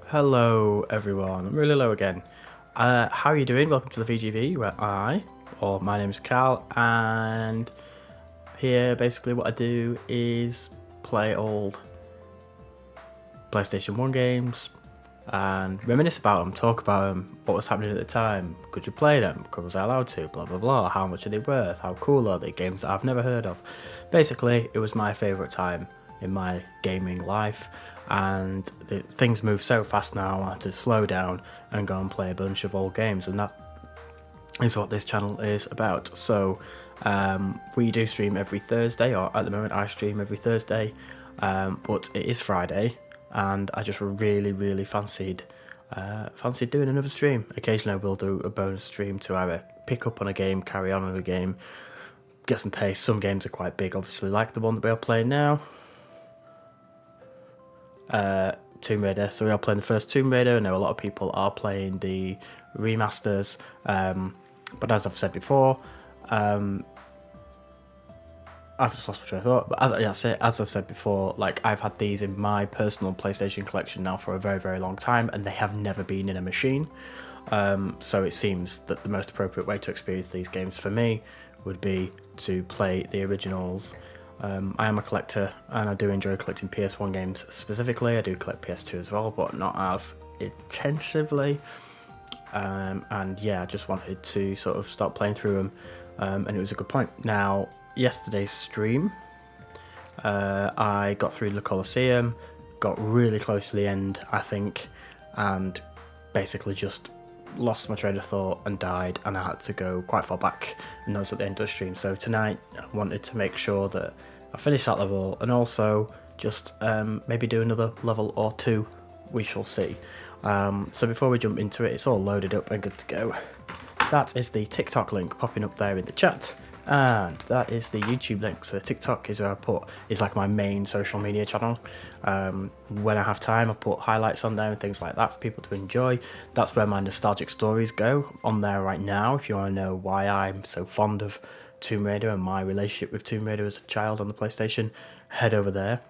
Hello everyone, I'm really low again. How are you doing? Welcome to the V.G.V, where my name is Cal, and here basically what I do is play old PlayStation 1 games and reminisce about them, talk about them, what was happening at the time, could you play them, was I allowed to, blah blah blah, how much are they worth, how cool are they, games that I've never heard of. Basically, it was my favourite time in my gaming life, and things move so fast now. I have to slow down and go and play a bunch of old games, and that is what this channel is about. So we do stream every Thursday, or at the moment I stream every Thursday, but it is Friday, and I just really fancied doing another stream. Occasionally I will do a bonus stream to either pick up on a game, carry on a game, get some pace. Some games are quite big, obviously, like the one that we are playing now, Tomb Raider. So we are playing the first Tomb Raider. I know a lot of people are playing the remasters, but as I've said before, I've just lost my train of thought. But as I said before, like, I've had these in my personal PlayStation collection now for a very long time, and they have never been in a machine. So it seems that the most appropriate way to experience these games for me would be to play the originals. I am a collector, and I do enjoy collecting PS1 games specifically. I do collect PS2 as well, but not as intensively. And yeah, I just wanted to sort of start playing through them, and it was a good point. Now, yesterday's stream, I got through the Colosseum, got really close to the end, I think, and basically just lost my train of thought and died, and I had to go quite far back, and that was at the end of the stream. So tonight I wanted to make sure that I finished that level, and also just maybe do another level or two. We shall see. So before we jump into it, it's all loaded up and good to go. That is the TikTok link popping up there in the chat, and that is the YouTube link. So TikTok is where is like my main social media channel. When I have time, I put highlights on there and things like that for people to enjoy. That's where my nostalgic stories go, on there right now. If you want to know why I'm so fond of Tomb Raider and my relationship with Tomb Raider as a child on the PlayStation, head over there,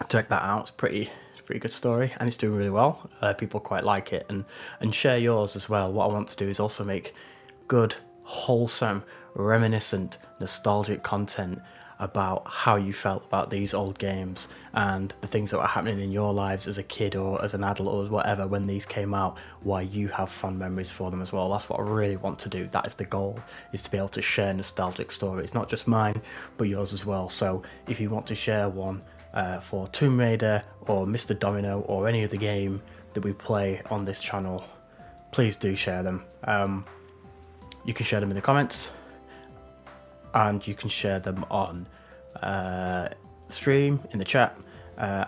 check that out. It's pretty good story, and it's doing really well. People quite like it, and share yours as well. What I want to do is also make good, wholesome, reminiscent, nostalgic content about how you felt about these old games and the things that were happening in your lives as a kid or as an adult or whatever when these came out, why you have fond memories for them as well. That's what I really want to do. That is the goal, is to be able to share nostalgic stories, not just mine but yours as well. So if you want to share one for Tomb Raider or Mr. Domino or any other game that we play on this channel, please do share them. You can share them in the comments, and you can share them on stream, in the chat,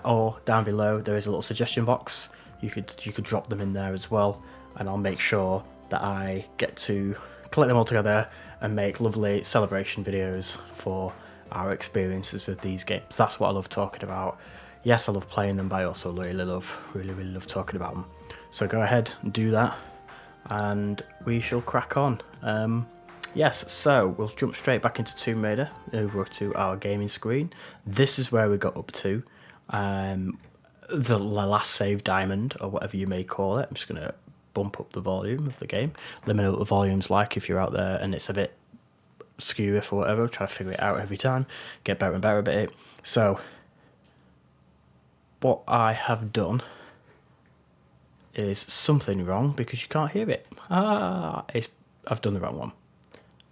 or down below there is a little suggestion box. You could drop them in there as well, and I'll make sure that I get to collect them all together and make lovely celebration videos for our experiences with these games. That's what I love talking about. Yes, I love playing them, but I also really love talking about them. So go ahead and do that, and we shall crack on. Yes, so we'll jump straight back into Tomb Raider, over to our gaming screen. This is where we got up to, the last save diamond, or whatever you may call it. I'm just going to bump up the volume of the game. Let me know what the volume's like if you're out there and it's a bit skew or whatever. Try to figure it out every time, get better and better about it. So what I have done is something wrong, because you can't hear it. I've done the wrong one.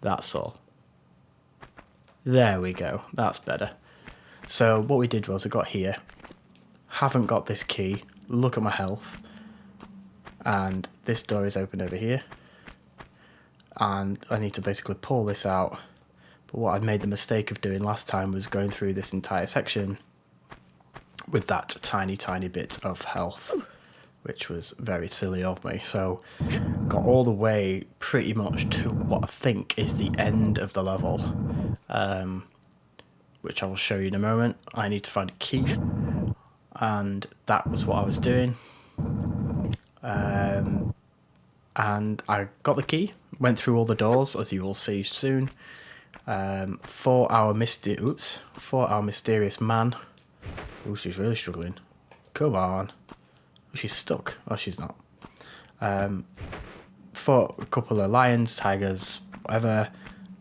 That's all. There we go. That's better. So what we did was, I got here, haven't got this key, look at my health, and this door is open over here, and I need to basically pull this out. But what I'd made the mistake of doing last time was going through this entire section with that tiny bit of health, which was very silly of me. So got all the way pretty much to what I think is the end of the level, which I will show you in a moment. I need to find a key, and that was what I was doing. And I got the key, went through all the doors, as you will see soon. For our mysterious man. Oh, she's really struggling. Come on. She's stuck. Oh, she's not. Fought a couple of lions, tigers, whatever.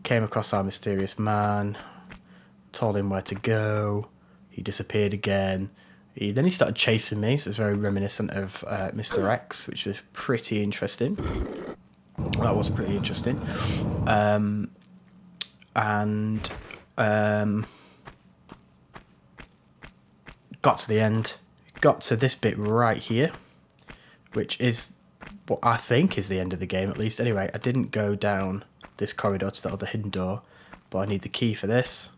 Came across our mysterious man. Told him where to go. He disappeared again. Then he started chasing me. So it was very reminiscent of Mr. X, which was pretty interesting. That was pretty interesting. Got to the end. Got to this bit right here, which is what I think is the end of the game, at least. Anyway, I didn't go down this corridor to the other hidden door, but I need the key for this,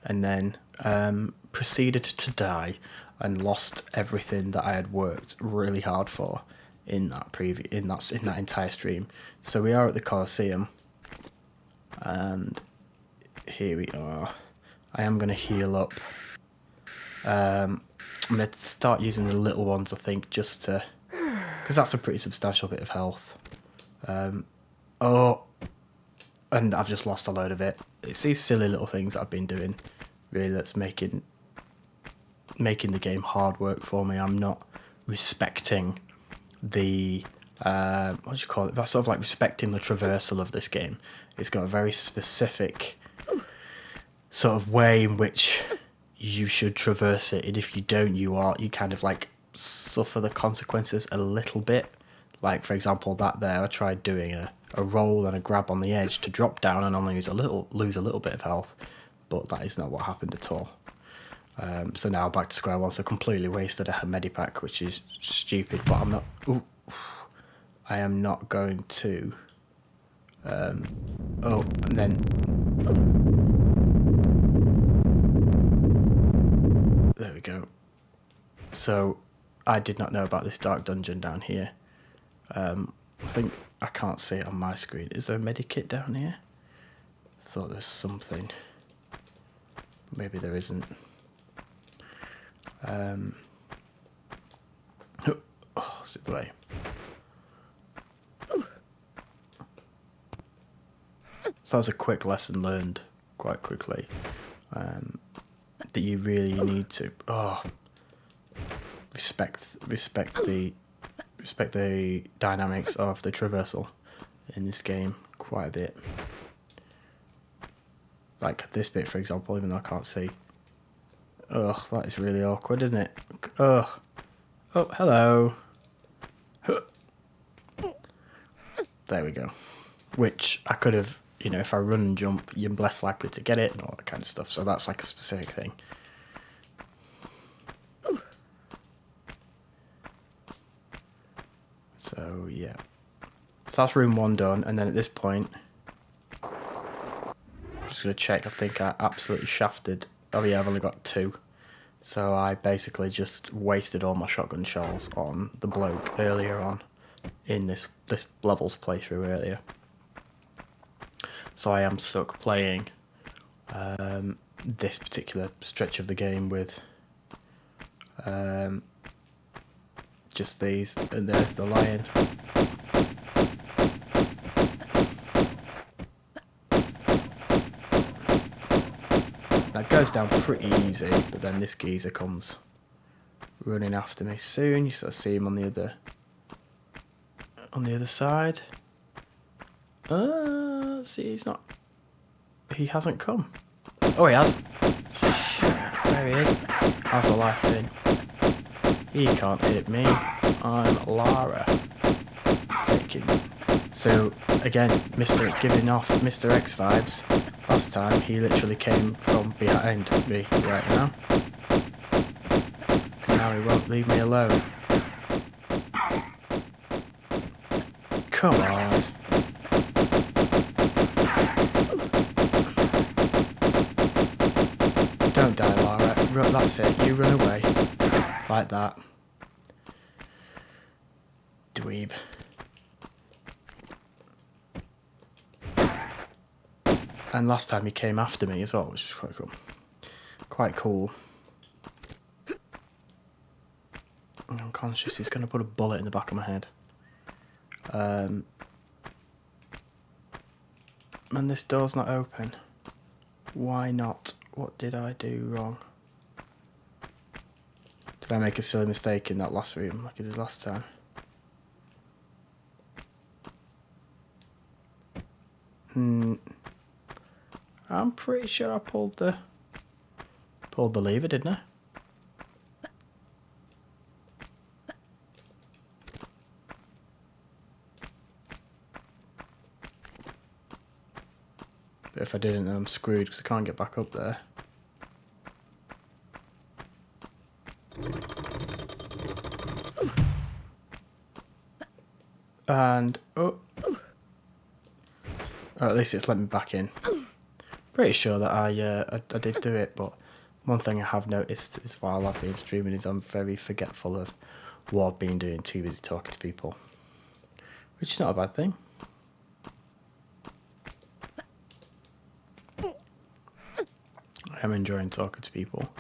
and then proceeded to die and lost everything that I had worked really hard for in that entire stream. So we are at the Colosseum, and here we are. I am going to heal up. I'm going to start using the little ones, I think, just to... because that's a pretty substantial bit of health. Oh, and I've just lost a load of it. It's these silly little things that I've been doing, really, that's making the game hard work for me. I'm not respecting the... what do you call it? That's sort of like respecting the traversal of this game. It's got a very specific sort of way in which you should traverse it, and if you don't, you kind of like suffer the consequences a little bit. Like, for example, that there, I tried doing a roll and a grab on the edge to drop down and only lose a little bit of health, but that is not what happened at all. So now back to square one. So completely wasted a medipack, which is stupid, but I'm not... Ooh, I am not going to... oh, and then... There we go. So I did not know about this dark dungeon down here. I think I can't see it on my screen. Is there a medikit down here? I thought there was something. Maybe there isn't. Oh, it's the way. So that was a quick lesson learned quite quickly. That you really need to respect the dynamics of the traversal in this game quite a bit. Like this bit, for example, even though I can't see. Ugh, that is really awkward, isn't it? Ugh. Oh, hello. There we go. Which I could have, if I run and jump, you're less likely to get it and all that kind of stuff. So that's like a specific thing. So, yeah. So that's room 1 done. And then at this point, I'm just going to check. I think I absolutely shafted. Oh, yeah, I've only got 2. So I basically just wasted all my shotgun shells on the bloke earlier on in this level's playthrough earlier. So I am stuck playing this particular stretch of the game with just these, and there's the lion. That goes down pretty easy, but then this geezer comes running after me soon. You sort of see him on the other side. See, he hasn't come. Oh, he has. There he is. How's my life doing? He can't hit me. I'm Lara. Taking. So, again, giving off Mr. X vibes. Last time, he literally came from behind me right now. And now he won't leave me alone. Come on. Don't die, Lara. That's it. You run away. Like that. Dweeb. And last time he came after me as well, which is quite cool. Quite cool. I'm conscious he's going to put a bullet in the back of my head. And this door's not open. Why not? What did I do wrong? Do Did I make a silly mistake in that last room like I did last time? I'm pretty sure I pulled the lever, didn't I? But if I didn't, then I'm screwed because I can't get back up there. And oh, at least it's let me back in. Pretty sure that I did do it, but one thing I have noticed is while I've been streaming is I'm very forgetful of what I've been doing, too busy talking to people, which is not a bad thing. I am enjoying talking to people.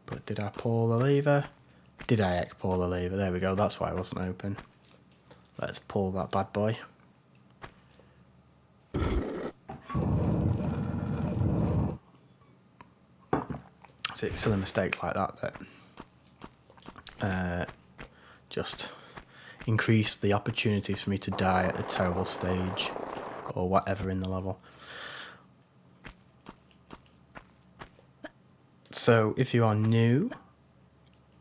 But did I pull the lever? Did I pull the lever? There we go, that's why it wasn't open. Let's pull that bad boy. So it's silly mistakes like that just increase the opportunities for me to die at a terrible stage or whatever in the level. So if you are new,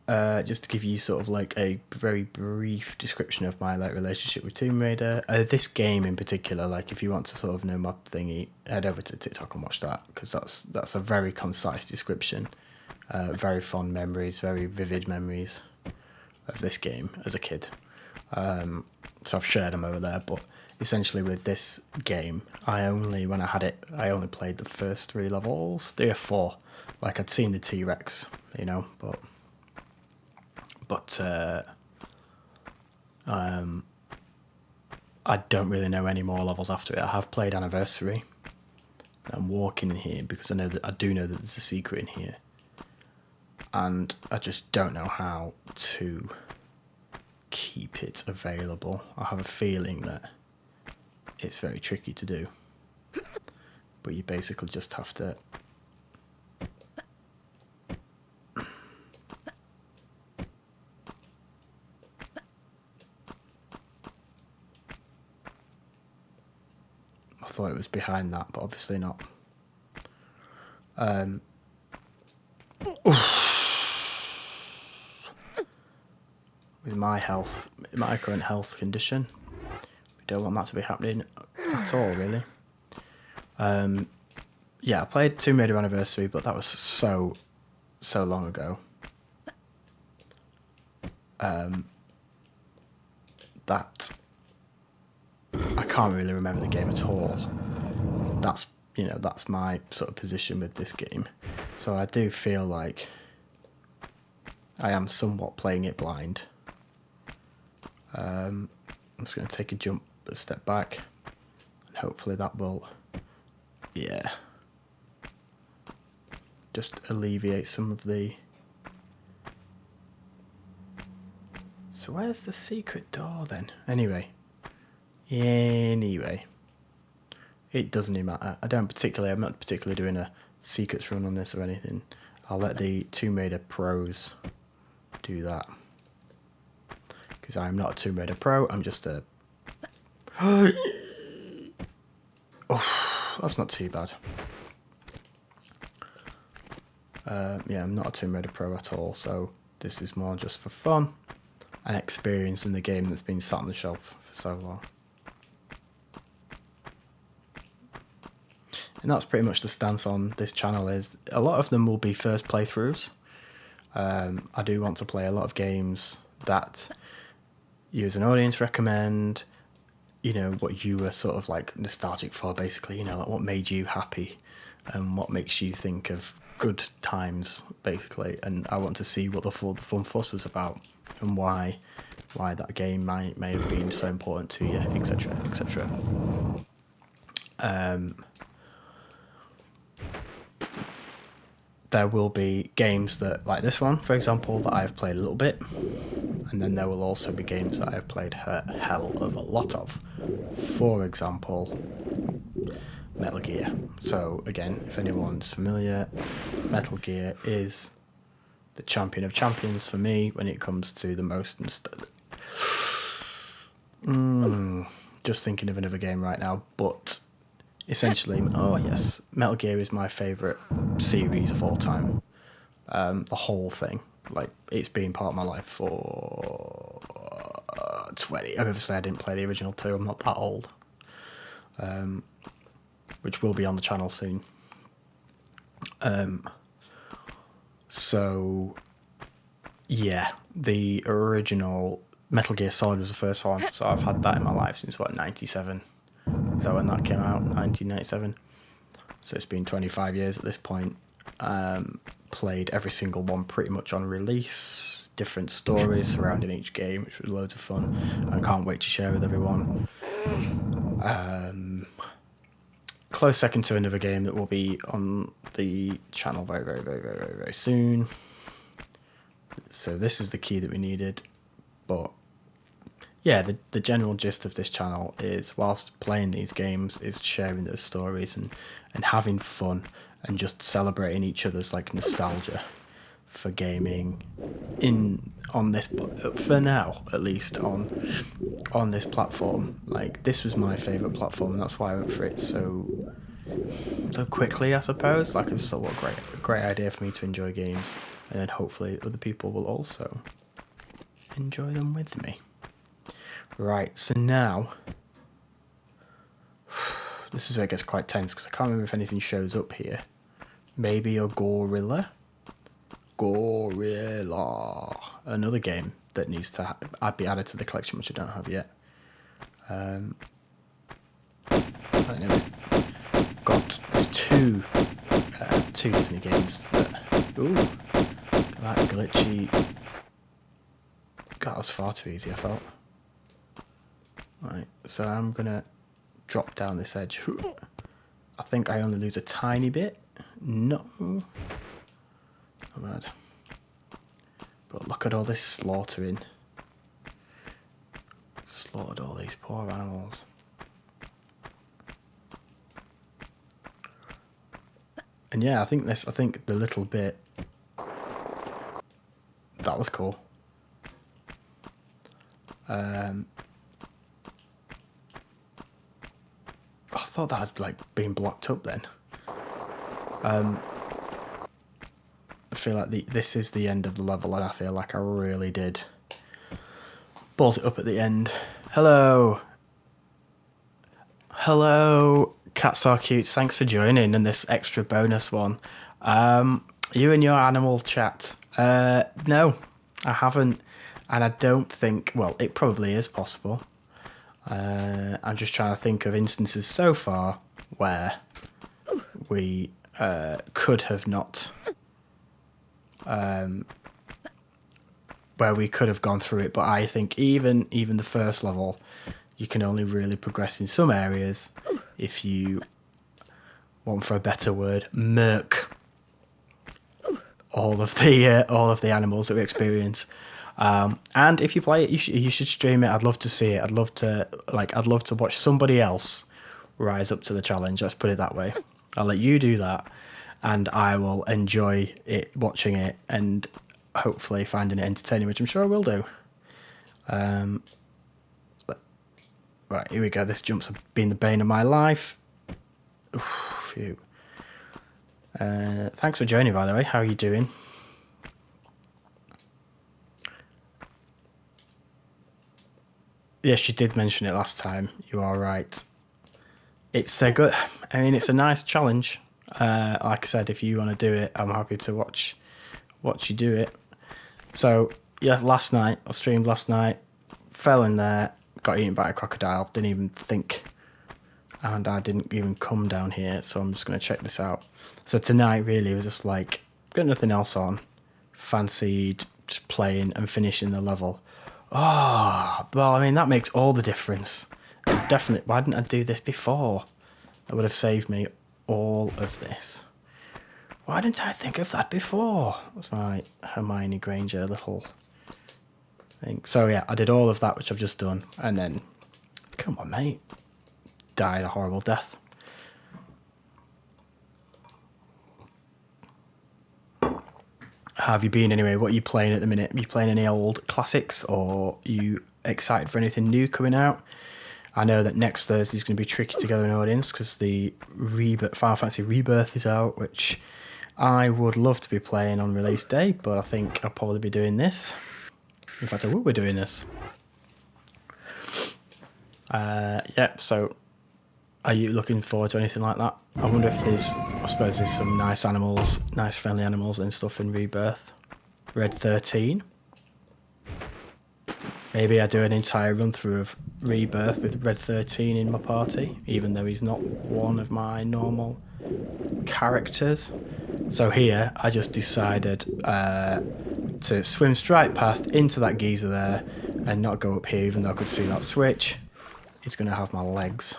just to give you sort of like a very brief description of my like relationship with Tomb Raider, this game in particular, like if you want to sort of know my thingy, head over to TikTok and watch that, because that's a very concise description. Very fond memories, very vivid memories of this game as a kid. So I've shared them over there, but essentially with this game, when I had it, I only played the first 3 levels, 3 or 4. Like I'd seen the T-Rex, you know, but I don't really know any more levels after it. I have played Anniversary. I'm walking in here because I do know that there's a secret in here. And I just don't know how to keep it available. I have a feeling that it's very tricky to do. But you basically just have to... I thought it was behind that, but obviously not. With my current health condition, we don't want that to be happening at all, really. Yeah, I played Tomb Raider Anniversary, but that was so long ago. That I can't really remember the game at all. That's my sort of position with this game. So I do feel like I am somewhat playing it blind. I'm just going to take a step back, and hopefully that will, just alleviate some of the... So where's the secret door then? Anyway, it doesn't even matter. I'm not particularly doing a secrets run on this or anything. I'll let the Tomb Raider pros do that. Because I'm not a Tomb Raider pro, I'm just a... Oh, that's not too bad. Yeah, I'm not a Tomb Raider pro at all, so this is more just for fun and experiencing the game that's been sat on the shelf for so long. And that's pretty much the stance on this channel. Is a lot of them will be first playthroughs. I do want to play a lot of games that you as an audience recommend, what you were sort of like nostalgic for, basically, like what made you happy and what makes you think of good times, basically. And I want to see what the fun fuss was about and why that game may have been so important to you, etc, etc. There will be games that, like this one, for example, that I've played a little bit, and then there will also be games that I've played a hell of a lot of. For example, Metal Gear. So again, if anyone's familiar, Metal Gear is the champion of champions for me when it comes to the most just thinking of another game right now, but essentially, oh yes, Metal Gear is my favourite series of all time. The whole thing. Like, it's been part of my life for 20. Obviously, I didn't play the original 2, I'm not that old. Which will be on the channel soon. So, yeah, the original Metal Gear Solid was the first one, so I've had that in my life since, what, 97? Is that when that came out? 1997? So it's been 25 years at this point. Played every single one pretty much on release, different stories surrounding each game, which was loads of fun, and can't wait to share with everyone. Close second to another game that will be on the channel very, very, very, very, very, very soon. So this is the key that we needed, but yeah, the general gist of this channel is, whilst playing these games, is sharing those stories and having fun and just celebrating each other's like nostalgia for gaming on this, for now at least, on this platform. Like, this was my favourite platform, and that's why I went for it so quickly, I suppose. Like, it was so a great idea for me to enjoy games, and then hopefully other people will also enjoy them with me. Right, so now this is where it gets quite tense, because I can't remember if anything shows up here. Maybe a gorilla. Another game that needs to be added to the collection, which I don't have yet. Anyway, there's two Disney games that, that glitchy. God, that was far too easy, I felt. Right, so I'm gonna drop down this edge. I think I only lose a tiny bit. No, not bad. But look at all this slaughtering. Slaughtered all these poor animals. And yeah, I think the little bit, that was cool. I thought that had like been blocked up then. I feel like this is the end of the level, and I feel like I really did balls it up at the end. Hello, Cats Are Cute. Thanks for joining in this extra bonus one. You and your animal chat. No, I haven't, and I don't think. Well, it probably is possible. I'm just trying to think of instances so far where we could have not, where we could have gone through it. But I think even the first level, you can only really progress in some areas if you want, for a better word, murk all of the animals that we experience. And if you play it, you should stream it. I'd love to see it. I'd love to watch somebody else rise up to the challenge. Let's put it that way. I'll let you do that, and I will enjoy it, watching it, and hopefully finding it entertaining, which I'm sure I will do. Right, here we go. This jump's been the bane of my life. Oof, phew. Thanks for joining, by the way. How are you doing? Yes, you did mention it last time. You are right. It's a good. I mean, it's a nice challenge. Like I said, if you want to do it, I'm happy to watch you do it. So yeah, I streamed last night. Fell in there, got eaten by a crocodile. Didn't even think, and I didn't even come down here. So I'm just gonna check this out. So tonight really was just like, got nothing else on. Fancied just playing and finishing the level. Oh, well, I mean, that makes all the difference. Definitely, why didn't I do this before? That would have saved me all of this. Why didn't I think of that before? That's my Hermione Granger little thing. So yeah, I did all of that, which I've just done, and then, come on, mate, died a horrible death. How have you been anyway? What are you playing at the minute? Are you playing any old classics, or are you excited for anything new coming out? I know that next Thursday is going to be tricky to get an audience because the Final Fantasy Rebirth is out, which I would love to be playing on release day, but I think I'll probably be doing this. In fact, I will be doing this. So are you looking forward to anything like that? I wonder if there's some nice animals, nice friendly animals and stuff in Rebirth. Red 13. Maybe I do an entire run through of Rebirth with Red 13 in my party, even though he's not one of my normal characters. So here, I just decided to swim straight past into that geezer there and not go up here, even though I could see that switch. He's going to have my legs.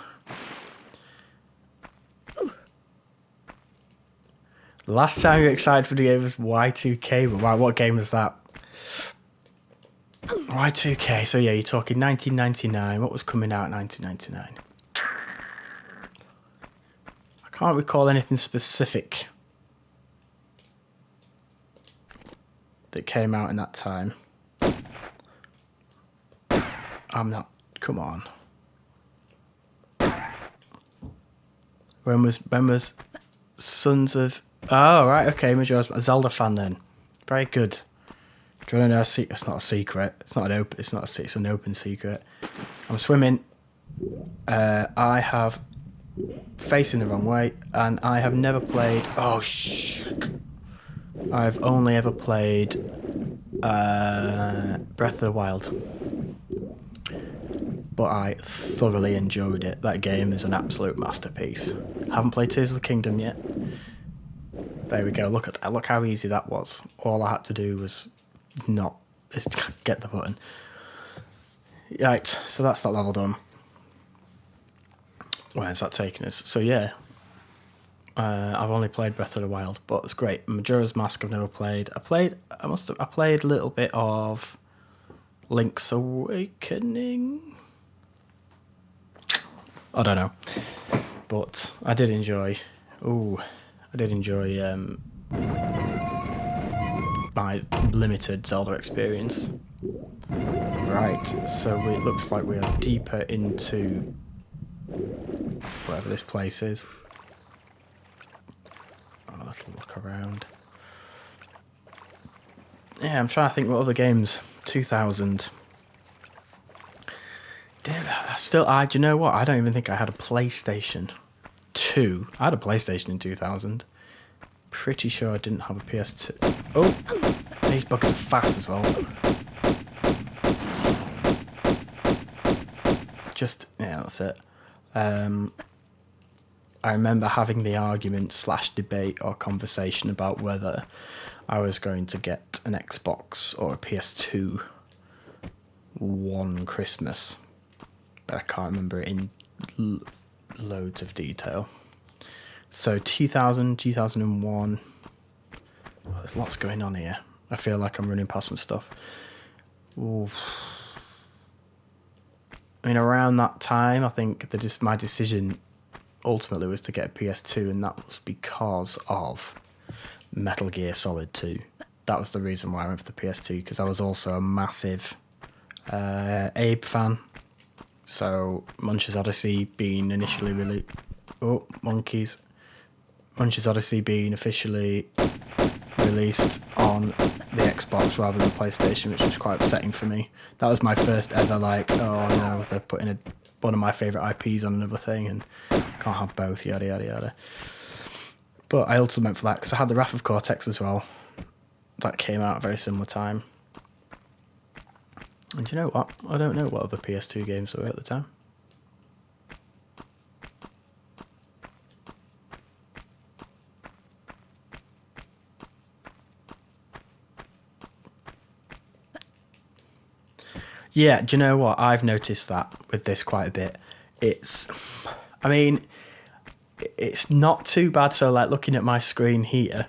Last time you were excited for the game was Y2K, but what game was that? Y2K, so yeah, you're talking 1999. What was coming out in 1999? I can't recall anything specific that came out in that time. Come on. When was Sons of... Oh, right, okay, Majora's a Zelda fan then. Very good. Do you want to know it's not a secret. It's an open secret. I'm swimming. I have facing the wrong way, and I have never played... Oh, shit. I've only ever played Breath of the Wild. But I thoroughly enjoyed it. That game is an absolute masterpiece. Haven't played Tears of the Kingdom yet. There we go. Look how easy that was. All I had to do was get the button. Right, so that's that level done. Where's that taking us? So yeah, I've only played Breath of the Wild, but it's great. Majora's Mask I've never played. I played a little bit of Link's Awakening. I don't know, but I did enjoy. My limited Zelda experience. Right, so it looks like we are deeper into whatever this place is. Have a little look around. Yeah, I'm trying to think what other games. 2000. Damn, do you know what? I don't even think I had a PlayStation 2. I had a PlayStation in 2000. Pretty sure I didn't have a PS2. Oh, these buckets are fast as well. Yeah, that's it. I remember having the argument / debate or conversation about whether I was going to get an Xbox or a PS2 one Christmas, but I can't remember it in loads of detail. So 2000, 2001, there's lots going on here. I feel like I'm running past some stuff. Oof. I mean, around that time, I think my decision ultimately was to get a PS2, and that was because of Metal Gear Solid 2. That was the reason why I went for the PS2, because I was also a massive Abe fan. So Munch's Odyssey being initially released... Oh, monkeys. Munch's Odyssey being officially released on the Xbox rather than PlayStation, which was quite upsetting for me. That was my first ever, like, oh no, they're putting one of my favourite IPs on another thing and can't have both, yada yada yada. But I also went for that because I had the Wrath of Cortex as well. That came out at a very similar time. And do you know what? I don't know what other PS2 games there were at the time. Yeah, do you know what? I've noticed that with this quite a bit. It's not too bad. So, like, looking at my screen here,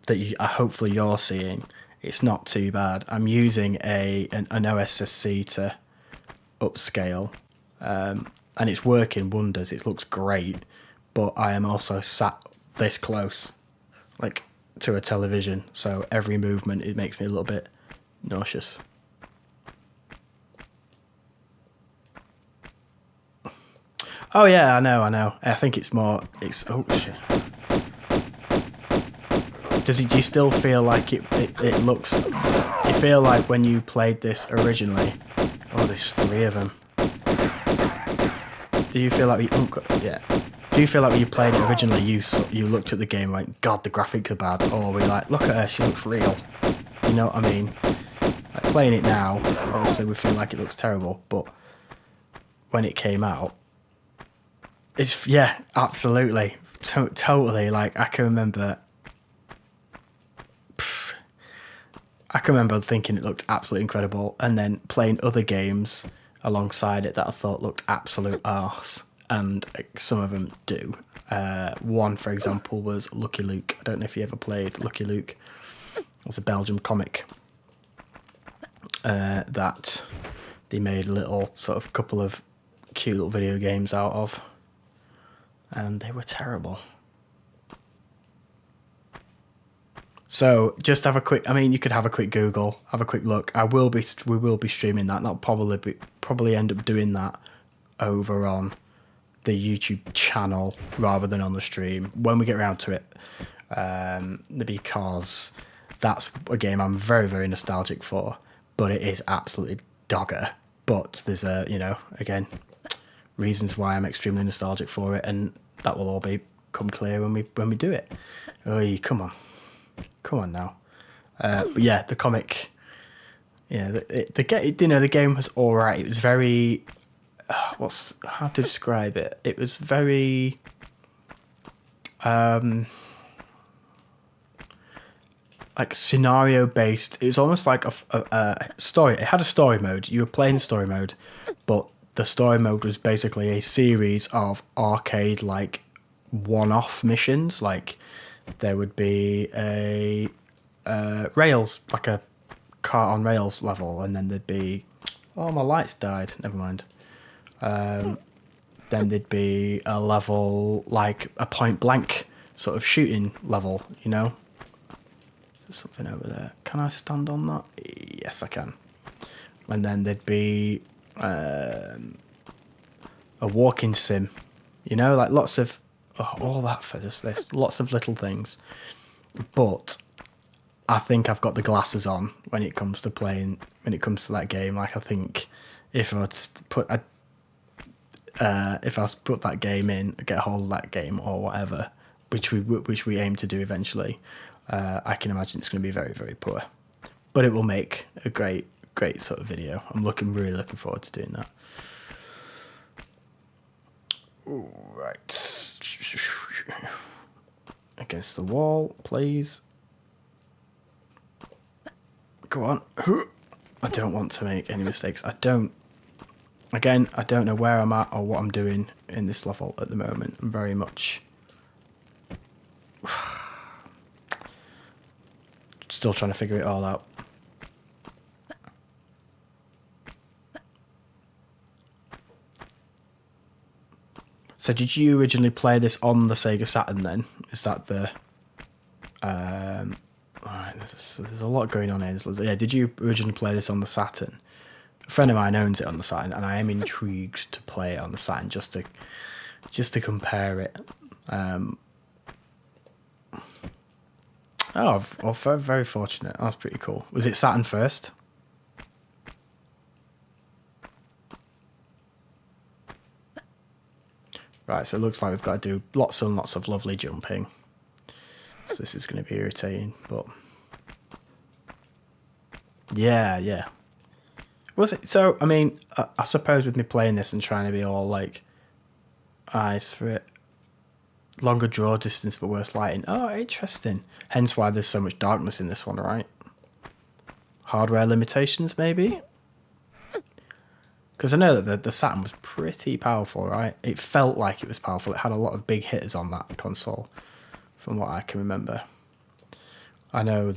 that hopefully you're seeing, it's not too bad. I'm using an OSSC to upscale, and it's working wonders. It looks great, but I am also sat this close. Like, to a television, so every movement, it makes me a little bit nauseous. Oh yeah, I know. I think it's more. Oh shit. Do you still feel like it looks? Do you feel like when you played this originally? Oh, there's 3 of them. Do you feel like yeah? Do you feel like when you played it originally, you looked at the game like, God, the graphics are bad, or were you like, look at her, she looks real? Do you know what I mean? Like playing it now, obviously we feel like it looks terrible, but when it came out, it's absolutely, totally. Like I can remember thinking it looked absolutely incredible, and then playing other games alongside it that I thought looked absolute arse, and some of them do. One, for example, was Lucky Luke. I don't know if you ever played Lucky Luke. It was a Belgian comic that they made a little sort of couple of cute little video games out of, and they were terrible. So just have a quick. I mean, you could have a quick Google, have a quick look. We will be streaming that. That'll probably end up doing that over on the YouTube channel rather than on the stream when we get around to it, because that's a game I'm very, very nostalgic for. But it is absolutely dogger. But there's again, reasons why I'm extremely nostalgic for it, and that will all become clear when we do it. Oh, come on now. But yeah, the comic, the game was all right. It was very, how to describe it? It was very, like scenario based. It was almost like a story. It had a story mode. You were playing story mode, but the story mode was basically a series of arcade like one-off missions. Like there would be a rails, like a car on rails level, and then there'd be, oh, my lights died. Never mind. Then there'd be a level like a point blank sort of shooting level. There's something over there. Can I stand on that? Yes, I can. And then there'd be a walking sim. Like lots of all that for just this. Lots of little things. But I think I've got the glasses on when it comes to playing. When it comes to that game, like I think if I was to put that game in, get a hold of that game or whatever, which we aim to do eventually, I can imagine it's going to be very, very poor, but it will make a great sort of video. I'm really looking forward to doing that. Right, against the wall, please. Go on. I don't want to make any mistakes. I don't know where I'm at or what I'm doing in this level at the moment. I'm very much still trying to figure it all out. So did you originally play this on the Sega Saturn then? Is that the... Alright, there's a lot going on here. Yeah, did you originally play this on the Saturn? A friend of mine owns it on the Saturn, and I am intrigued to play it on the Saturn just to compare it. Very, very fortunate. That's pretty cool. Was it Saturn first? Right, so it looks like we've got to do lots and lots of lovely jumping. So this is going to be irritating, but... Yeah. Was it? So, I mean, I suppose with me playing this and trying to be all, like, eyes for it, longer draw distance but worse lighting. Oh, interesting. Hence why there's so much darkness in this one, right? Hardware limitations, maybe? Because I know that the Saturn was pretty powerful, right? It felt like it was powerful. It had a lot of big hitters on that console, from what I can remember. I know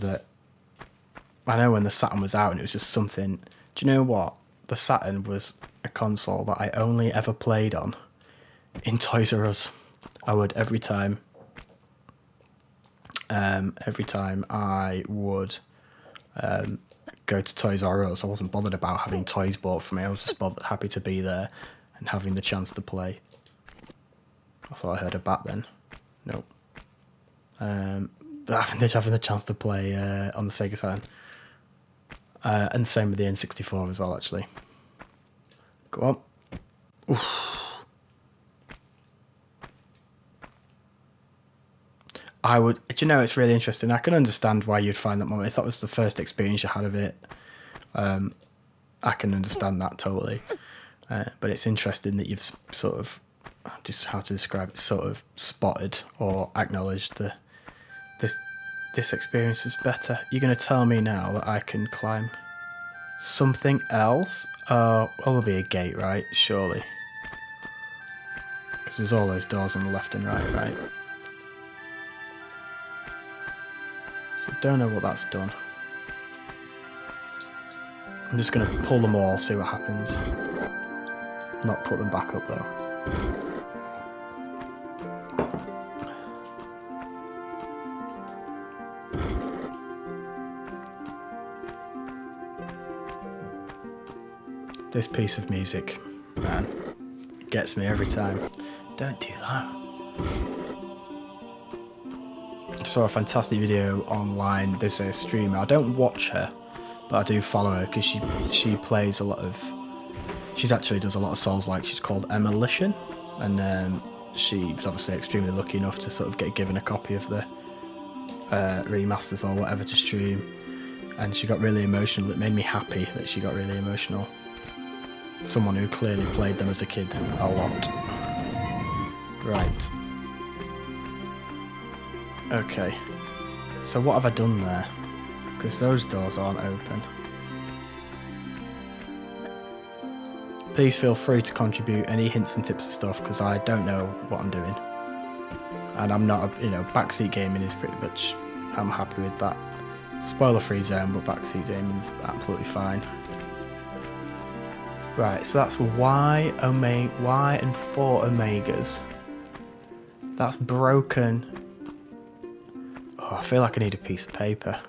when the Saturn was out and it was just something... Do you know what? The Saturn was a console that I only ever played on in Toys R Us. I would every time every time I would go to Toys R Us, I wasn't bothered about having toys bought for me. I was just happy to be there and having the chance to play. I thought I heard a bat then. Nope. Having the chance to play on the Sega Saturn. And the same with the N64 as well, actually. Go on. Oof. Do you know, it's really interesting. I can understand why you'd find that moment. If that was the first experience you had of it, I can understand that totally. But it's interesting that you've sort of, just how to describe it, sort of spotted or acknowledged this experience was better. You're going to tell me now that I can climb something else? Oh, well, there'll be a gate, right? Surely. Because there's all those doors on the left and right? So I don't know what that's done. I'm just going to pull them all, see what happens. Not put them back up, though. This piece of music, man, gets me every time. Don't do that. I saw a fantastic video online. There's a streamer. I don't watch her, but I do follow her because she plays a lot of. She actually does a lot of Souls-like. She's called Emilition, and she's obviously extremely lucky enough to sort of get given a copy of the remasters or whatever to stream. And she got really emotional. It made me happy that she got really emotional. Someone who clearly played them as a kid a lot. Right. Okay. So what have I done there? Because those doors aren't open. Please feel free to contribute any hints and tips and stuff, because I don't know what I'm doing. And I'm not, backseat gaming is pretty much, I'm happy with that. Spoiler-free zone, but backseat gaming is absolutely fine. Right, so that's Y and 4 omegas. That's broken. Oh, I feel like I need a piece of paper.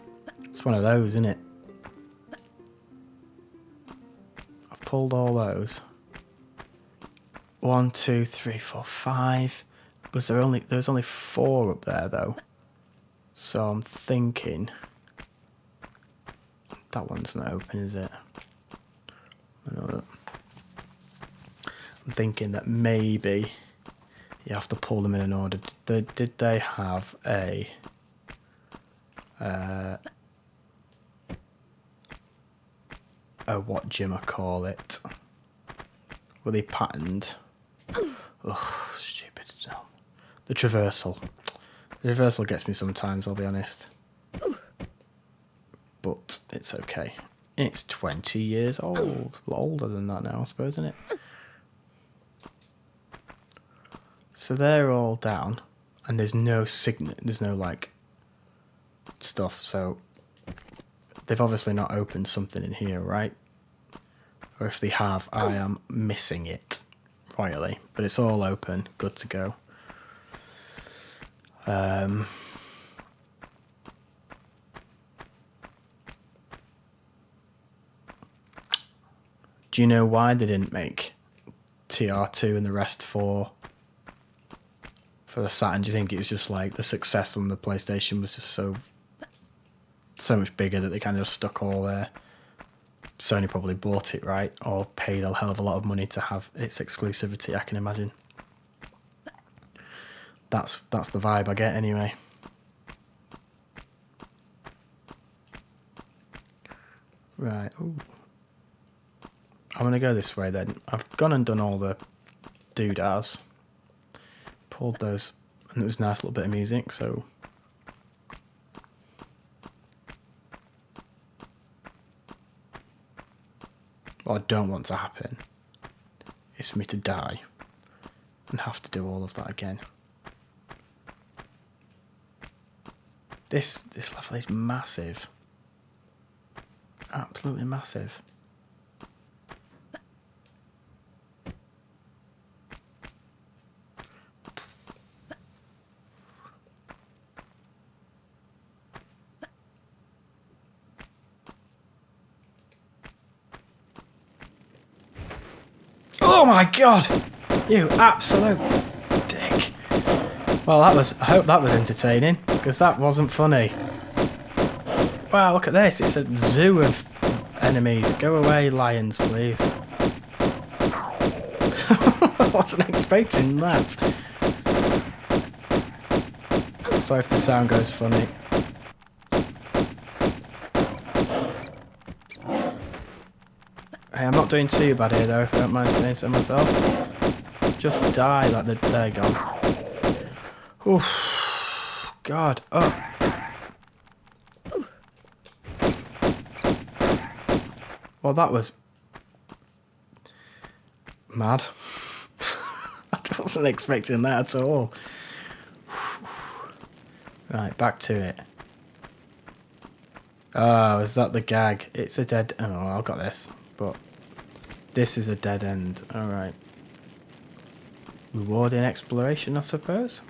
It's one of those, isn't it? I've pulled all those. 1, 2, 3, 4, 5. There was only 4 up there though. So I'm thinking that one's not open, is it? I'm thinking that maybe you have to pull them in an order. Did they have a whatchamacallit? Were they patterned? Oh, stupid. The traversal. The traversal gets me sometimes, I'll be honest. But it's okay. It's 20 years old. Older than that now, I suppose, isn't it? So they're all down, and there's no signet. There's no stuff. So they've obviously not opened something in here, right? Or if they have, I am missing it royally. But it's all open, good to go. Do you know why they didn't make TR2 and the rest for the Saturn? Do you think it was just like the success on the PlayStation was just so much bigger that they kind of just stuck all there? Sony probably bought it, right? Or paid a hell of a lot of money to have its exclusivity, I can imagine. That's the vibe I get anyway. Right. Ooh. I'm going to go this way then. I've gone and done all the doodahs. Pulled those, and it was a nice little bit of music, so... What I don't want to happen is for me to die and have to do all of that again. This level is massive. Absolutely massive. Oh my god! You absolute dick. Well, I hope that was entertaining, because that wasn't funny. Wow, look at this. It's a zoo of enemies. Go away, lions, please. I wasn't expecting that. Sorry if the sound goes funny. Hey, I'm not doing too bad here though, if I don't mind saying so myself. Just die like they're gone. Oof. God. Oh. Well, that was mad. I wasn't expecting that at all. Right, back to it. Oh, is that the gag? It's a dead... Oh, I've got this. But this is a dead end. Alright. Rewarding exploration, I suppose?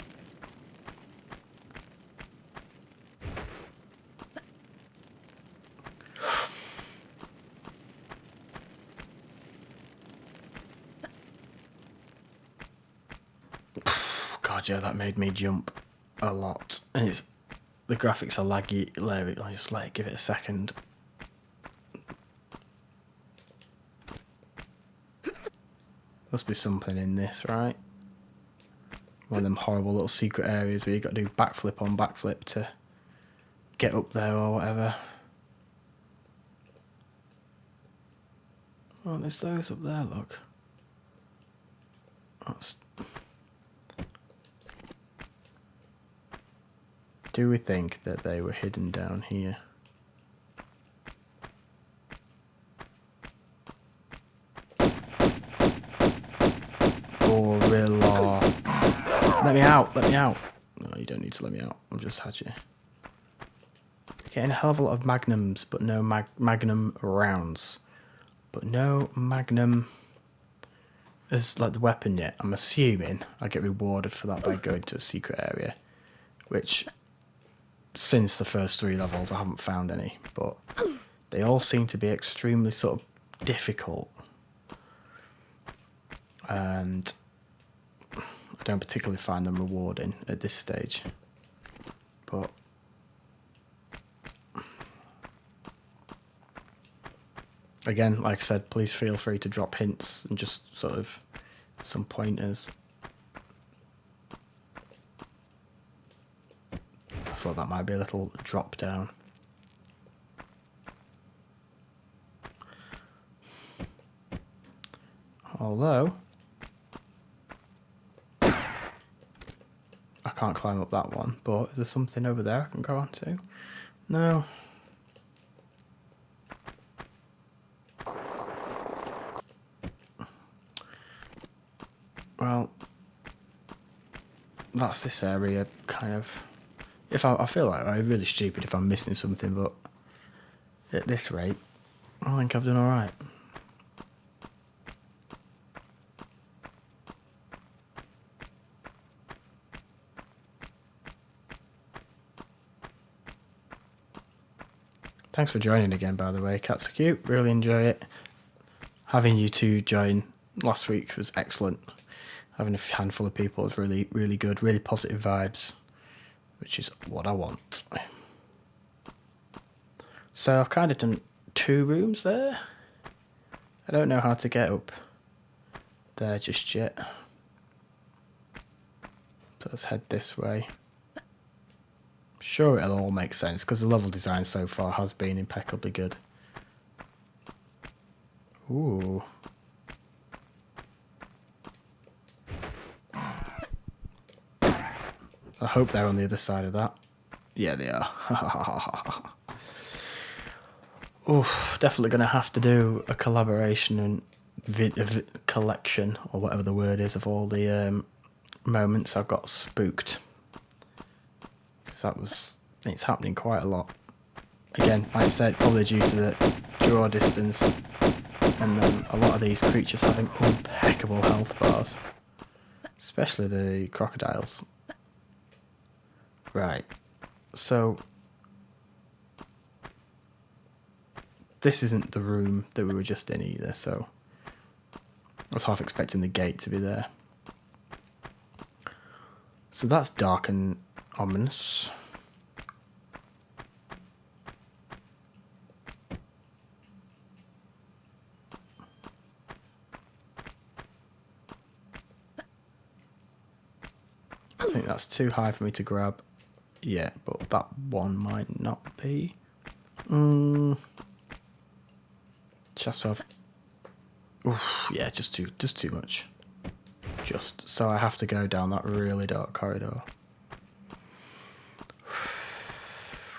God, yeah, that made me jump a lot. And it's... The graphics are laggy. I'll just give it a second. Must be something in this, right? One of them horrible little secret areas where you got to do backflip on backflip to get up there or whatever. Oh, there's those up there, look. That's... Do we think that they were hidden down here? Gorilla. Let me out, let me out. No, you don't need to let me out. I've just had you. Getting a hell of a lot of magnums, but no magnum rounds. But no magnum as like the weapon yet. I'm assuming I get rewarded for that by going to a secret area. Which, since the first 3 levels, I haven't found any. But they all seem to be extremely sort of difficult. And I don't particularly find them rewarding at this stage. But again, like I said, please feel free to drop hints and just sort of some pointers. I thought that might be a little drop down. Although I can't climb up that one, but is there something over there I can go onto? No. Well, that's this area, kind of. If I feel like I'm really stupid if I'm missing something, but at this rate, I think I've done alright. Thanks for joining again, by the way. Cats are cute. Really enjoy it. Having you two join last week was excellent. Having a handful of people was really, really good. Really positive vibes, which is what I want. So I've kind of done 2 rooms there. I don't know how to get up there just yet. So let's head this way. Sure, it'll all make sense because the level design so far has been impeccably good. Ooh. I hope they're on the other side of that. Yeah, they are. Oof, definitely going to have to do a collaboration and collection, or whatever the word is, of all the moments I've got spooked. Because it's happening quite a lot. Again, like I said, probably due to the draw distance, and then a lot of these creatures having impeccable health bars. Especially the crocodiles. Right, so this isn't the room that we were just in either, so I was half expecting the gate to be there. So that's dark and ominous. I think that's too high for me to grab. Yeah, but that one might not be. Just have. Oof, yeah, just too much. So I have to go down that really dark corridor,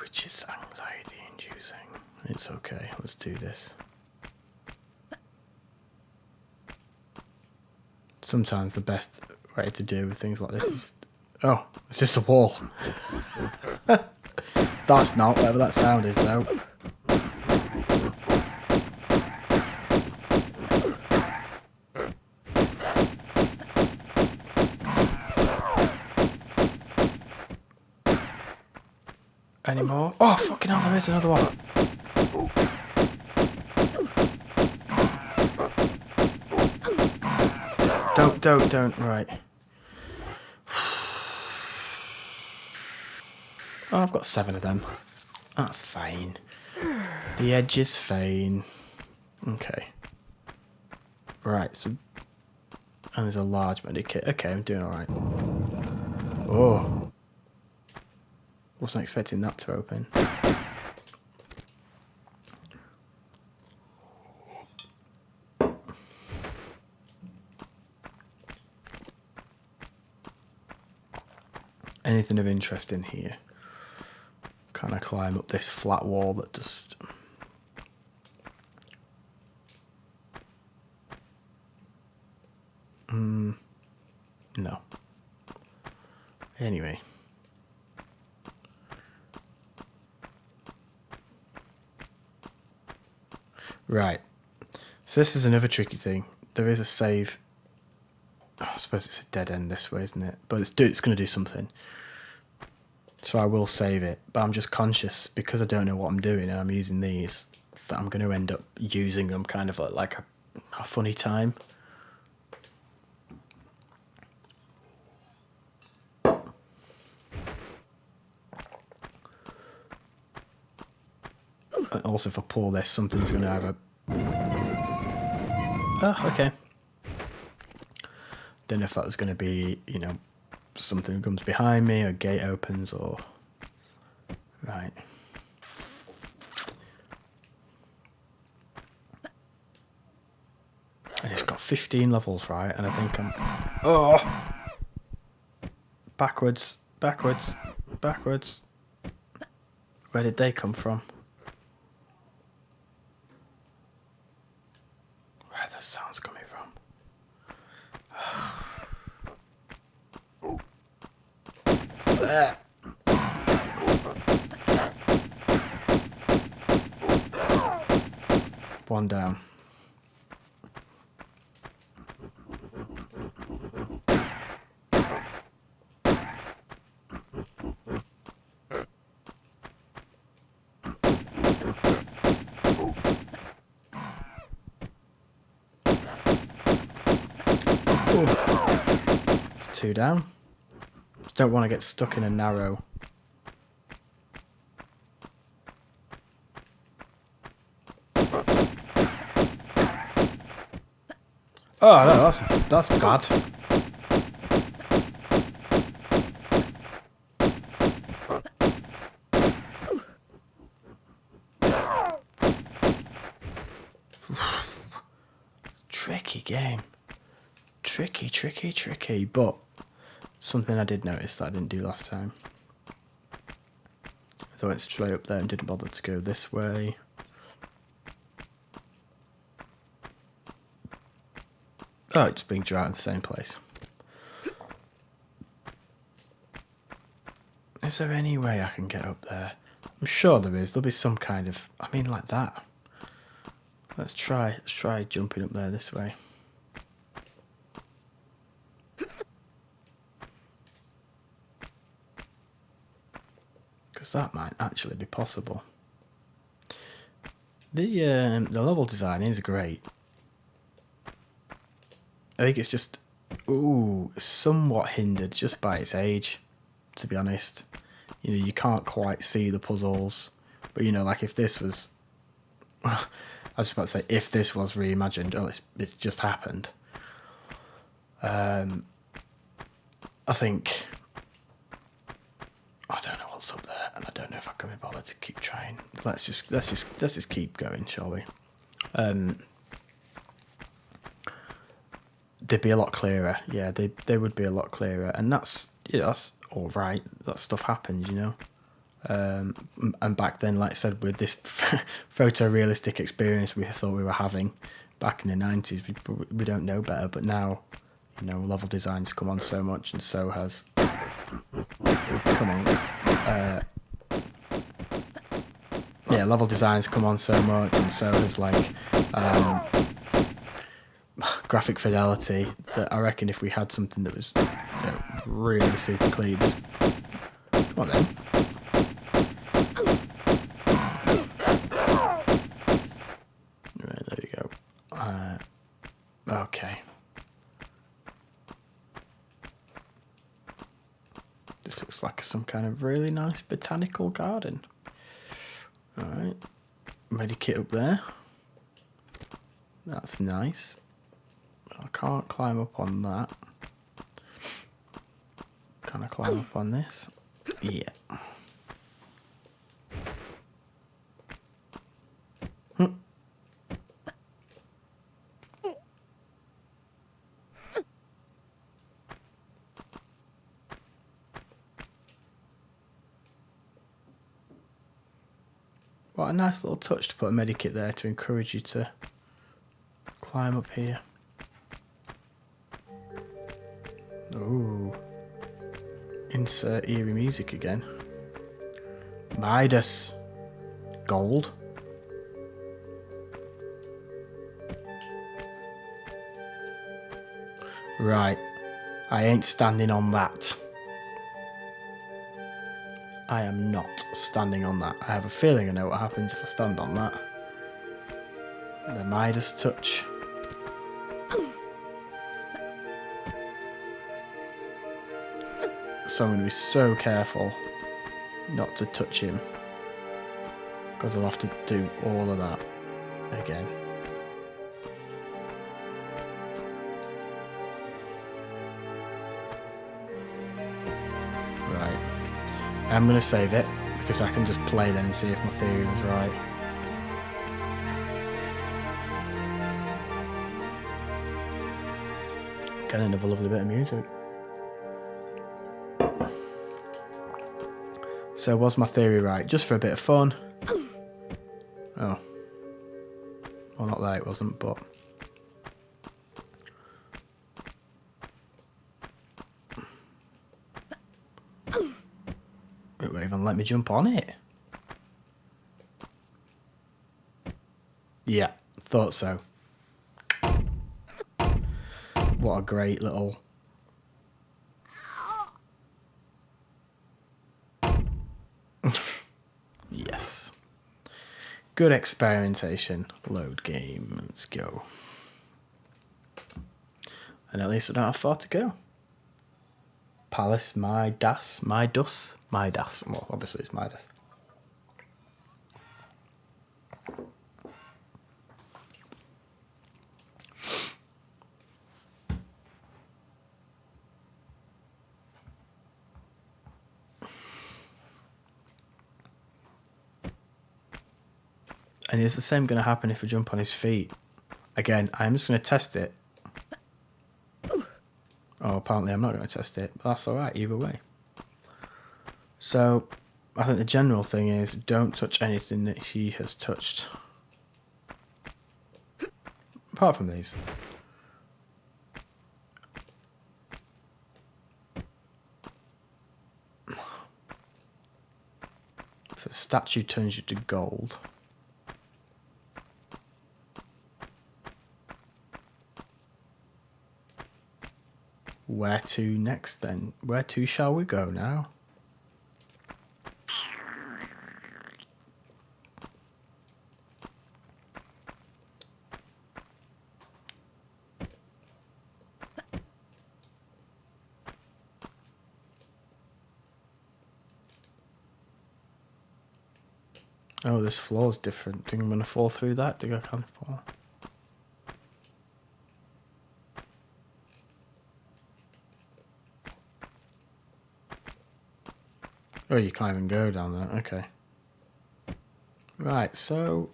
which is anxiety inducing. It's okay. Let's do this. Sometimes the best way to deal with things like this is... Oh, it's just a wall. That's not whatever that sound is, though. Any more? Oh, fucking hell, there is another one. Don't. Right. Oh, I've got 7 of them. That's fine. The edge is fine. Okay. Right, so... And there's a large medikit. Okay, I'm doing alright. Oh. Wasn't expecting that to open. Anything of interest in here? Can I climb up this flat wall that just... No. Anyway. Right. So this is another tricky thing. There is a save. Oh, I suppose it's a dead end this way, isn't it? But it's going to do something. So I will save it. But I'm just conscious, because I don't know what I'm doing and I'm using these, that I'm going to end up using them kind of like a funny time. And also, if I pull this, something's going to have a... Oh, okay. Don't know if that was going to be, you know, something comes behind me, or a gate opens, or... Right. And it's got 15 levels, right? And I think I'm... Oh! Backwards. Where did they come from? Where are those sounds coming from? There. One down. Ooh. It's 2 down. Just don't want to get stuck in a narrow... Oh no, that's bad. Tricky game. Tricky, but something I did notice that I didn't do last time. So I went straight up there and didn't bother to go this way. Oh, it just brings you out in the same place. Is there any way I can get up there? I'm sure there is. There'll be some kind of... I mean, like that. Let's try jumping up there this way. Because that might actually be possible. The level design is great. I think it's just, ooh, somewhat hindered just by its age, to be honest. You know, you can't quite see the puzzles. But, you know, like if this was... I was about to say, if this was reimagined, it's just happened. I think... I don't know what's up there, and I don't know if I can be bothered to keep trying. Let's just keep going, shall we? They'd be a lot clearer. Yeah, they would be a lot clearer, and that's, you know, that's all right. That stuff happens, you know. And back then, like I said, with this photorealistic experience we thought we were having back in the 90s, we don't know better. But now, you know, level design's come on so much, and so has... Come on. Yeah, level design's come on so much, and so has, like, graphic fidelity, that I reckon if we had something that was, you know, really super clean... Come on then. Right, there we go. Okay. This looks like some kind of really nice botanical garden. Alright. Medikit up there. That's nice. I can't climb up on that. Can I climb up on this? Yeah. What a nice little touch to put a medikit there to encourage you to climb up here. Ooh. Insert eerie music again. Midas. Gold. Right. I ain't standing on that. I am not standing on that. I have a feeling I know what happens if I stand on that. The Midas touch. So I'm going to be so careful not to touch him, because I'll have to do all of that again. Right. I'm going to save it, because I can just play then and see if my theory was right. Get another lovely bit of music. So was my theory right? Just for a bit of fun. Oh. Well, not that it wasn't, but... It won't even let me jump on it. Yeah, thought so. What a great little... Yes. Good experimentation. Load game. Let's go. And at least I don't have far to go. Palace, Midas. Midas. Well, obviously it's Midas. And is the same going to happen if I jump on his feet? Again, I'm just going to test it. Oh, apparently I'm not going to test it, but that's alright either way. So, I think the general thing is, don't touch anything that he has touched. Apart from these. So, statue turns you to gold. Where to next then? Where to shall we go now? Oh, this floor's different. Think I'm going to fall through that? Think I can fall? Oh, you can't even go down there. Okay. Right, so...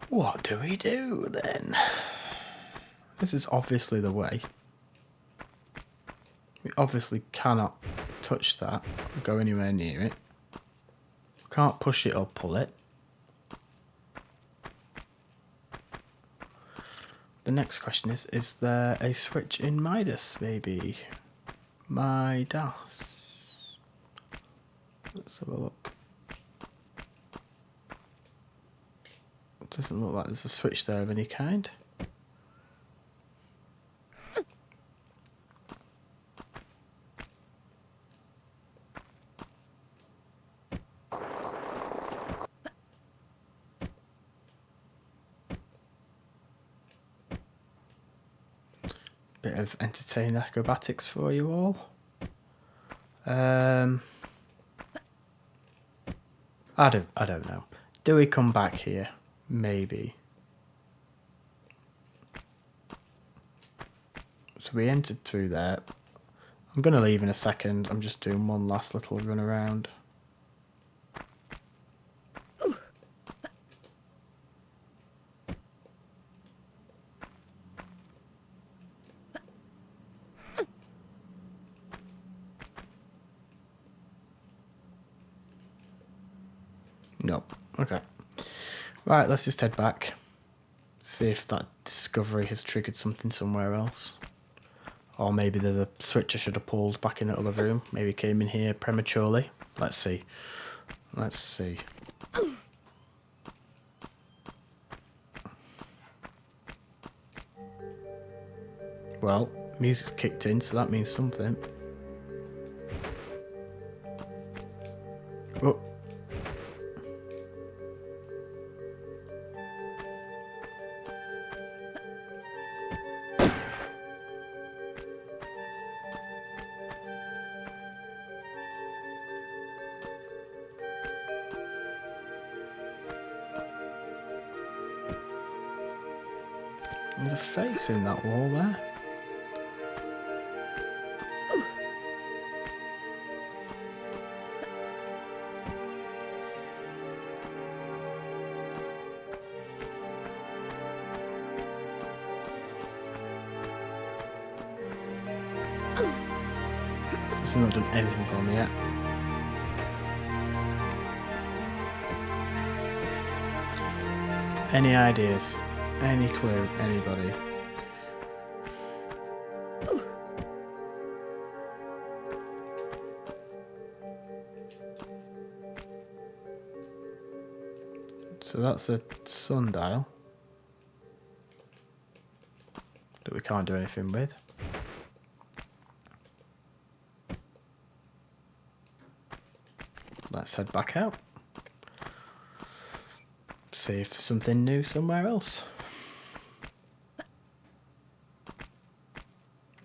what do we do then? This is obviously the way. We obviously cannot touch that or go anywhere near it. Can't push it or pull it. The next question is there a switch in Midas, maybe? Midas. Let's have a look. It doesn't look like there's a switch there of any kind. Bit of entertaining acrobatics for you all. I don't know. Do we come back here? Maybe. So we entered through there. I'm going to leave in a second. I'm just doing one last little run around. Nope. Okay. Right, let's just head back. See if that discovery has triggered something somewhere else. Or maybe there's a switch I should have pulled back in the other room. Maybe came in here prematurely. Let's see. Let's see. Well, music's kicked in, so that means something. Oh. There's a face in that wall there. This has not done anything for me yet. Any ideas? Any clue? Anybody? So that's a sundial that we can't do anything with. Let's head back out. See if something new somewhere else. I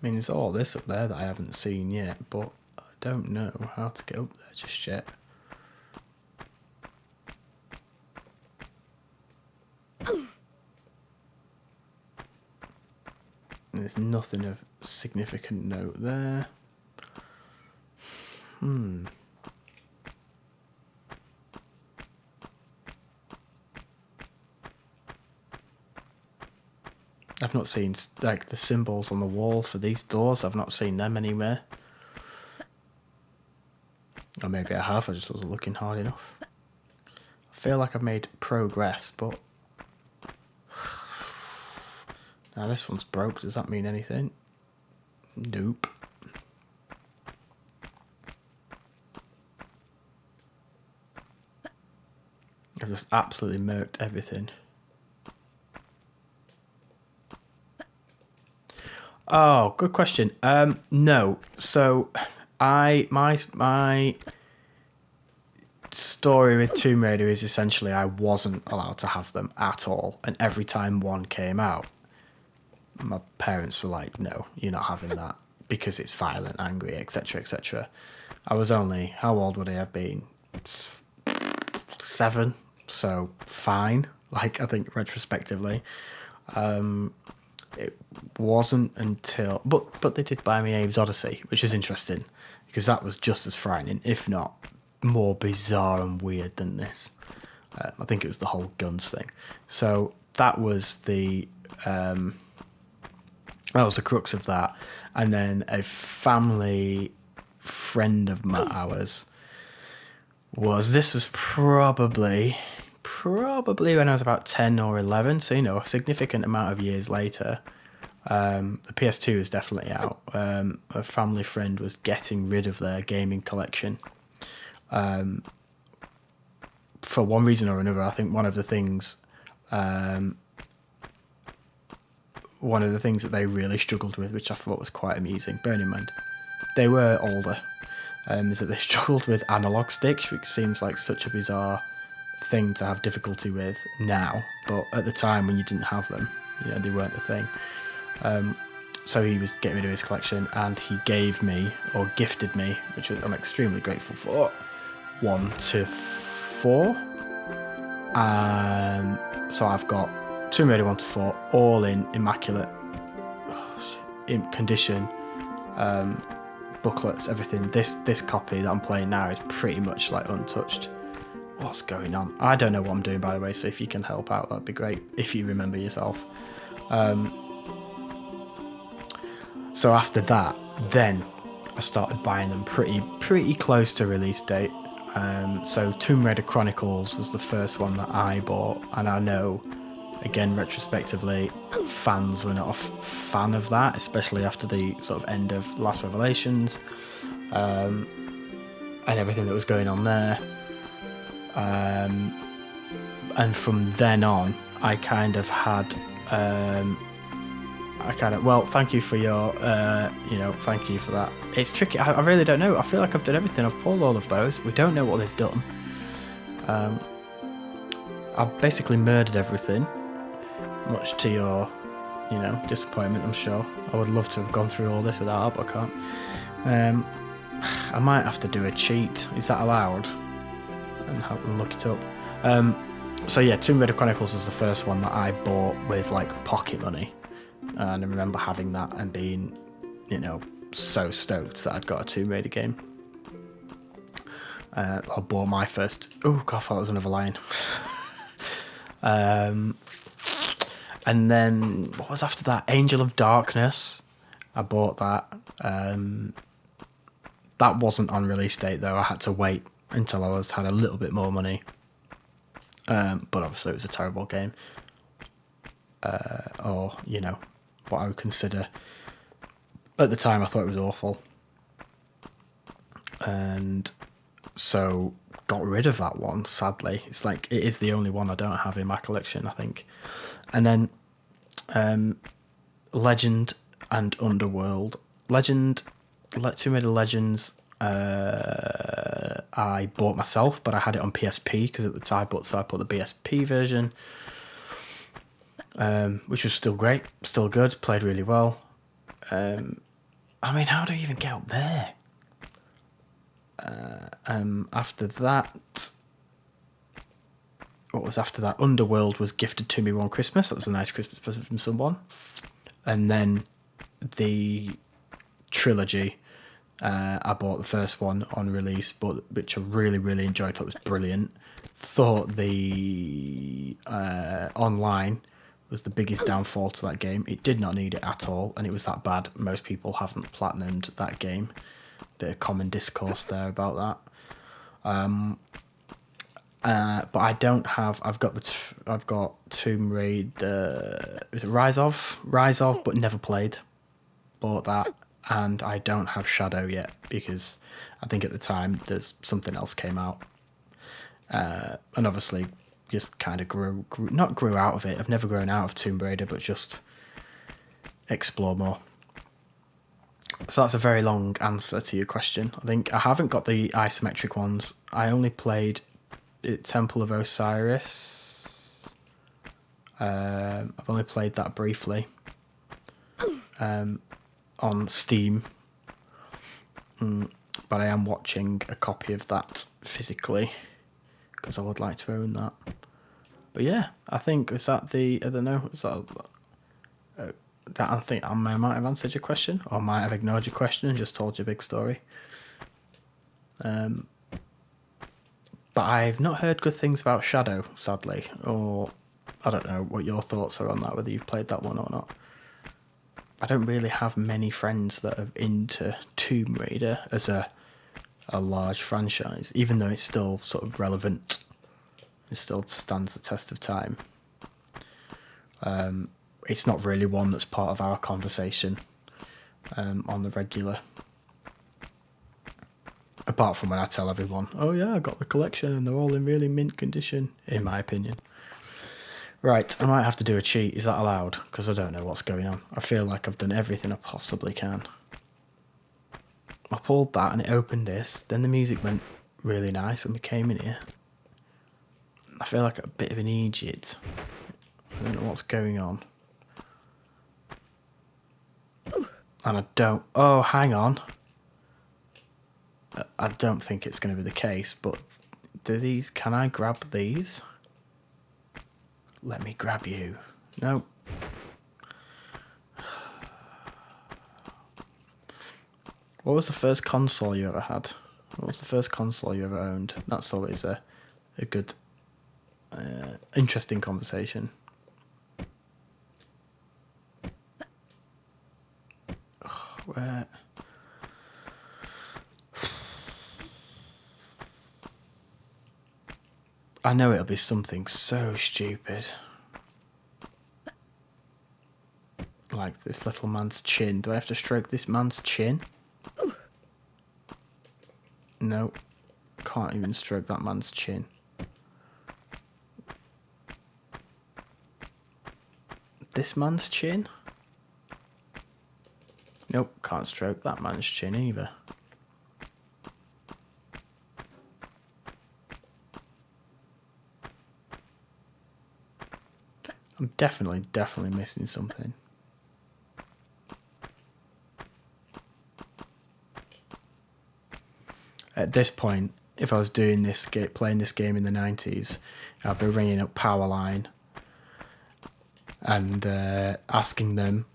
mean, there's all this up there that I haven't seen yet, but I don't know how to get up there just yet. There's nothing of significant note there. I've not seen, like, the symbols on the wall for these doors. I've not seen them anywhere. Or maybe I have, I just wasn't looking hard enough. I feel like I've made progress, but... now this one's broke. Does that mean anything? Nope. I've just absolutely murked everything. Oh, good question. No. So, my story with Tomb Raider is essentially I wasn't allowed to have them at all, and every time one came out, my parents were like, "No, you're not having that because it's violent, angry, etc., etc." I was only, how old would I have been? 7, so fine. Like, I think retrospectively, it wasn't until, but they did buy me Abe's Odyssey, which is interesting because that was just as frightening, if not more bizarre and weird than this. I think it was the whole guns thing. So that was the crux of that. And then a family friend of ours was probably when I was about 10 or 11, so a significant amount of years later. The PS2 is definitely out. A family friend was getting rid of their gaming collection. For one reason or another, I think one of the things that they really struggled with, which I thought was quite amusing, bearing in mind they were older, is that they struggled with analog sticks, which seems like such a bizarre thing to have difficulty with now, but at the time when you didn't have them, they weren't a thing. So he was getting rid of his collection, and he gave me, or gifted me, which I'm extremely grateful for, 1 to 4. So I've got Tomb Raider 1 to 4, all in immaculate condition, booklets, everything. This copy that I'm playing now is pretty much like untouched. What's going on? I don't know what I'm doing, by the way, so if you can help out, that'd be great, if you remember yourself. So after that, then I started buying them pretty close to release date. So Tomb Raider Chronicles was the first one that I bought, and I know, again, retrospectively, fans were not a fan of that, especially after the sort of end of Last Revelations, and everything that was going on there. And from then on, I kind of had, well, thank you for your, thank you for that. It's tricky. I really don't know. I feel like I've done everything. I've pulled all of those. We don't know what they've done. I've basically murdered everything, much to your, disappointment, I'm sure. I would love to have gone through all this without help, but I can't. I might have to do a cheat. Is that allowed? And look it up. So yeah, Tomb Raider Chronicles was the first one that I bought with like pocket money, and I remember having that and being, so stoked that I'd got a Tomb Raider game. I bought my first. Oh god, I thought that was another line. And then what was after that? Angel of Darkness. I bought that. That wasn't on release date though. I had to wait until I had a little bit more money. But obviously it was a terrible game. Or, what I would consider. At the time I thought it was awful. And so got rid of that one, sadly. It's like, it is the only one I don't have in my collection, I think. And then Legend and Underworld. Tomb Raider Legends, I bought myself, but I had it on PSP because at the time I bought the PSP version, which was still great, still good, played really well. How do you even get up there? After that, what was after that? Underworld was gifted to me one Christmas. That was a nice Christmas present from someone. And then the trilogy, I bought the first one on release, which I really, really enjoyed. Thought it was brilliant. Thought the online was the biggest downfall to that game. It did not need it at all, and it was that bad. Most people haven't platinumed that game. Bit of common discourse there about that. But I don't have. I've got Tomb Raider. Is it Rise of, but never played. Bought that, and I don't have Shadow yet because I think at the time there's something else came out, and obviously just kind of grew out of it. I've never grown out of Tomb Raider, but just explore more. So that's a very long answer to your question. I think I haven't got the isometric ones. I only played Temple of Osiris. I've only played that briefly on Steam. But I am watching a copy of that physically because I would like to own that. But yeah, I think is that the I don't know. Is that I think I might have answered your question, or might have ignored your question and just told you a big story. But I've not heard good things about Shadow, sadly, or I don't know what your thoughts are on that, whether you've played that one or not. I don't really have many friends that are into Tomb Raider as a large franchise, even though it's still sort of relevant. It still stands the test of time. It's not really one that's part of our conversation on the regular. Apart from when I tell everyone, oh yeah, I got the collection and they're all in really mint condition, in my opinion. Right, I might have to do a cheat. Is that allowed? Because I don't know what's going on. I feel like I've done everything I possibly can. I pulled that and it opened this. Then the music went really nice when we came in here. I feel like a bit of an idiot. I don't know what's going on. And I don't... Oh, hang on. I don't think it's going to be the case, but do these... Can I grab these? Let me grab you. No. What was the first console you ever had? What was the first console you ever owned? That's always a good, interesting conversation. Where... I know it'll be something so stupid. Like this little man's chin. Do I have to stroke this man's chin? No. Can't even stroke that man's chin. This man's chin? Nope, can't stroke that man's chin either. I'm definitely missing something. At this point, if I was doing this, playing this game in the 90s, I'd be ringing up Powerline and asking them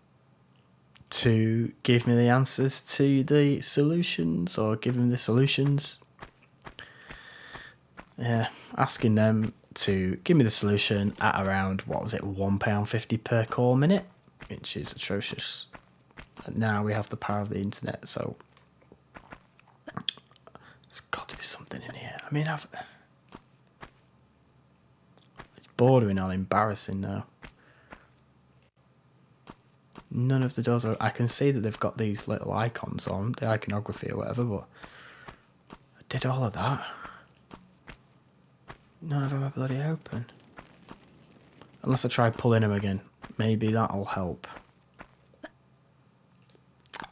to give me the answers to the solutions, or give them the solutions. Yeah, asking them to give me the solution at around, what was it, £1.50 per call minute, which is atrocious. And now we have the power of the internet, so there's got to be something in here. I mean, it's bordering on embarrassing now. None of the doors are... I can see that they've got these little icons on, the iconography or whatever, but I did all of that. None of them are bloody open. Unless I try pulling them again. Maybe that'll help.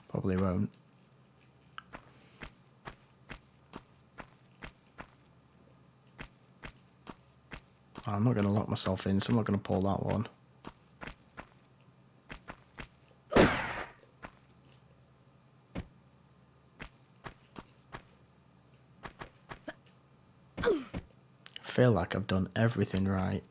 Probably won't. I'm not going to lock myself in, so I'm not going to pull that one. I feel like I've done everything right.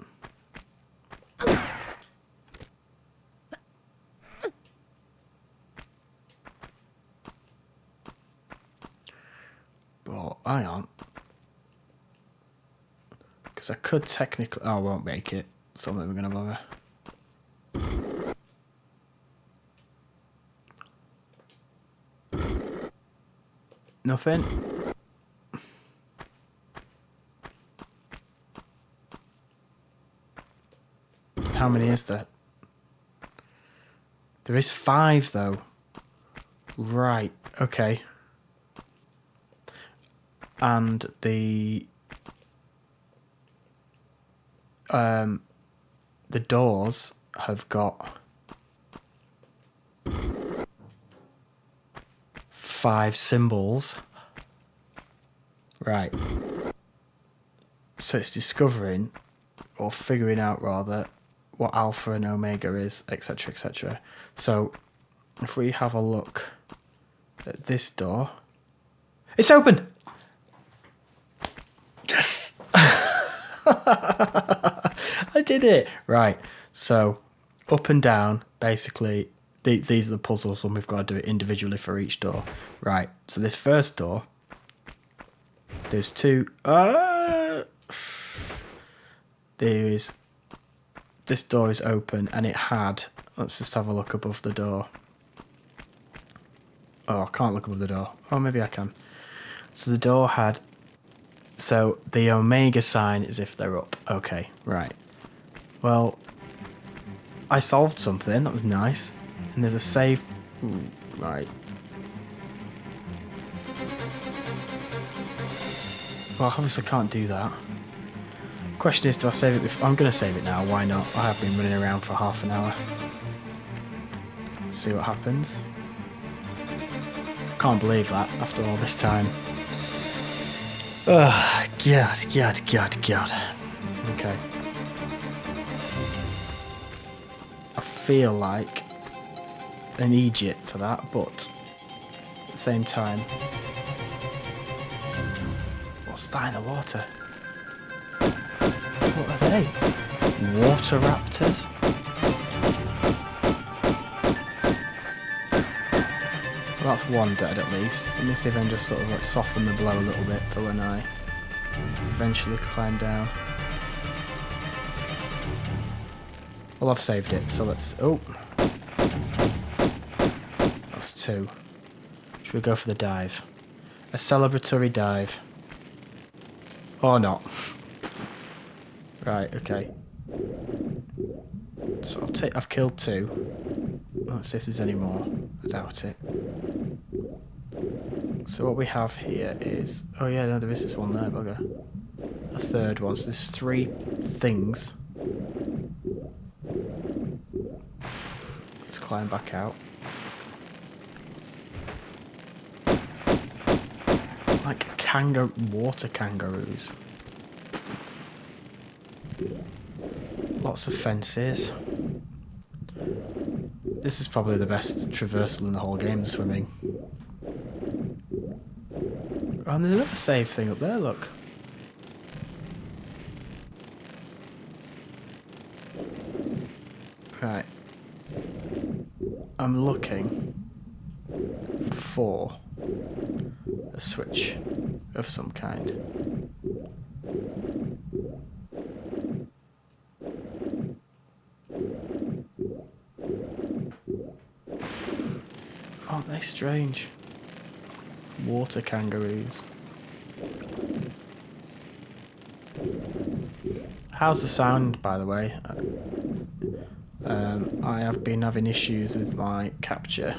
But hang on. Because I could technically... Oh, I won't make it, so I'm not even going to bother. Nothing. How many is there? There is 5 though. Right, okay. And the doors have got 5 symbols. Right. So it's discovering, or figuring out rather, what alpha and omega is, etc, etc. So if we have a look at this door, it's open. Yes. I did it. Right. So, up and down, basically, these are the puzzles, and we've got to do it individually for each door. Right. So, this first door, there's two. This door is open, and it had. Let's just have a look above the door. Oh, I can't look above the door. Oh, maybe I can. So, the door had. So, the omega sign is if they're up. Okay, right. Well, I solved something. That was nice. And there's a save. Ooh, right. Well, obviously can't do that. Question is, do I save it before? I'm going to save it now. Why not? I have been running around for half an hour. Let's see what happens. Can't believe that after all this time. Ugh, God. Okay. I feel like an idiot for that, but at the same time... What's that in the water? What are they? Water raptors? Well, that's one dead at least. Let me see if I can just sort of like soften the blow a little bit for when I eventually climb down. Well, I've saved it, so let's... Oh! That's two. Should we go for the dive? A celebratory dive. Or not. Right, okay. So I've killed two. Let's see if there's any more. I doubt it. So what we have here is... Oh yeah, no, there is this one there, bugger. A third one. So there's three things. Let's climb back out. Like water kangaroos. Lots of fences. This is probably the best traversal in the whole game, swimming. Oh, and there's another save thing up there, look. Right. I'm looking for a switch of some kind. Aren't they strange? Water kangaroos. How's the sound, by the way? I have been having issues with my capture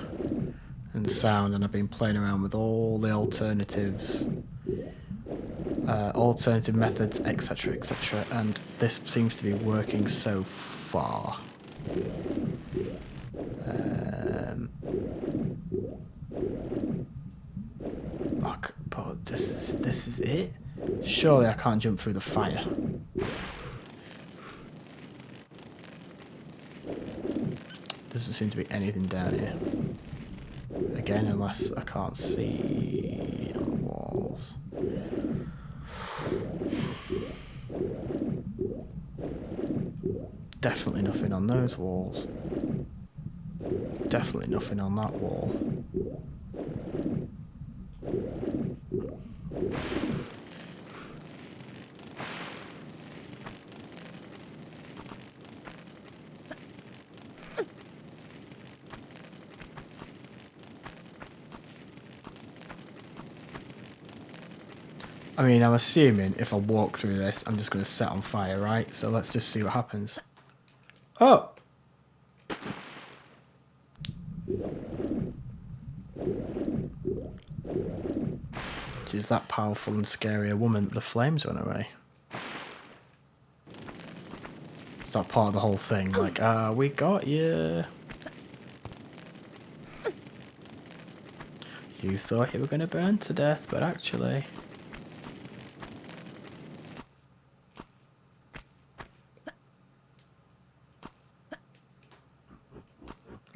and the sound, and I've been playing around with all the alternatives, alternative methods, etc., etc., and this seems to be working so far. But this is it? Surely I can't jump through the fire. Doesn't seem to be anything down here. Again, unless I can't see on the walls. Definitely nothing on those walls. Definitely nothing on that wall. I mean, I'm assuming if I walk through this, I'm just going to set on fire, right? So let's just see what happens. Oh! She's that powerful and scary a woman, the flames went away. Is that part of the whole thing? Like, we got you. You thought you were going to burn to death, but actually...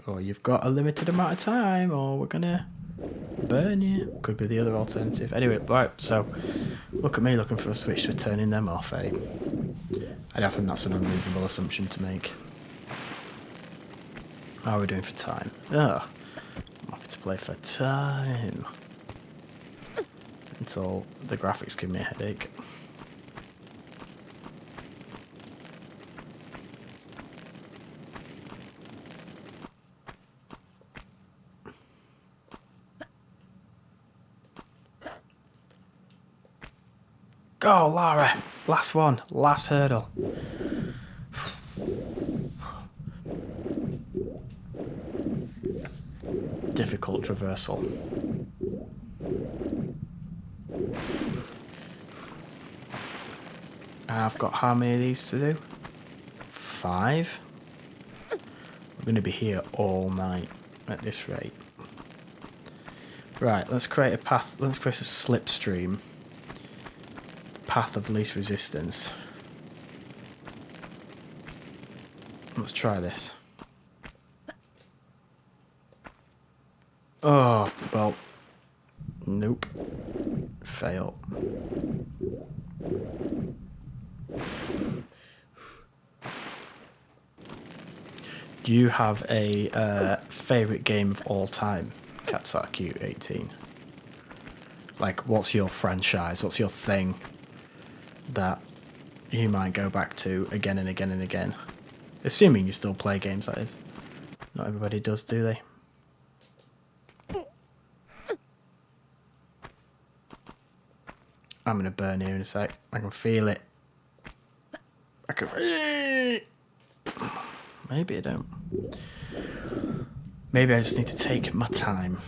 Or you've got a limited amount of time, or we're gonna burn you. Could be the other alternative. Anyway, right, so Look at me looking for a switch for turning them off, eh? I don't think that's an unreasonable assumption to make. How are we doing for time? Oh, I'm happy to play for time. Until the graphics give me a headache. Go, Lara! Last one, last hurdle. Difficult traversal. I've got how many of these to do? 5. We're going to be here all night at this rate. Right, let's create a path. Let's create a slipstream. Path of least resistance. Let's try this. Oh, well. Nope. Fail. Do you have a favourite game of all time, CatsAreCute18? Like, what's your franchise? What's your thing that you might go back to again and again and again? Assuming you still play games, that is. Not everybody does, do they? I'm going to burn here in a sec. I can feel it. I can... Maybe I don't. Maybe I just need to take my time.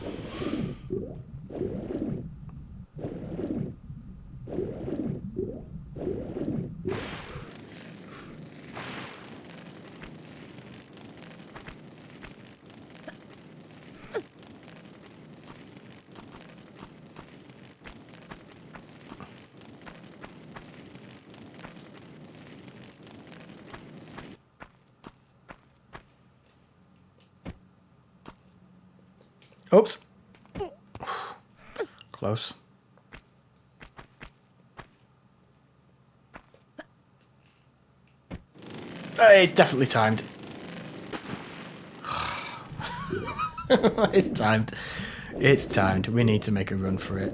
Oops. Close. It's definitely timed. It's timed. It's timed. We need to make a run for it.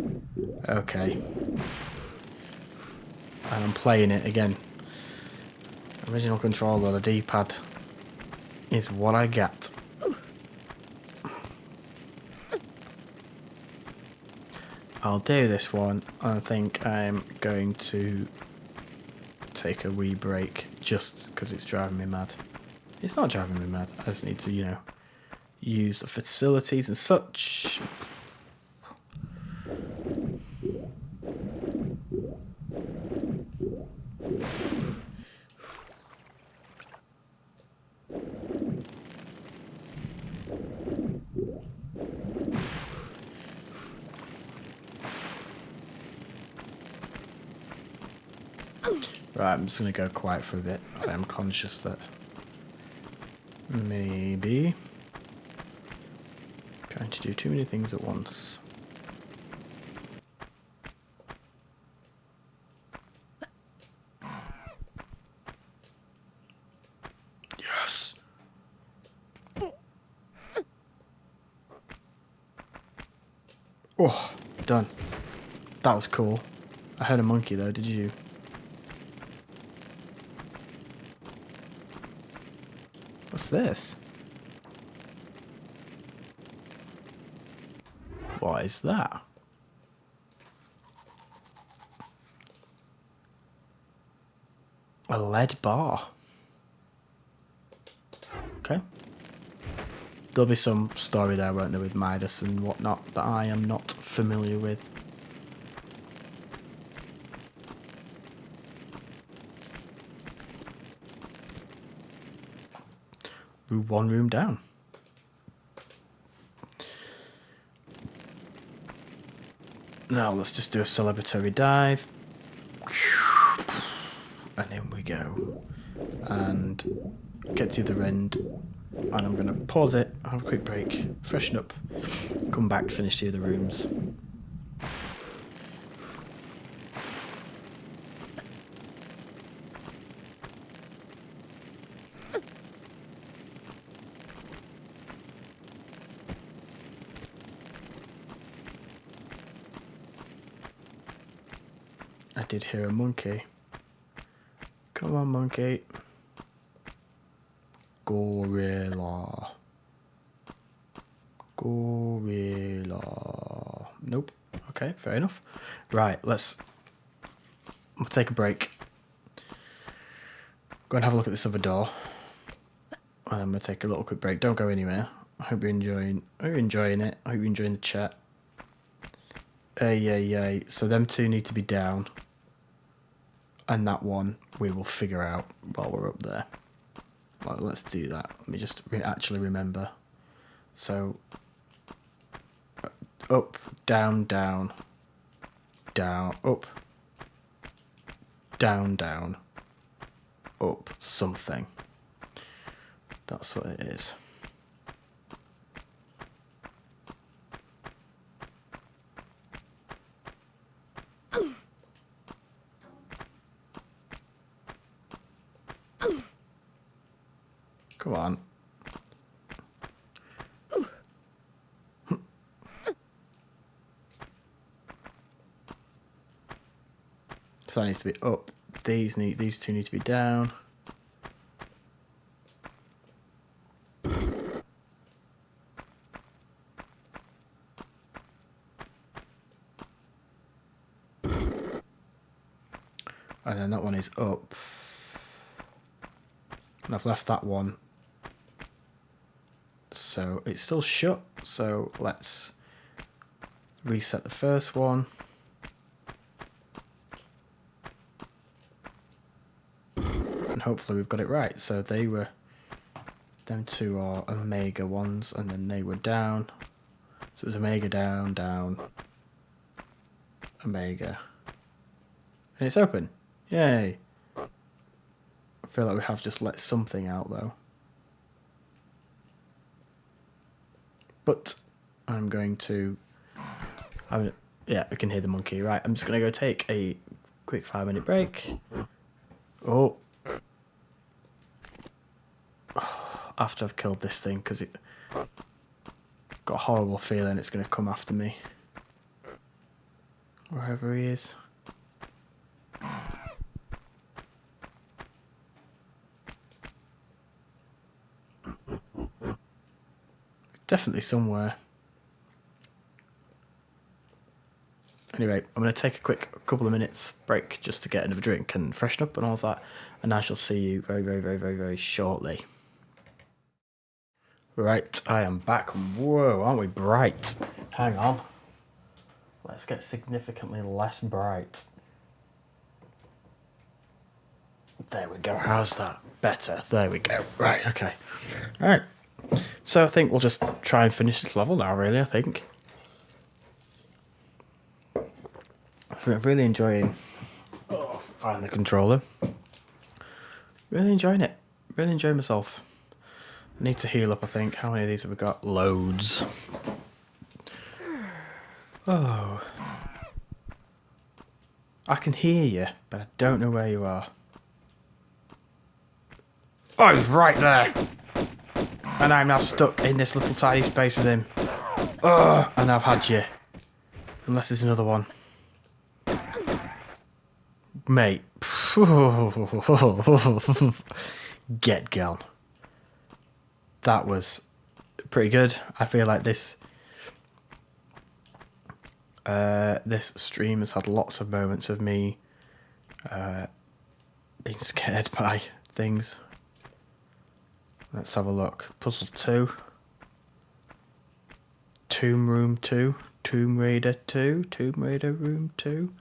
Okay. And I'm playing it again. Original controller, the D-pad is what I get. I'll do this one. I think I'm going to take a wee break just because it's driving me mad. It's not driving me mad. I just need to, you know, use the facilities and such. Right, I'm just going to go quiet for a bit. I am conscious that maybe I'm trying to do too many things at once. Yes! Oh, done. That was cool. I heard a monkey though, did you? What's this? What is that? A lead bar. Okay. There'll be some story there, won't there, with Midas and whatnot that I am not familiar with. One room down. Now let's just do a celebratory dive. And in we go. And get to the other end. And I'm going to pause it, have a quick break, freshen up, come back to finish the other rooms. did hear a monkey. Come on, monkey. Gorilla. Gorilla. Nope. Okay, fair enough. Right, we'll take a break. Go and have a look at this other door. I'm gonna take a little quick break. Don't go anywhere. I hope you're enjoying it. I hope you're enjoying the chat. Yay. So them two need to be down. And that one we will figure out while we're up there. Well, let's do that. Let me just actually remember. So, up, down, down, down, up, down, up, something. That's what it is. Come on. So that needs to be up. These two need to be down. And then that one is up. And I've left that one. So it's still shut. So let's reset the first one. And hopefully we've got it right. So them two are omega ones, and then they were down. So it was omega down, down, omega. And it's open. Yay. I feel like we have just let something out though. But I'm going to... yeah, we can hear the monkey. Right, I'm just going to go take a quick 5-minute break. Oh. After I've killed this thing, because it got a horrible feeling it's going to come after me. Wherever he is. Definitely somewhere. Anyway, I'm going to take a quick couple of minutes break just to get another drink and freshen up and all of that. And I shall see you very shortly. Right, I am back. Whoa, aren't we bright? Hang on. Let's get significantly less bright. There we go. How's that? Better. There we go. Right, okay. Alright. So I think we'll just try and finish this level now, really, I think. I'm really enjoying finding the controller. Really enjoying it. Really enjoying myself. I need to heal up, I think. How many of these have we got? Loads. Oh. I can hear you, but I don't know where you are. Oh, he's right there. And I'm now stuck in this little tiny space with him. Oh, and I've had you. Unless there's another one. Mate. Get gone. That was pretty good. I feel like this stream has had lots of moments of me being scared by things. Let's have a look. Puzzle 2. Tomb Room 2. Tomb Raider 2. Tomb Raider Room 2.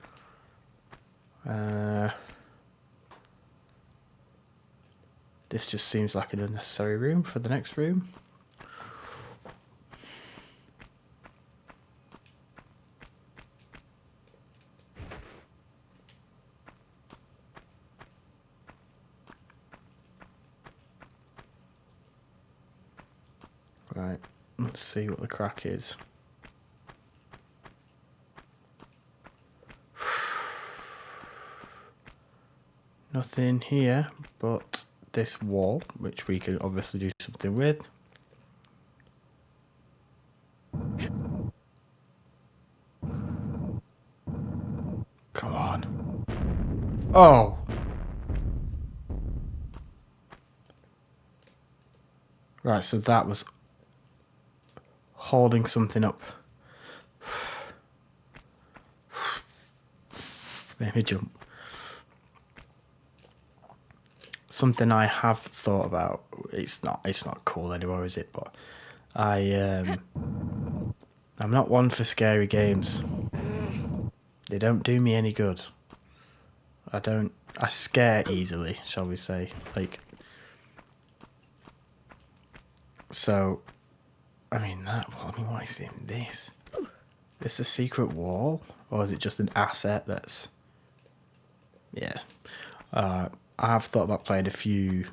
This just seems like an unnecessary room for the next room. Right, let's see what the crack is. Nothing here but this wall, which we can obviously do something with. Come on. Oh! Right, so that was holding something up. Made me jump. Something I have thought about. It's not cool anymore, is it? But I'm not one for scary games. They don't do me any good. I scare easily, shall we say. Like, so, I mean, what is in this? Is this a secret wall? Or is it just an asset that's... Yeah. I have thought about playing a few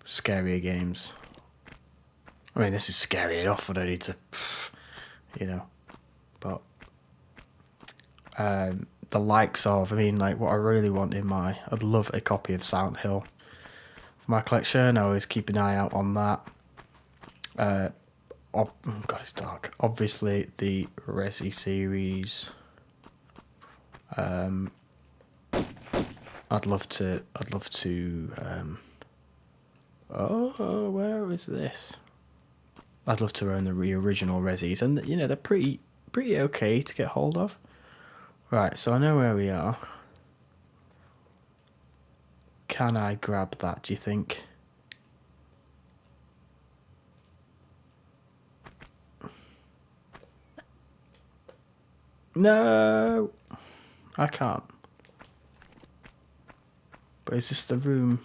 scarier games. I mean, this is scary enough. I don't need to, you know. But the likes of, I mean, like, what I really want I'd love a copy of Silent Hill for my collection. I always keep an eye out on that. God, it's dark. Obviously, the Resi series. I'd love to. Oh, where is this? I'd love to own the original Resis, and you know they're pretty okay to get hold of. Right, so I know where we are. Can I grab that? Do you think? No, I can't. But is this the room?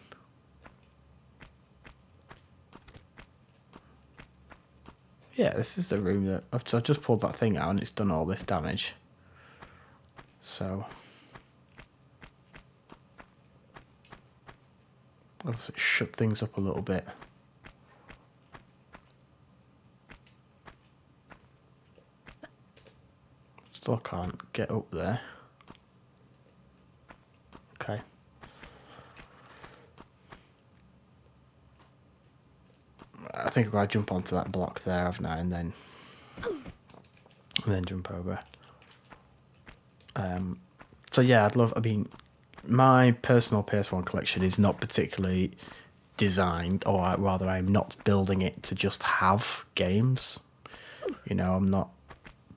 Yeah, this is the room that I've just pulled that thing out and it's done all this damage. So obviously shut things up a little bit. Still can't get up there. Okay. I think I've got to jump onto that block there, haven't I? And then jump over. So yeah, I mean, my personal PS1 collection is not particularly designed, or rather I'm not building it to just have games. You know, I'm not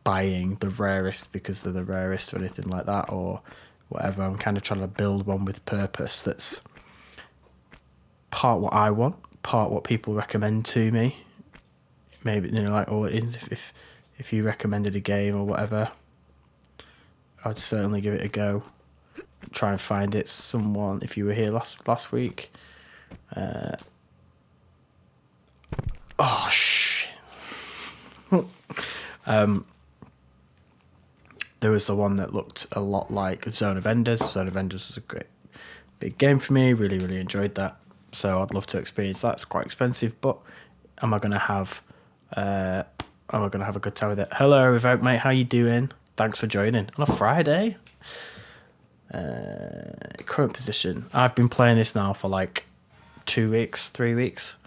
buying the rarest because they're the rarest or anything like that or whatever. I'm kind of trying to build one with purpose that's part what I want, part what people recommend to me. Maybe, you know, like, or if you recommended a game or whatever, I'd certainly give it a go. Try and find it. Someone, if you were here last week, oh shit. There was the one that looked a lot like Zone of Enders. Zone of Enders was a great big game for me. Really enjoyed that. So I'd love to experience that. It's quite expensive, but am I gonna have a good time with it? Hello, Revoke mate, how you doing? Thanks for joining on a Friday. Current position. I've been playing this now for like 2 weeks, 3 weeks,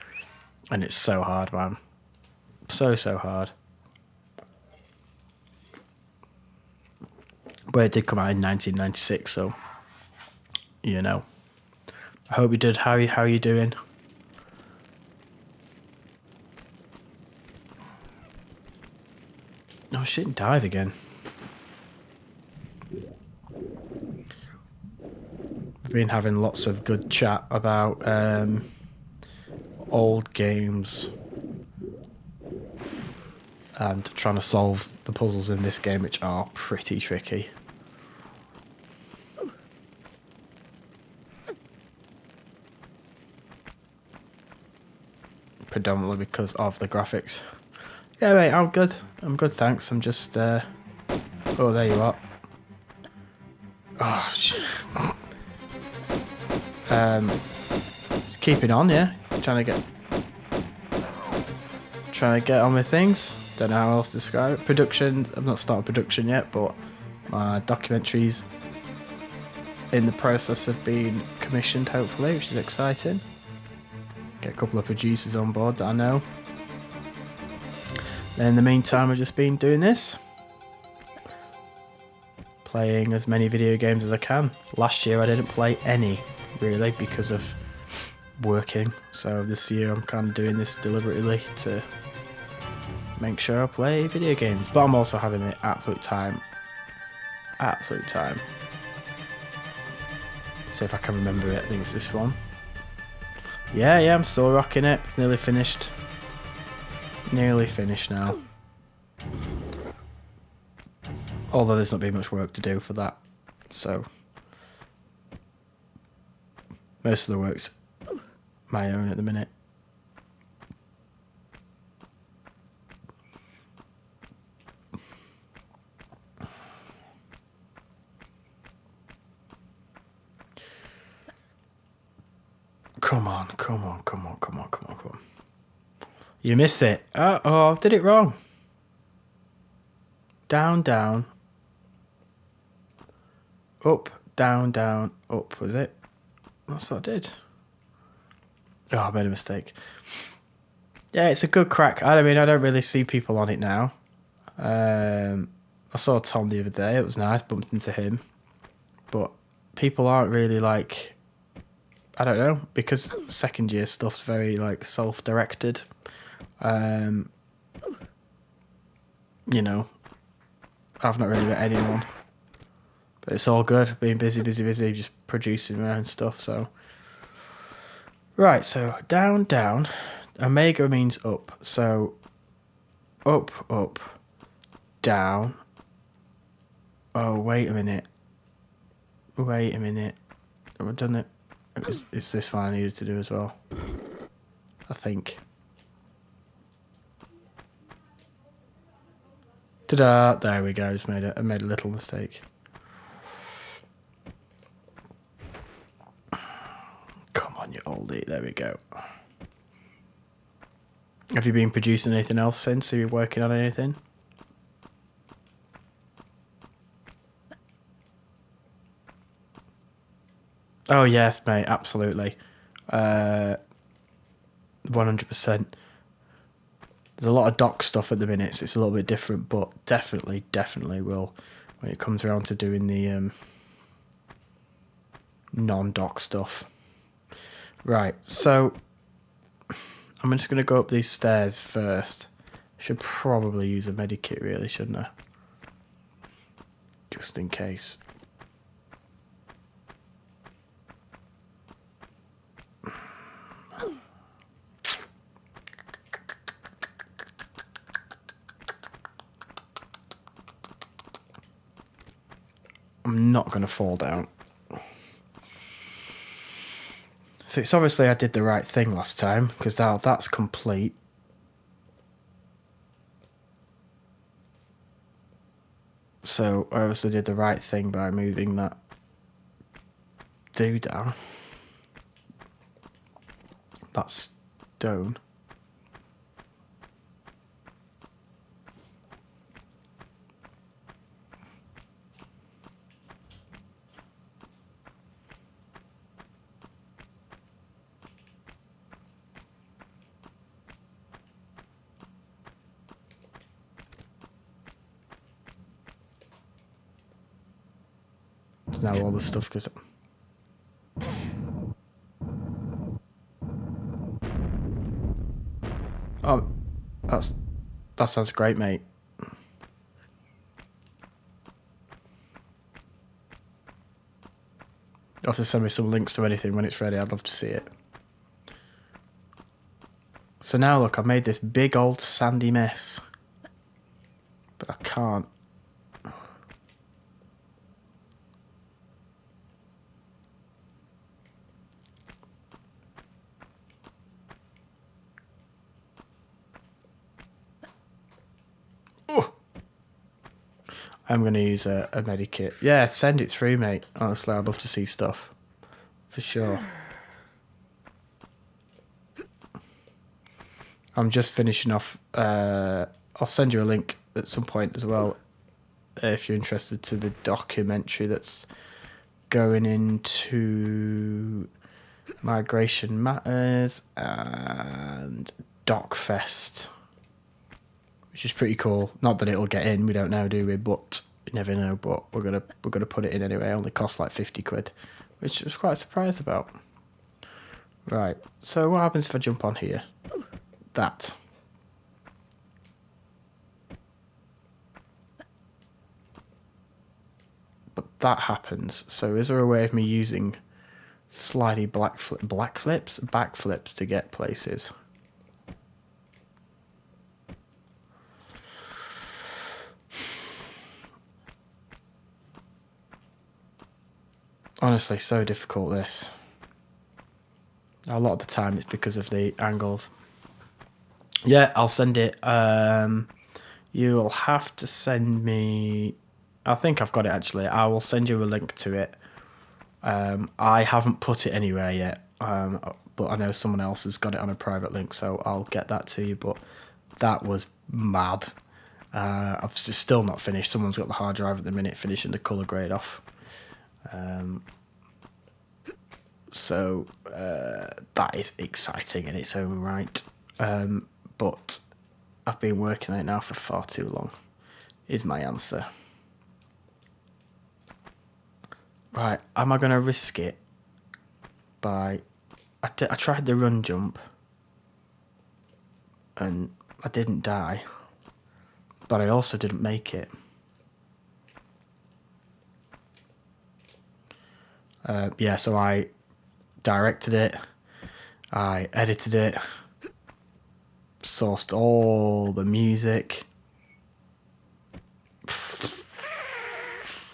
and it's so hard, man. So hard. But it did come out in 1996, so you know. I hope you did. How you doing? Oh shit! Dive again. We've been having lots of good chat about old games and trying to solve the puzzles in this game, which are pretty tricky. Predominantly because of the graphics. Yeah, mate, I'm good. I'm good, thanks. I'm just, oh, there you are. Oh, just keeping on, yeah. Trying to get on with things. Don't know how else to describe it. Production, I've not started production yet, but my documentaries in the process of being commissioned, hopefully, which is exciting. Get a couple of producers on board that I know. Then in the meantime, I've just been doing this. playing as many video games as I can. Last year I didn't play any, really, because of working. So this year I'm kind of doing this deliberately to make sure I play video games. But I'm also having the absolute time. Absolute time. See if I can remember it. I think it's this one. Yeah, I'm still rocking it. It's nearly finished. Nearly finished now. Although there's not been much work to do for that. So most of the work's my own at the minute. Come on. You miss it. Oh, I did it wrong. Down, down. Up, down, down, up, was it? That's what I did. Oh, I made a mistake. Yeah, it's a good crack. I mean, I don't really see people on it now. I saw Tom the other day. It was nice. Bumped into him. But people aren't really like... I don't know. Because second year stuff's very like self-directed. You know, I've not really met anyone. But it's all good. Being busy, just producing my own stuff, so... Right, so down, down. Omega means up. So up, up, down. Oh, wait a minute. I've done it. It's this one I needed to do as well. I think. Ta-da! There we go. I made a little mistake. Come on, you oldie. There we go. Have you been producing anything else since? Are you working on anything? Oh, yes, mate. Absolutely. 100%. There's a lot of doc stuff at the minute, so it's a little bit different, but definitely will when it comes around to doing the non-doc stuff. Right, so I'm just going to go up these stairs first. Should probably use a medikit, really, shouldn't I? Just in case. I'm not going to fall down. So it's obviously I did the right thing last time, because now that's complete. So I obviously did the right thing by moving that doodah. That stone. So now all the stuff goes up. Oh, that sounds great, mate. You'll have to send me some links to anything when it's ready. I'd love to see it. So now look, I've made this big old sandy mess. But I can't. I'm going to use a medikit. Yeah, send it through, mate. Honestly, I'd love to see stuff. For sure. I'm just finishing off... I'll send you a link at some point as well, if you're interested, to the documentary that's going into Migration Matters and DocFest, which is pretty cool. Not that it'll get in, we don't know, do we? But You never know, but we're gonna put it in anyway. It only costs like 50 quid, which I was quite surprised about. Right, so what happens if I jump on here? That. But that happens. So is there a way of me using slidey backflips to get places? Honestly, so difficult this. A lot of the time it's because of the angles. Yeah, I'll send it. You'll have to send me... I think I've got it actually. I will send you a link to it. I haven't put it anywhere yet, but I know someone else has got it on a private link, so I'll get that to you. But that was mad. I've still not finished. Someone's got the hard drive at the minute, finishing the colour grade off. So that is exciting in its own right. But I've been working on it now for far too long, is my answer. Right, am I going to risk it by... I tried the run jump and I didn't die, but I also didn't make it. Yeah, so I directed it, I edited it, sourced all the music,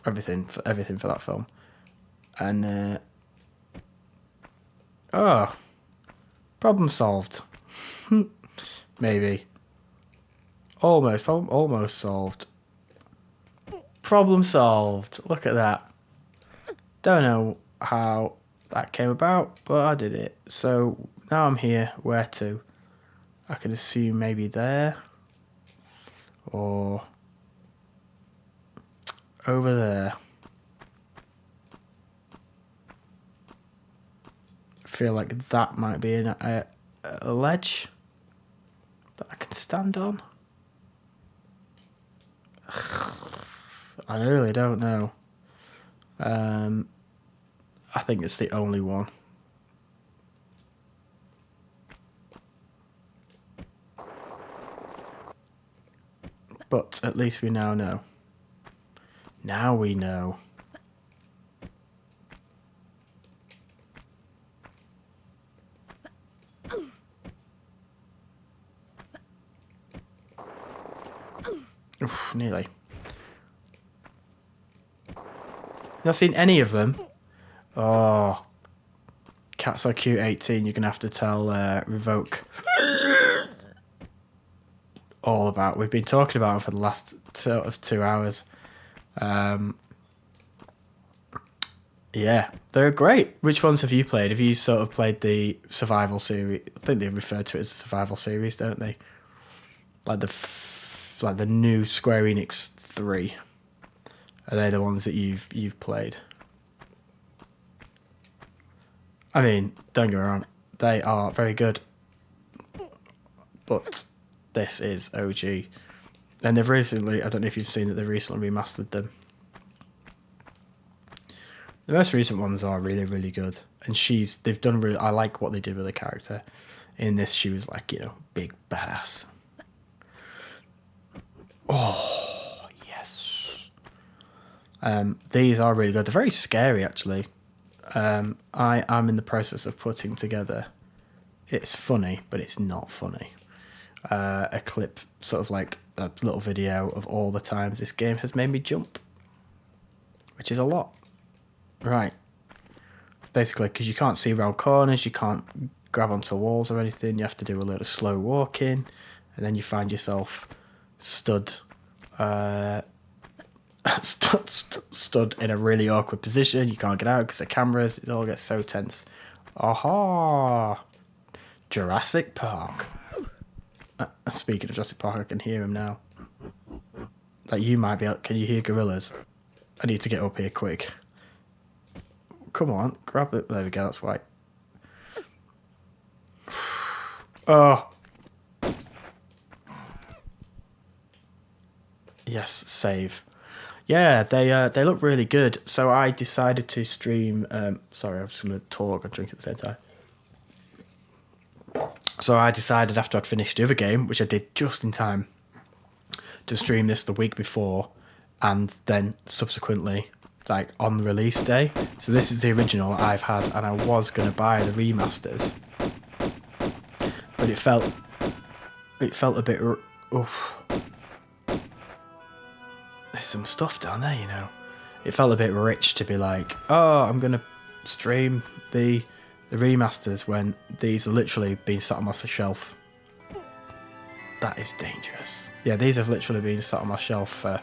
everything for that film, and problem solved. Maybe almost solved. Problem solved. Look at that. Don't know how that came about, but I did it. So now I'm here. Where to? I can assume maybe there. Or over there. I feel like that might be a ledge that I can stand on. I really don't know. I think it's the only one. But at least we now know. Now we know. Oof, nearly. Not seen any of them? Oh. Cats are cute 18, you're going to have to tell Revoke all about. We've been talking about them for the last sort of 2 hours. Yeah, they're great. Which ones have you played? Have you sort of played the survival series? I think they refer to it as the survival series, don't they? Like the new Square Enix 3. Are they the ones that you've played? I mean, don't get me wrong, they are very good. But this is OG. And they've recently, I don't know if you've seen that, they've recently remastered them. The most recent ones are really, really good. And they've done really, I like what they did with the character. In this, she was like, big badass. Oh, yes. These are really good. They're very scary, actually. I'm in the process of putting together. It's funny, but it's not funny. A clip, sort of like a little video of all the times this game has made me jump, which is a lot. Right. Basically, because you can't see around corners, you can't grab onto walls or anything. You have to do a little slow walking, and then you find yourself stood in a really awkward position. You can't get out because the cameras. It all gets so tense. Aha! Jurassic Park. Speaking of Jurassic Park, I can hear him now. Like, you might be able... Can you hear gorillas? I need to get up here quick. Come on, grab it. There we go, that's right. Oh. Yes, save. Yeah, they look really good. So I decided to stream. Sorry, I'm just going to talk and drink at the same time. So I decided after I'd finished the other game, which I did just in time, to stream this the week before, and then subsequently, like on the release day. So this is the original I've had, and I was going to buy the remasters, but it felt a bit. Oof. There's some stuff down there, you know. It felt a bit rich to be like, oh, I'm going to stream the remasters when these are literally been sat on my shelf. That is dangerous. Yeah, these have literally been sat on my shelf for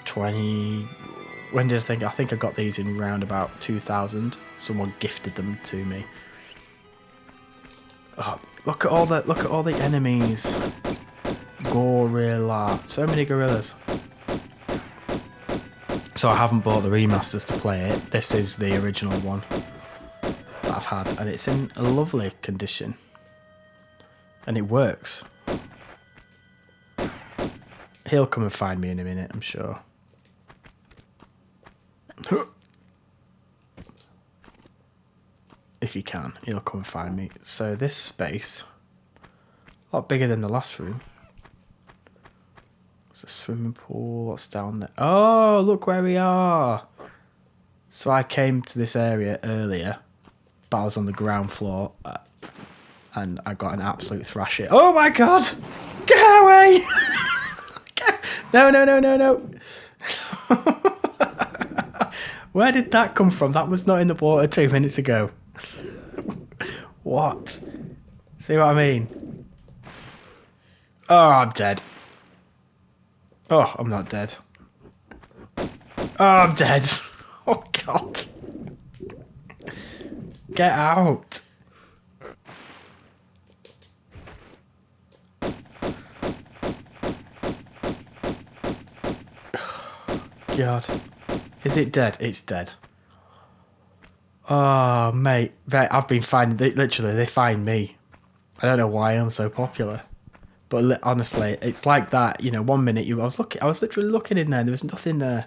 20... When did I think? I think I got these in round about 2000. Someone gifted them to me. Oh, look at all the enemies. Gorilla. So many gorillas. So I haven't bought the remasters to play it. This is the original one that I've had, and it's in a lovely condition. And it works. He'll come and find me in a minute, I'm sure. If he can, he'll come and find me. So this space, a lot bigger than the last room. There's a swimming pool. What's down there? Oh, look where we are. So I came to this area earlier, but I was on the ground floor, and I got an absolute thrashing. Oh my god! Get away! No. Where did that come from? That was not in the water 2 minutes ago. What? See what I mean? Oh, I'm dead. Oh, I'm not dead. Oh, I'm dead. Oh, God. Get out. God. Is it dead? It's dead. Oh, mate. I've been finding... Literally, they find me. I don't know why I'm so popular. But honestly, it's like that. You know, 1 minute I was literally looking in there, and there was nothing there.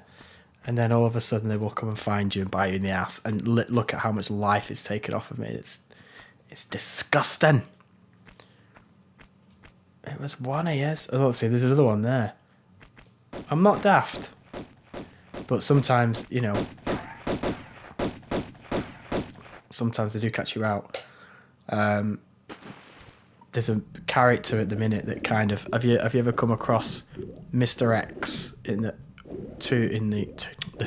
And then all of a sudden they will come and find you and bite you in the ass. And look at how much life is taken off of me. It's disgusting. It was one of yes. Oh, see, there's another one there. I'm not daft. But sometimes, you know, sometimes they do catch you out. There's a character at the minute that kind of... Have you ever come across Mr. X this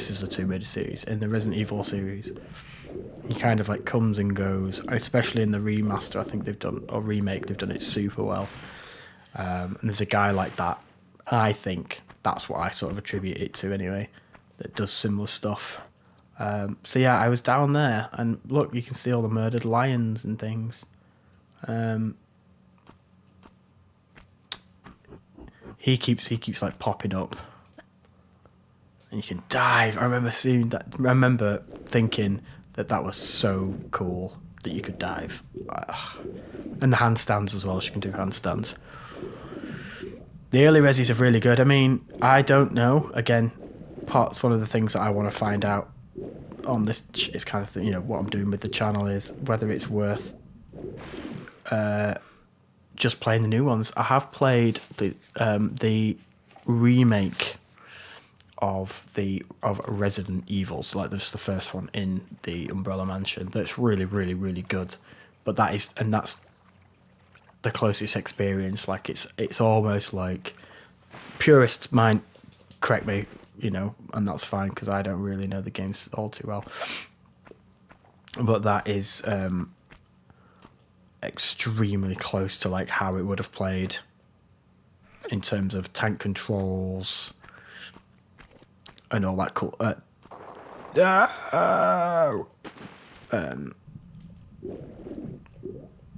is a 2-minute series, in the Resident Evil series? He kind of like comes and goes, especially in the remaster. I think they've done, or remake, they've done it super well. And there's a guy like that. I think that's what I sort of attribute it to anyway, that does similar stuff. So yeah, I was down there, and look, you can see all the murdered lions and things. He keeps like popping up, and you can dive. I remember seeing that. I remember thinking that was so cool that you could dive, and the handstands as well. She can do handstands. The early resis are really good. I mean, I don't know. Again, part's one of the things that I want to find out on this. It's kind of, you know, what I'm doing with the channel is whether it's worth just playing the new ones. I have played the remake of Resident Evil, so like this is the first one in the Umbrella Mansion. That's really, really, really good. But that's the closest experience. Like it's almost like purists might correct me, you know, and that's fine because I don't really know the games all too well. But that is extremely close to like how it would have played in terms of tank controls and all that cool.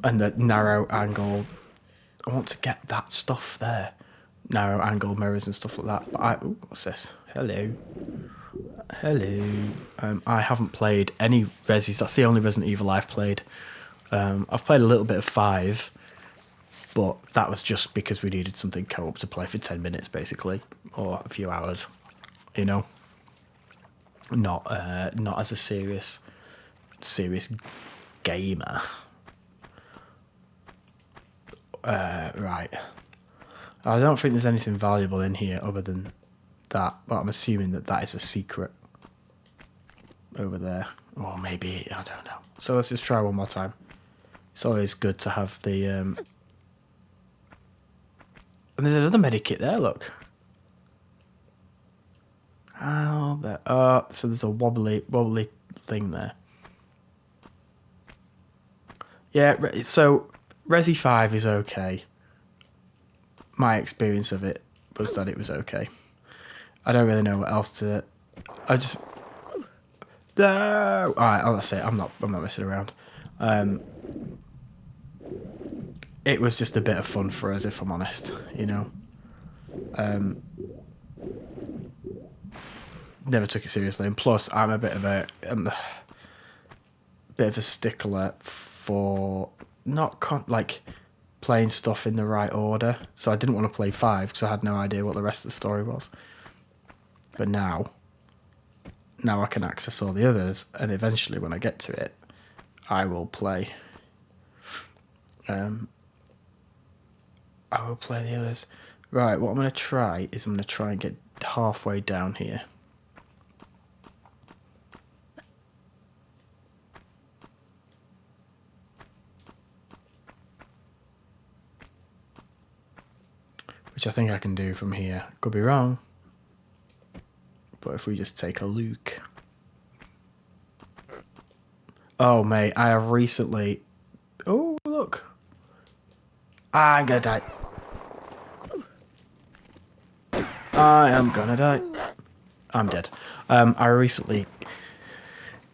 And the narrow angle. I want to get that stuff there. Narrow angle mirrors and stuff like that. But what's this? Hello. I haven't played any Resis. That's the only Resident Evil I've played. I've played a little bit of 5, but that was just because we needed something co-op to play for 10 minutes, basically, or a few hours. you know, not as a serious gamer. Right. I don't think there's anything valuable in here other than that, but I'm assuming that is a secret over there. Or maybe, I don't know. So let's just try one more time. It's always good to have the... And there's another medikit there, look. Oh, so there's a wobbly thing there. Yeah, so Resi 5 is okay. My experience of it was that it was okay. I don't really know what else to... No! Alright, that's it. I'm not messing around. It was just a bit of fun for us, if I'm honest, you know. Never took it seriously, and plus I'm a bit of a stickler for not playing stuff in the right order. So I didn't want to play 5 because I had no idea what the rest of the story was. But now I can access all the others, and eventually when I get to it, I will play. I will play the others. Right, what I'm going to try is I'm going to try and get halfway down here. Which I think I can do from here. Could be wrong. But if we just take a look. Oh, mate, I have recently... Oh, look. I'm gonna die. I am gonna die. I'm dead. I recently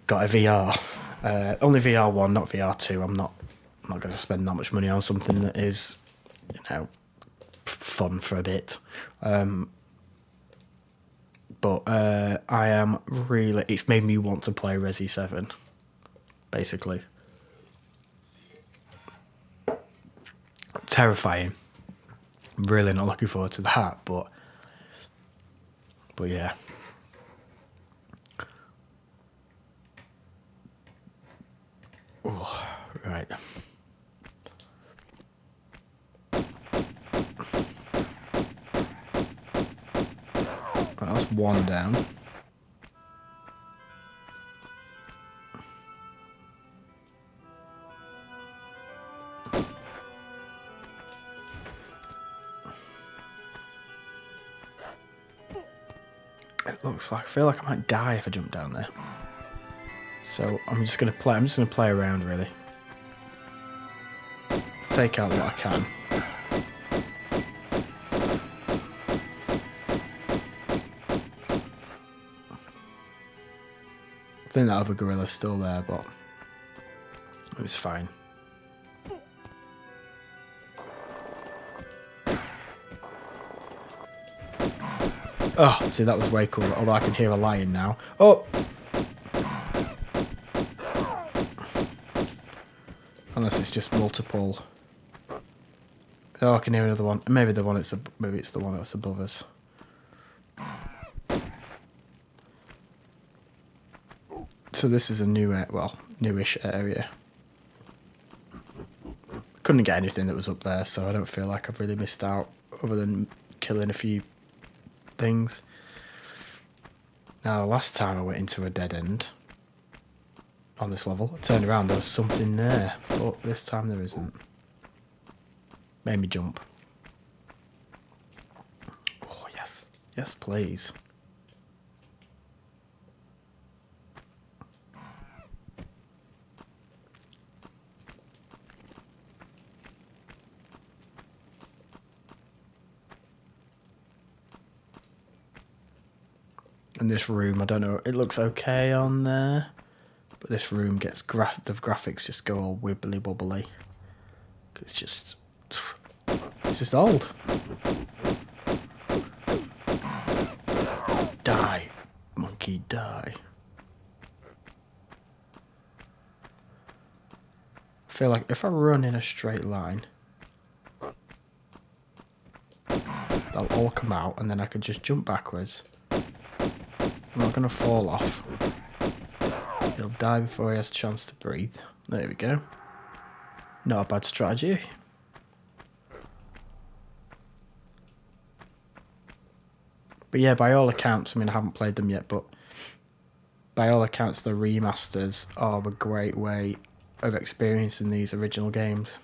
got a VR. Only VR 1, not VR 2. I'm not going to spend that much money on something that is, you know, fun for a bit. But I am really... It's made me want to play Resi 7, basically. Terrifying. I'm really not looking forward to that, but yeah. Oh, right. Well, that's one down. It looks like... I feel like I might die if I jump down there. So I'm just gonna play around, really. Take out what I can. I think that other gorilla's still there, but it's fine. Oh, see, that was way cooler. Although I can hear a lion now. Oh! Unless it's just multiple. Oh, I can hear another one. Maybe it's the one that's above us. So this is a newish area. Couldn't get anything that was up there, so I don't feel like I've really missed out, other than killing a few things. Now, the last time I went into a dead end on this level, I turned around, there was something there, but this time there isn't. Made me jump. Oh, yes. Yes, please. And this room, I don't know, it looks okay on there, but this room gets the graphics just go all wibbly wobbly. It's just old. Die, monkey, die. I feel like if I run in a straight line, they'll all come out, and then I can just jump backwards I'm not going to fall off. He'll die before he has a chance to breathe. There we go. Not a bad strategy. But yeah, by all accounts, I mean, I haven't played them yet, but by all accounts, the remasters are a great way of experiencing these original games.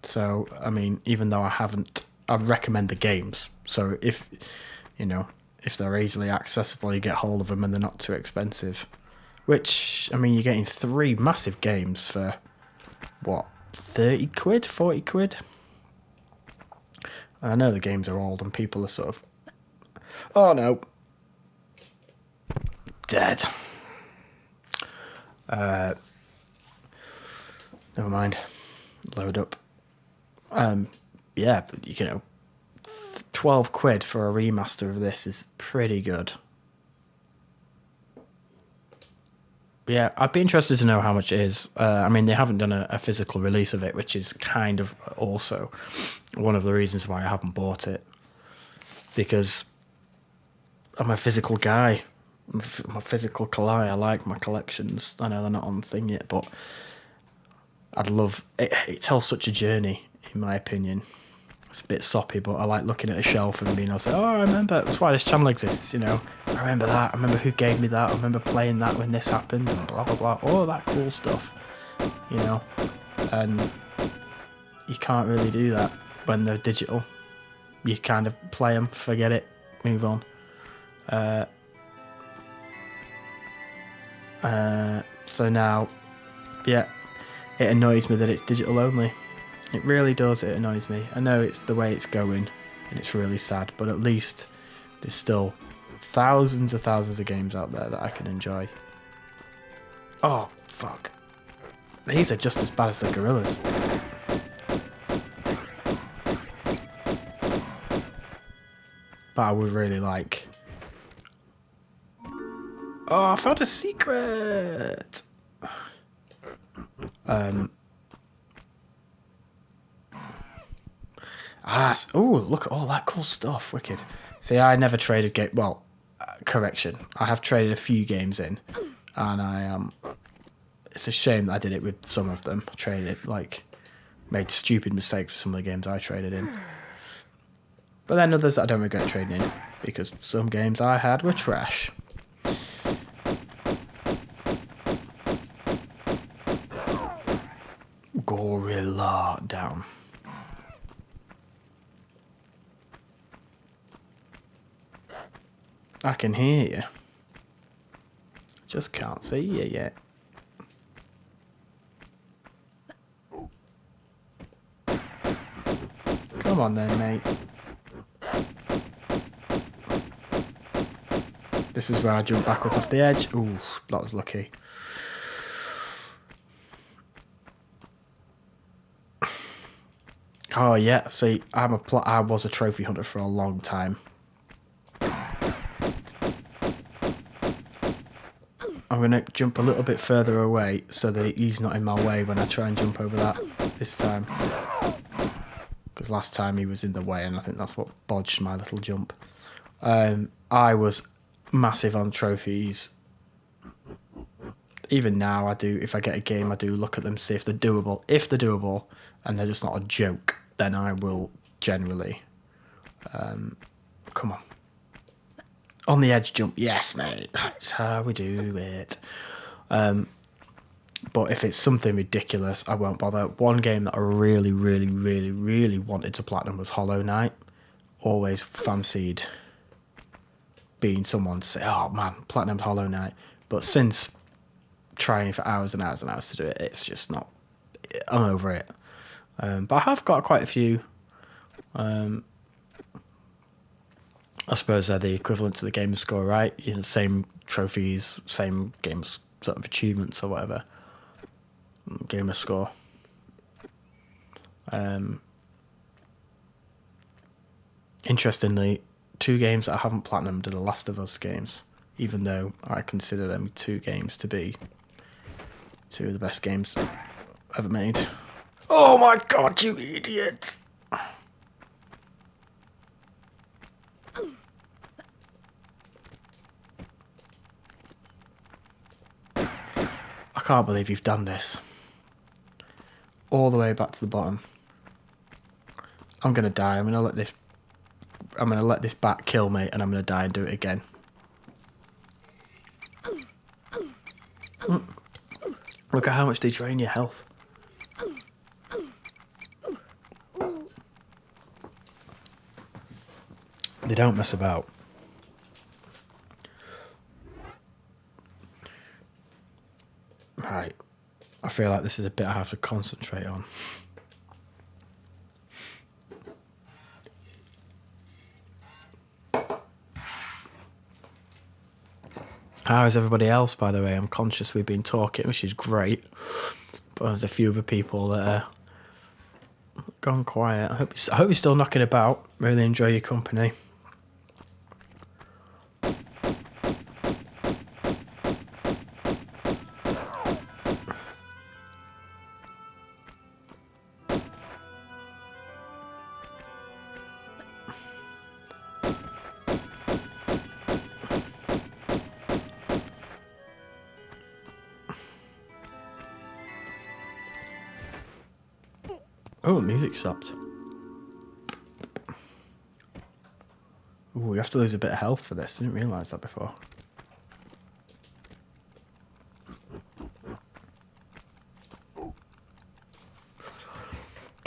So, I mean, even though I recommend the games. So if, you know, if they're easily accessible, you get hold of them and they're not too expensive. Which, I mean, you're getting 3 massive games for, what, 30 quid, 40 quid? And I know the games are old and people are sort of, oh no, dead. Never mind. Load up. Yeah, but you know, 12 quid for a remaster of this is pretty good. Yeah, I'd be interested to know how much it is. I mean, they haven't done a physical release of it, which is kind of also one of the reasons why I haven't bought it. Because I'm a physical guy. I'm a physical guy. I like my collections. I know they're not on the thing yet, but I'd love... It tells such a journey, in my opinion. It's a bit soppy, but I like looking at a shelf and being able to say, oh, I remember, that's why this channel exists, you know. I remember that, I remember who gave me that, I remember playing that when this happened, and blah, blah, blah. All of that cool stuff, you know. And you can't really do that when they're digital. You kind of play them, forget it, move on. So now, yeah, it annoys me that it's digital only. It really does, it annoys me. I know it's the way it's going, and it's really sad, but at least there's still thousands of games out there that I can enjoy. Oh, fuck. These are just as bad as the gorillas. But I would really like... Oh, I found a secret! Oh, look at all that cool stuff. Wicked. See, I never traded game. Well, correction. I have traded a few games in, and it's a shame that I did it with some of them. Traded made stupid mistakes with some of the games I traded in. But then others I don't regret trading in because some games I had were trash. Gorilla down. I can hear you. Just can't see you yet. Come on then, mate. This is where I jump backwards off the edge. Ooh, that was lucky. Oh yeah, see, I was a trophy hunter for a long time. I'm going to jump a little bit further away so that he's not in my way when I try and jump over that this time. Because last time he was in the way and I think that's what bodged my little jump. I was massive on trophies. Even now I do, if I get a game, I do look at them, see if they're doable. If they're doable and they're just not a joke, then I will generally... come on. On the edge jump, yes, mate. That's how we do it. But if it's something ridiculous, I won't bother. One game that I really, really, really, really wanted to platinum was Hollow Knight. Always fancied being someone to say, oh man, platinum Hollow Knight. But since trying for hours and hours and hours to do it, it's just not... I'm over it. But I have got quite a few... I suppose they're the equivalent to the game score, right? You know, same trophies, same games sort of achievements or whatever. Gamer score. Interestingly, 2 games that I haven't platinumed are the Last of Us games, even though I consider them 2 games to be 2 of the best games ever made. Oh my god, you idiot! can't believe you've done this. All the way back to the bottom. I'm gonna die. I'm gonna let this bat kill me, and I'm gonna die and do it again. Look at how much they drain your health. They don't mess about. Right. I feel like this is a bit I have to concentrate on. How is everybody else, by the way? I'm conscious we've been talking, which is great. But there's a few other people that are gone quiet. I hope you're still knocking about. Really enjoy your company. Oh, music stopped. Ooh, we have to lose a bit of health for this. I didn't realise that before.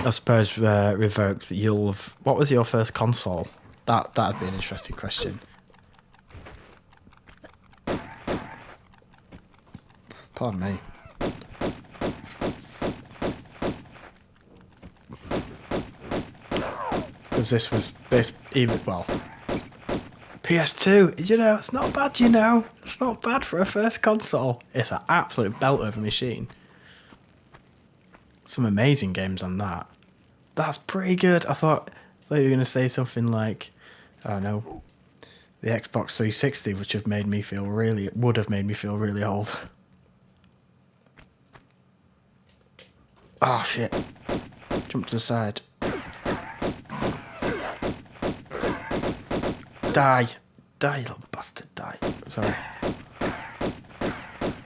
I suppose revoked. You'll have. What was your first console? That'd be an interesting question. Pardon me. Because this was even well. PS2, you know, it's not bad. You know, it's not bad for a first console. It's an absolute belt of a machine. Some amazing games on that. That's pretty good. I thought you were going to say something like, I don't know, the Xbox 360, which would have made me feel really old. Oh shit! Jump to the side. Die, you little bastard! Die. Sorry.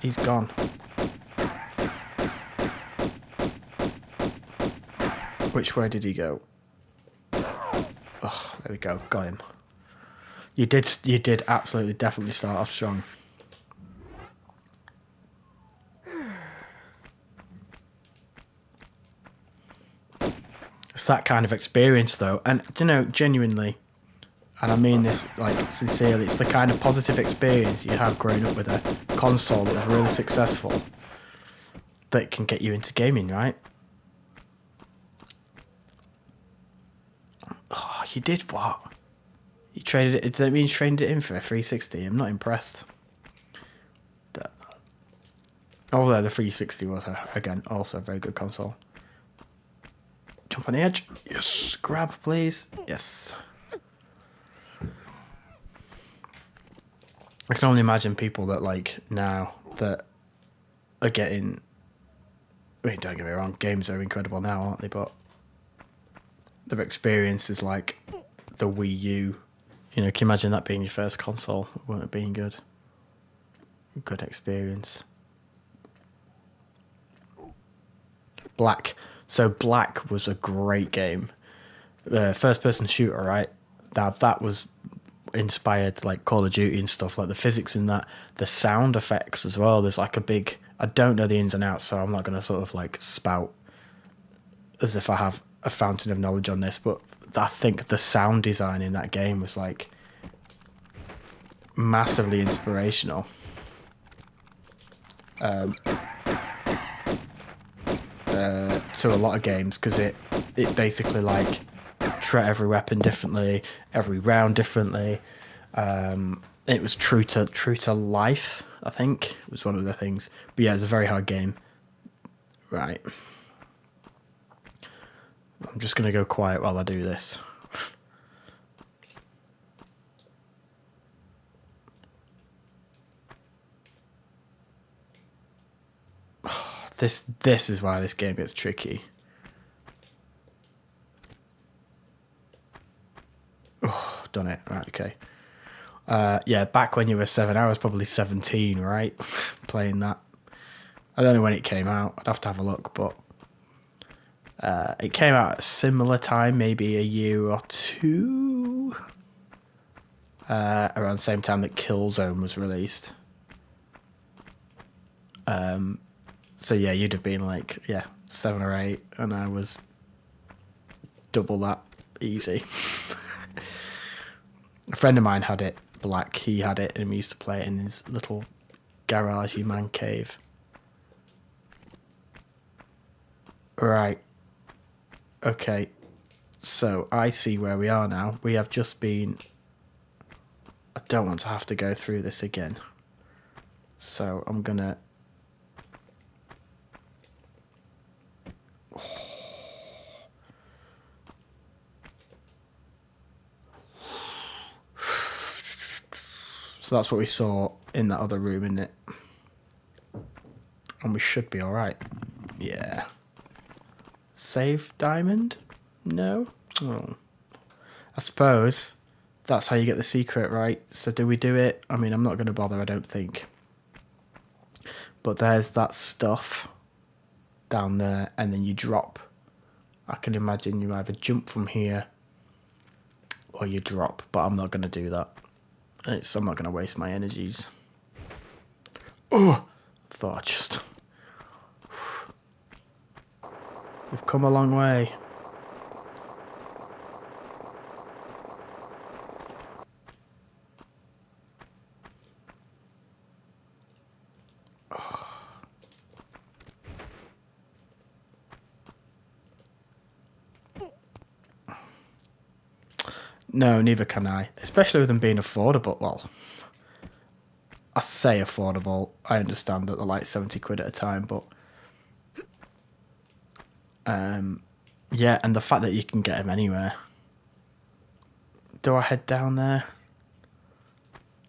He's gone. Which way did he go? Oh, there we go. Got him. You did absolutely definitely start off strong. It's that kind of experience though. And you know, genuinely, and I mean this like sincerely, it's the kind of positive experience you have growing up with a console that was really successful that can get you into gaming, right? Oh, you did what? You traded it. Does that mean you traded it in for a 360? I'm not impressed. Although the 360 was, again, also a very good console. Jump on the edge. Yes. Grab, please. Yes. I can only imagine people that, like, now that are getting... I mean, don't get me wrong, games are incredible now, aren't they? But the experience is like the Wii U. You know, can you imagine that being your first console? Wouldn't it being good? Good experience. Black. So Black was a great game. First-person shooter, right? That was inspired like Call of Duty and stuff. Like the physics in that, the sound effects as well. There's like a big. I don't know the ins and outs, so I'm not going to sort of like spout as if I have a fountain of knowledge on this. But I think the sound design in that game was like massively inspirational. To a lot of games because it basically like treat every weapon differently, every round differently. It was true to life, I think, was one of the things. But yeah, it's a very hard game. Right. I'm just going to go quiet while I do this. This is why this game gets tricky. Oh, done it. Right, okay. Yeah, back when you were 7, I was probably 17, right? Playing that. I don't know when it came out. I'd have to have a look, but it came out at a similar time, maybe a year or two, around the same time that Killzone was released. So yeah, you'd have been like, 7 or 8, and I was double that easy. A friend of mine had it, Black. He had it, and we used to play it in his little garagey man cave. Right. Okay. So I see where we are now. We have just been... I don't want to have to go through this again. So I'm gonna... So that's what we saw in that other room, isn't it? And we should be alright. Yeah. Save diamond? No? Oh. I suppose that's how you get the secret, right? So do we do it? I mean, I'm not going to bother, I don't think. But there's that stuff down there, and then you drop. I can imagine you either jump from here or you drop, but I'm not going to do that. I'm not going to waste my energies. Oh! Thought I just... We've come a long way. No, neither can I. Especially with them being affordable. Well, I say affordable. I understand that they're like 70 quid at a time, but... yeah, and the fact that you can get them anywhere. Do I head down there?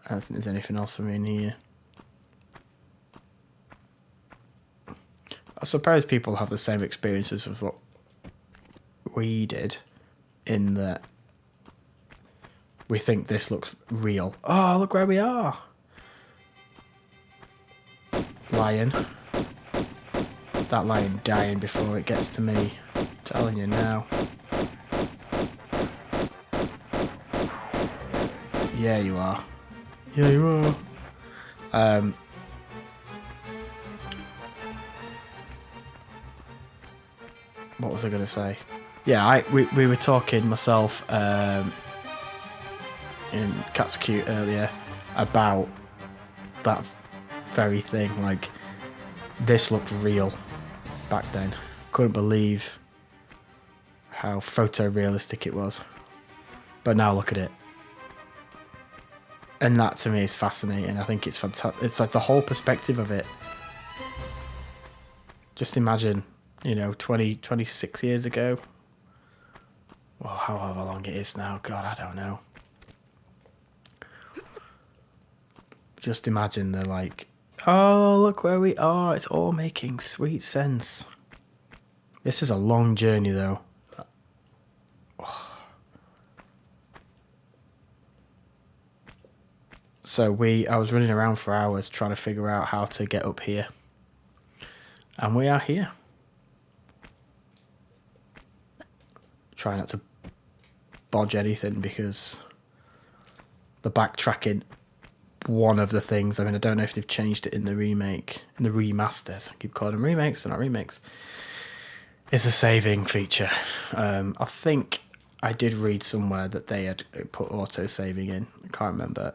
I don't think there's anything else for me in here. I suppose people have the same experiences with what we did, in that we think this looks real. Oh, look where we are. Lion. That lion dying before it gets to me. I'm telling you now. Yeah, you are. Yeah, you are. What was I going to say? Yeah, we were talking, myself and Cat's Cute earlier, about that very thing. Like, this looked real back then. Couldn't believe how photorealistic it was. But now look at it. And that to me is fascinating. I think it's fantastic. It's like the whole perspective of it. Just imagine, 26 years ago. Well, however long it is now. God, I don't know. Just imagine they're like, oh, look where we are. It's all making sweet sense. This is a long journey, though. So I was running around for hours trying to figure out how to get up here. And we are here. Try not to bodge anything, because the backtracking, one of the things, I mean, I don't know if they've changed it in the remake, in the remasters. I keep calling them remakes, they're not remakes. It's a saving feature. I think I did read somewhere that they had put auto-saving in. I can't remember.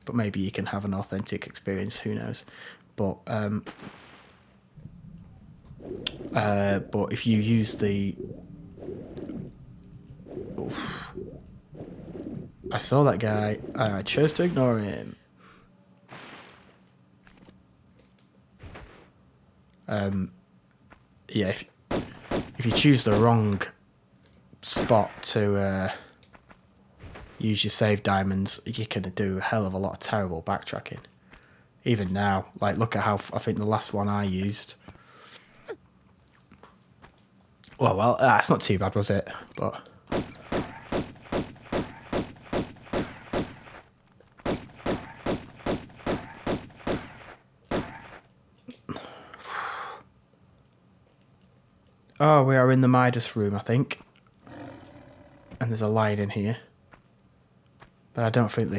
But maybe you can have an authentic experience, who knows. But if you use the... Oof. I saw that guy, and I chose to ignore him. Yeah, if you choose the wrong spot to use your save diamonds, you can do a hell of a lot of terrible backtracking. Even now, like, look at how I think the last one I used. Well, it's not too bad, was it? But Oh, we are in the Midas room, I think. And there's a lion in here. But I don't think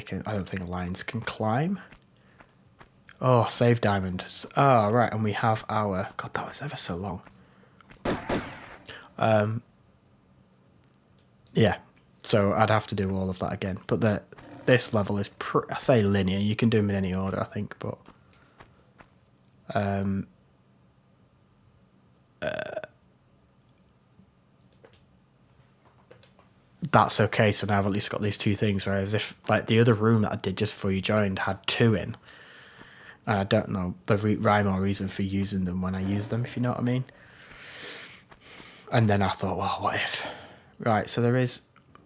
lions can climb. Oh, save diamond. Oh, right, and we have our... God, that was ever so long. Yeah, so I'd have to do all of that again. But this level is, I say linear. You can do them in any order, I think, but... that's okay, so now I've at least got these two things, whereas if, like, the other room that I did just before you joined had two in, and I don't know the rhyme or reason for using them when I use them, if you know what I mean. And then I thought, well, what if? Right, so there is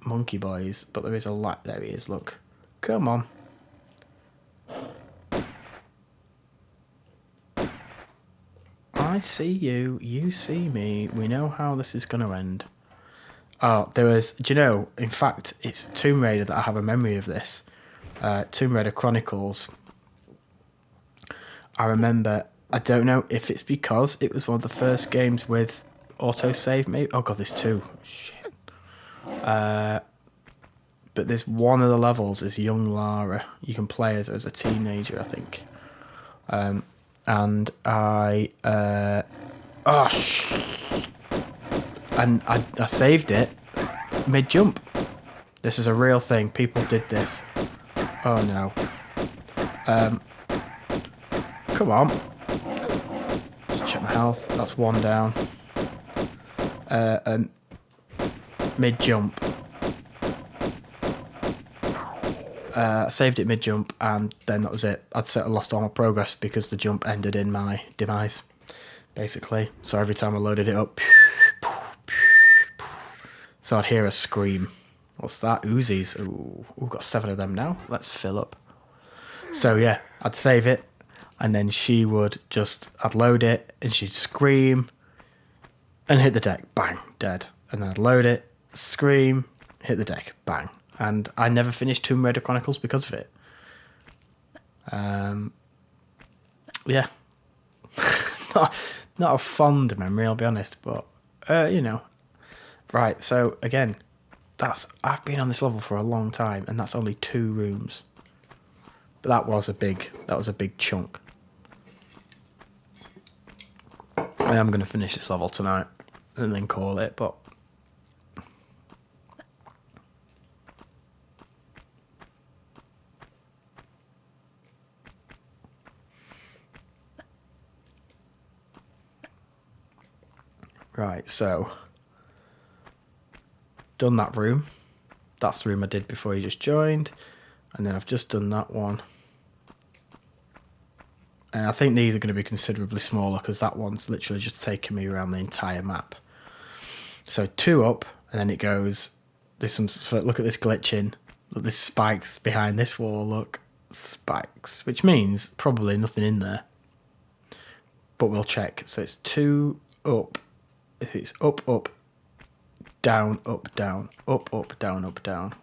Monkey Boys, but there is a light. There he is, look. Come on. I see you, you see me, we know how this is going to end. Oh, there was, do you know, in fact, it's Tomb Raider that I have a memory of this. Tomb Raider Chronicles. I remember, I don't know if it's because it was one of the first games with autosave, maybe. Oh god, there's two. Shit. But there's one of the levels is young Lara. You can play as a teenager, I think. And I... and I saved it mid-jump. This is a real thing. People did this. Oh no. Come on. Just check my health. That's one down. Mid-jump. I saved it mid-jump, and then that was it. I'd lost all my progress because the jump ended in my demise, basically. So every time I loaded it up, so I'd hear a scream. What's that? Uzis. Ooh, we've got 7 of them now. Let's fill up. So yeah, I'd save it, and then she would I'd load it, and she'd scream, and hit the deck. Bang, dead. And then I'd load it, scream, hit the deck. Bang. And I never finished Tomb Raider Chronicles because of it. Yeah. not a fond memory, I'll be honest, but, you know. Right, so, again, I've been on this level for a long time, and that's only 2 rooms. But that was a big chunk. I am going to finish this level tonight, and then call it, but... Right, so done that room. That's the room I did before you just joined. And then I've just done that one. And I think these are going to be considerably smaller because that one's literally just taking me around the entire map. So 2 up, and then it goes, there's some, look at this glitching. Look, there's spikes behind this wall, look. Spikes, which means probably nothing in there. But we'll check. So it's 2 up. If it's up, down, down, up, down, down, up, down, down,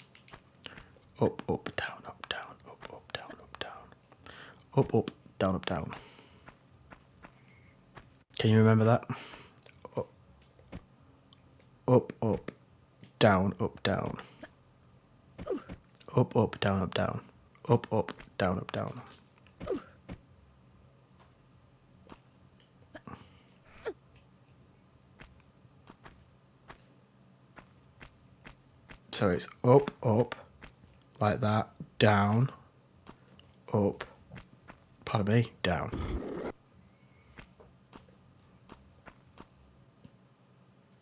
up, down, down, up, down, down. Can you remember that? Up, down, down. Up, down, down. Up, down, down. So it's up, like that, down, up, pardon me, down.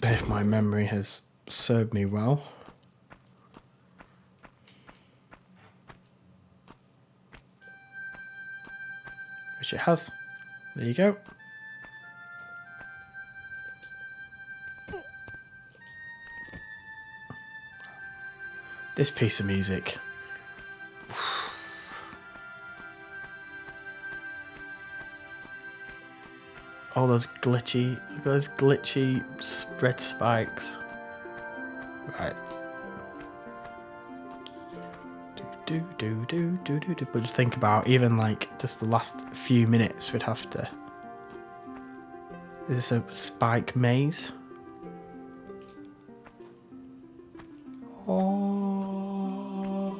If my memory has served me well. Which it has. There you go. This piece of music. All those glitchy red spikes. Right. But just think about even like just the last few minutes we'd have to. Is this a spike maze? Oh.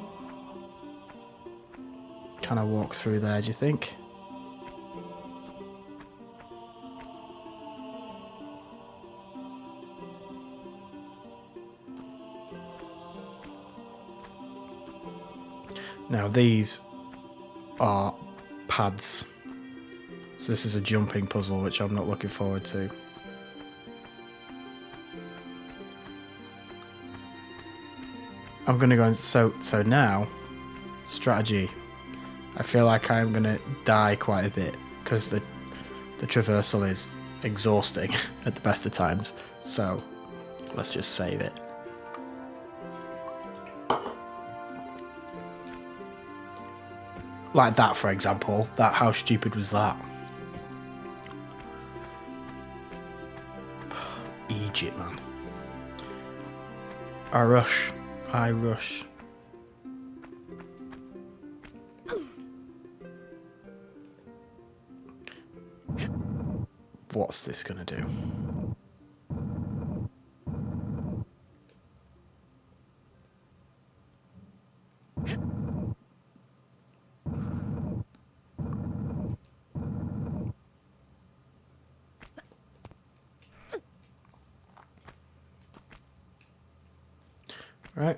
Can I walk through there, do you think? Now these are pads. So this is a jumping puzzle, which I'm not looking forward to. I'm gonna go, so now, strategy. I feel like I'm gonna die quite a bit, because the traversal is exhausting at the best of times. So, let's just save it. Like that, for example. How stupid was that? Egypt, man. I rush. What's this gonna do? Right.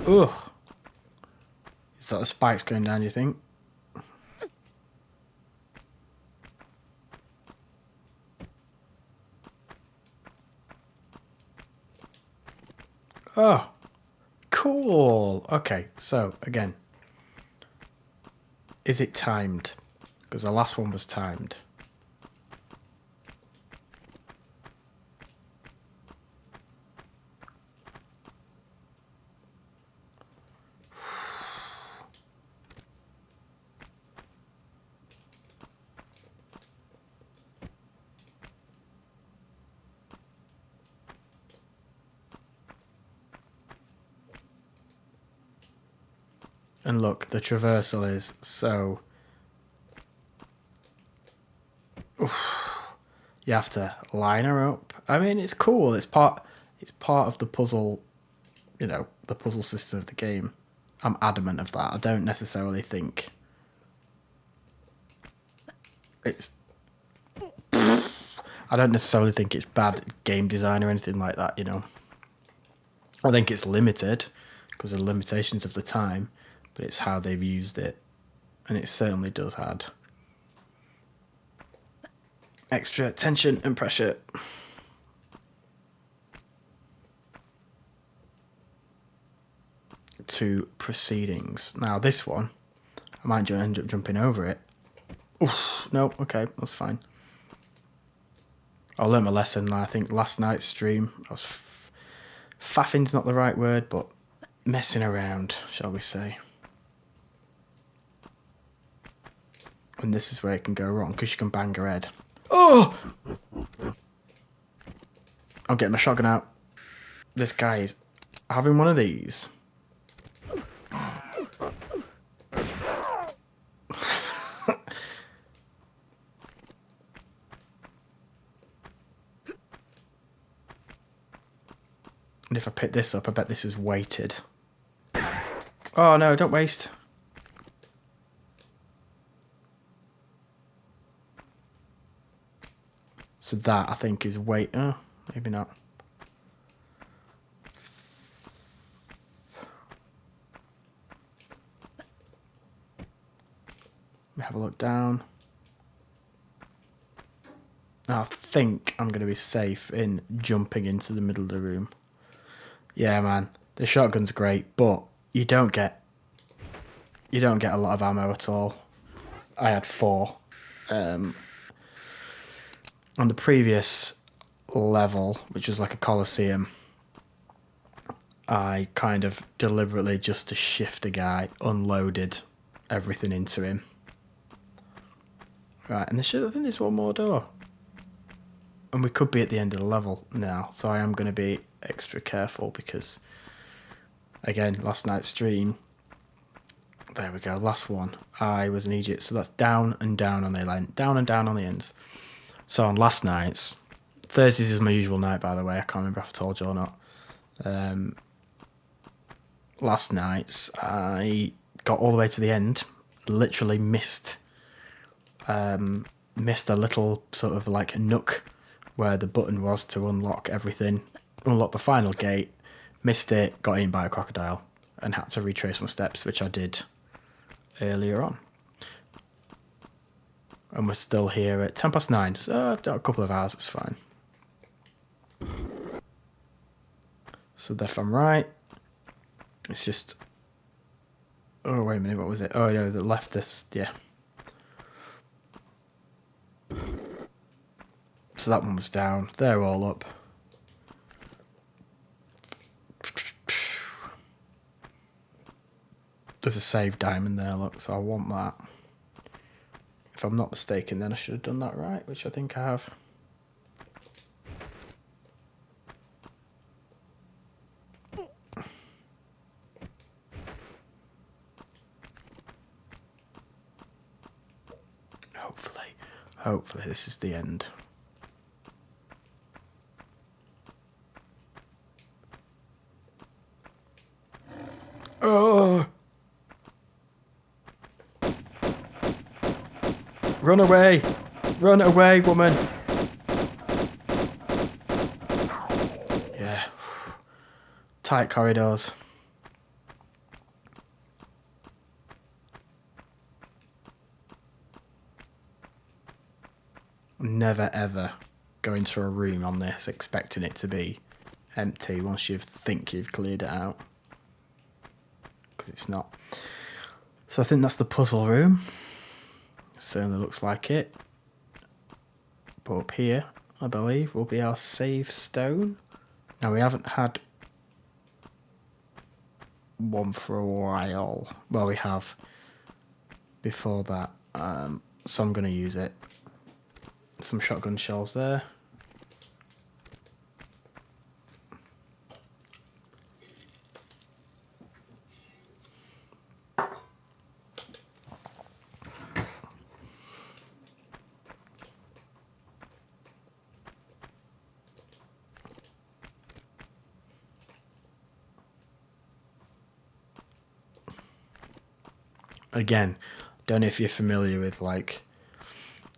Ugh. Is that the spikes going down, you think? Oh. Cool. Okay, so, again. Is it timed? Because the last one was timed. And look, the traversal is so... Oof. You have to line her up. I mean, it's cool. It's part of the puzzle, you know, the puzzle system of the game. I'm adamant of that. I don't necessarily think it's... I don't necessarily think it's bad game design or anything like that, you know. I think it's limited because of the limitations of the time, but it's how they've used it. And it certainly does add extra tension and pressure. To proceedings. Now this one, I might end up jumping over it. Oof, no, okay, that's fine. I learned my lesson, I think, last night's stream. I was faffing's not the right word, but messing around, shall we say. And this is where it can go wrong, because you can bang your head. Oh! I'm getting my shotgun out. This guy is having one of these. And if I pick this up, I bet this is weighted. Oh no, don't waste. So that, I think, is weight. Oh, maybe not. Let me have a look down. I think I'm going to be safe in jumping into the middle of the room. Yeah, man, the shotgun's great, but you don't get a lot of ammo at all. I had 4. On the previous level, which was like a Coliseum, I kind of deliberately, just to shift a guy, unloaded everything into him. Right, and I think there's one more door. And we could be at the end of the level now, so I am going to be extra careful because, again, last night's stream, there we go, last one, I was an idiot. So that's down and down on the line, down and down on the ends. So on last night's, Thursdays is my usual night, by the way. I can't remember if I told you or not. Last night's, I got all the way to the end, literally missed a little sort of like nook where the button was to unlock everything, unlock the final gate, missed it, got eaten by a crocodile, and had to retrace my steps, which I did earlier on. And we're still here at 9:10, so a couple of hours, it's fine. So if I'm right, it's just... Oh, wait a minute, what was it? Oh, no, the left this, yeah. So that one was down. They're all up. There's a save diamond there, look, so I want that. If I'm not mistaken, then I should have done that right, which I think I have. Hopefully this is the end. Oh! Run away! Run away, woman! Yeah. Tight corridors. Never ever go into a room on this expecting it to be empty once you think you've cleared it out. Because it's not. So I think that's the puzzle room. Certainly looks like it. But up here, I believe, will be our save stone. Now, we haven't had one for a while. Well, we have before that. So I'm going to use it. Some shotgun shells there. Again, don't know if you're familiar with like,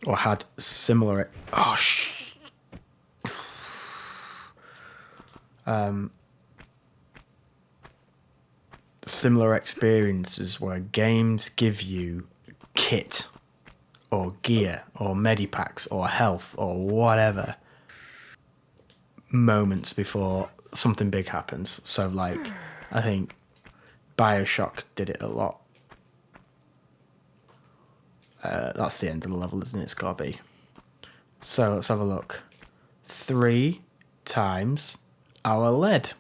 or had similar. Oh similar experiences where games give you kit or gear or medipacks or health or whatever moments before something big happens. So like, I think Bioshock did it a lot. That's the end of the level, isn't it? It's gotta be. So let's have a look. 3 times our lead.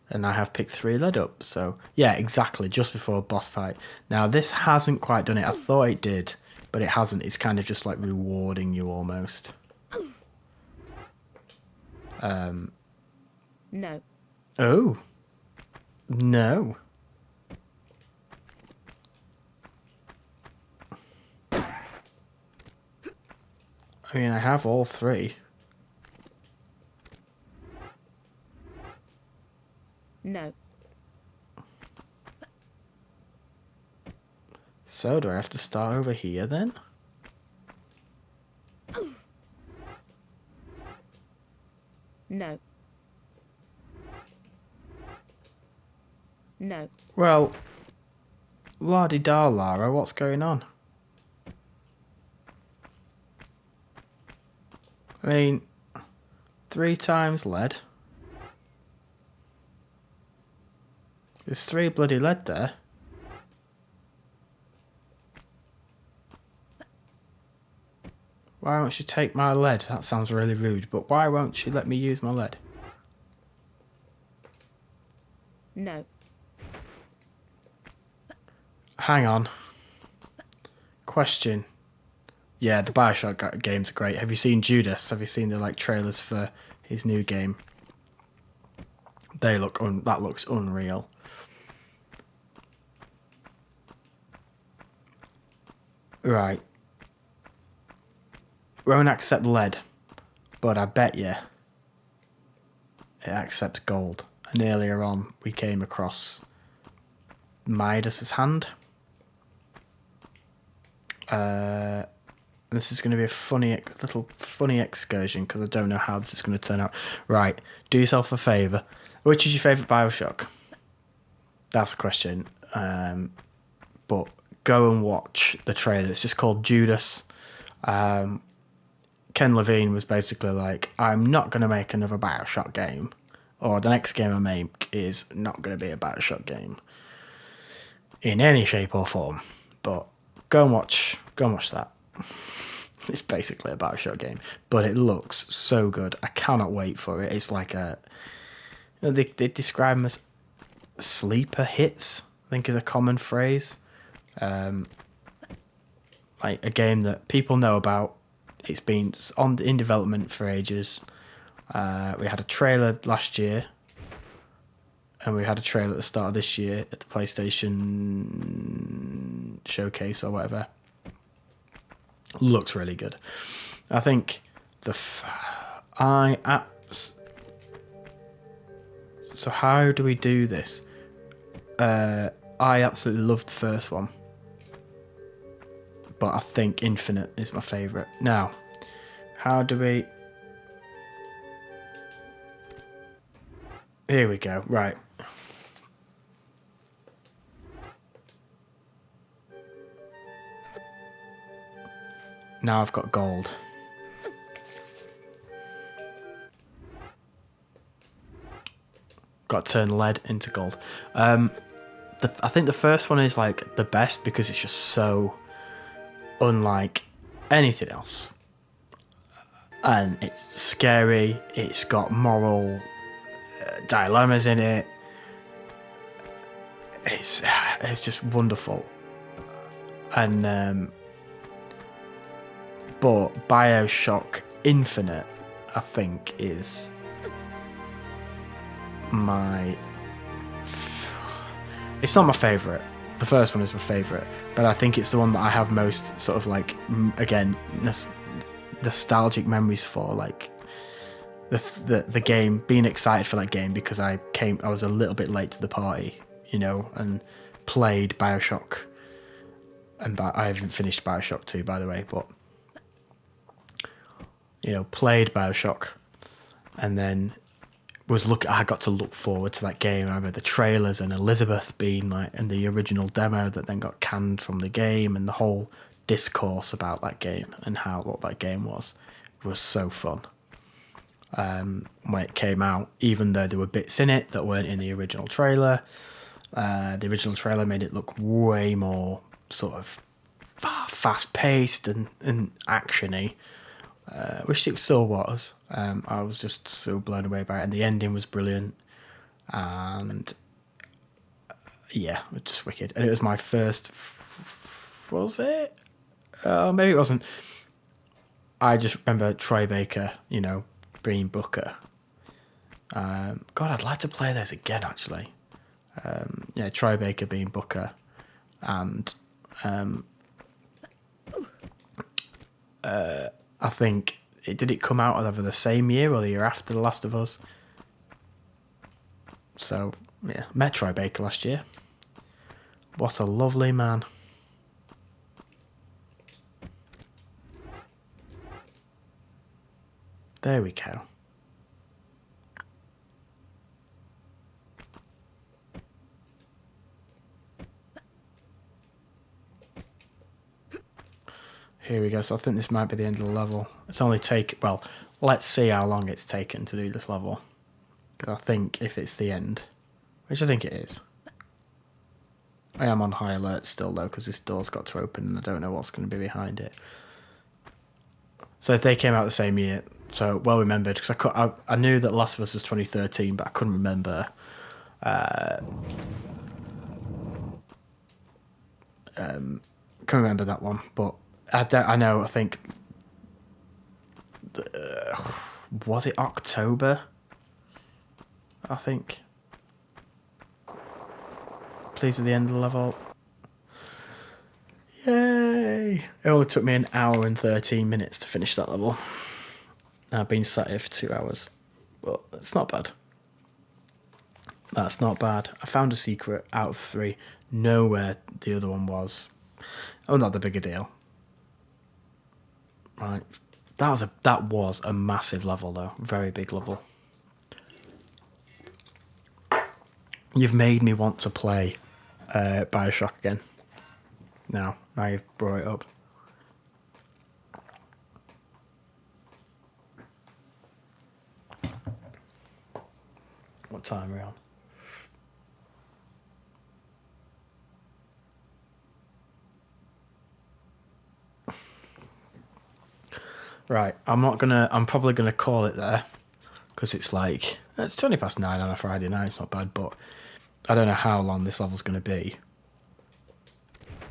And I have picked 3 lead up. So yeah, exactly, just before boss fight. Now this hasn't quite done it. I thought it did, but it hasn't. It's kind of just like rewarding you almost. No. Oh. No. I mean, I have all 3. No. So do I have to start over here then? No. No. Well, la-di-da, Lara, what's going on? I mean, 3 times lead. There's 3 bloody lead there. Why won't she take my lead? That sounds really rude, but why won't she let me use my lead? No. Hang on. Question. Yeah, the Bioshock games are great. Have you seen Judas? Have you seen the like trailers for his new game? They look that looks unreal. Right. won't accept lead, but I bet you it accepts gold. And earlier on, we came across Midas's hand. This is going to be a little funny excursion because I don't know how this is going to turn out. Right, do yourself a favour. Which is your favourite Bioshock? That's the question. But go and watch the trailer. It's just called Judas. Ken Levine was basically like, I'm not going to make another Bioshock game. Or the next game I make is not going to be a Bioshock game. In any shape or form. But go and watch that. It's basically a Bioshock game. But it looks so good. I cannot wait for it. It's like they describe them as sleeper hits, I think is a common phrase. Like a game that people know about. It's been in development for ages. We had a trailer last year, and we had a trailer at the start of this year at the PlayStation showcase or whatever. Looks really good. I think so how do we do this? I absolutely loved the first one, but I think Infinite is my favourite. Now, how do we... Here we go, right. Now I've got gold. Got to turn lead into gold. I think the first one is like the best because it's just so unlike anything else. And it's scary. It's got moral dilemmas in it. It's just wonderful. And but Bioshock Infinite, I think, is it's not my favourite. The first one is my favourite, but I think it's the one that I have most sort of like, again, nostalgic memories for, like the game, being excited for that game because I was a little bit late to the party, you know, and played Bioshock, and I haven't finished Bioshock 2, by the way, but you know, played Bioshock, and then I got to look forward to that game. I remember the trailers and Elizabeth being like in the original demo that then got canned from the game, and the whole discourse about that game and what that game was so fun. When it came out, even though there were bits in it that weren't in the original trailer, the original trailer made it look way more sort of fast-paced and actiony. Which it still was. I was just so blown away by it, and the ending was brilliant, and yeah, it was just wicked. And it was my first. Was it? Maybe it wasn't. I just remember Troy Baker, you know, being Booker. God, I'd like to play those again, actually. Yeah, Troy Baker being Booker, and I think did it come out either the same year or the year after The Last of Us? So yeah, met Troy Baker last year. What a lovely man. There we go. Here we go. So I think this might be the end of the level. It's only well, let's see how long it's taken to do this level. Because I think if it's the end, which I think it is. I am on high alert still though, because this door's got to open and I don't know what's going to be behind it. So if they came out the same year, so well remembered, because I knew that Last of Us was 2013, but I couldn't remember. Couldn't remember that one, but I think was it October? I think. Pleased with the end of the level. Yay! Yay! It only took me an hour and 13 minutes to finish that level. I've been sat here for 2 hours. But it's not bad. That's not bad. I found a secret out of 3. Know where the other one was. Oh, not the bigger deal. Right. That was a massive level, though. Very big level. You've made me want to play Bioshock again. Now you've brought it up. What time are we on? Right, I'm probably gonna call it there, because it's 20 past 9 on a Friday night. It's not bad, but I don't know how long this level's gonna be.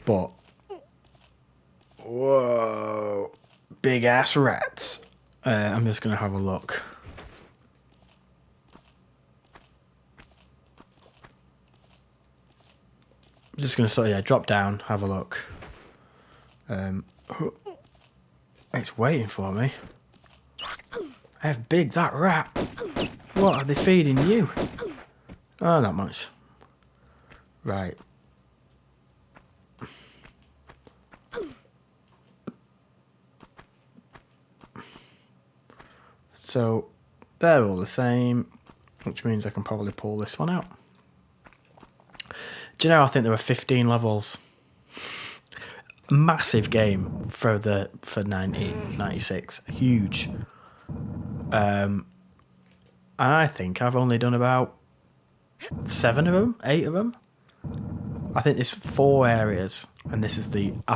But whoa, big ass rats! I'm just gonna have a look. I'm just gonna drop down, have a look. It's waiting for me. How big that rat? What are they feeding you? Oh, not much. Right. So they're all the same, which means I can probably pull this one out. Do you know, I think there were 15 levels. Massive game for 1996. Huge. And I think I've only done about 7 of them, 8 of them. I think there's 4 areas, and I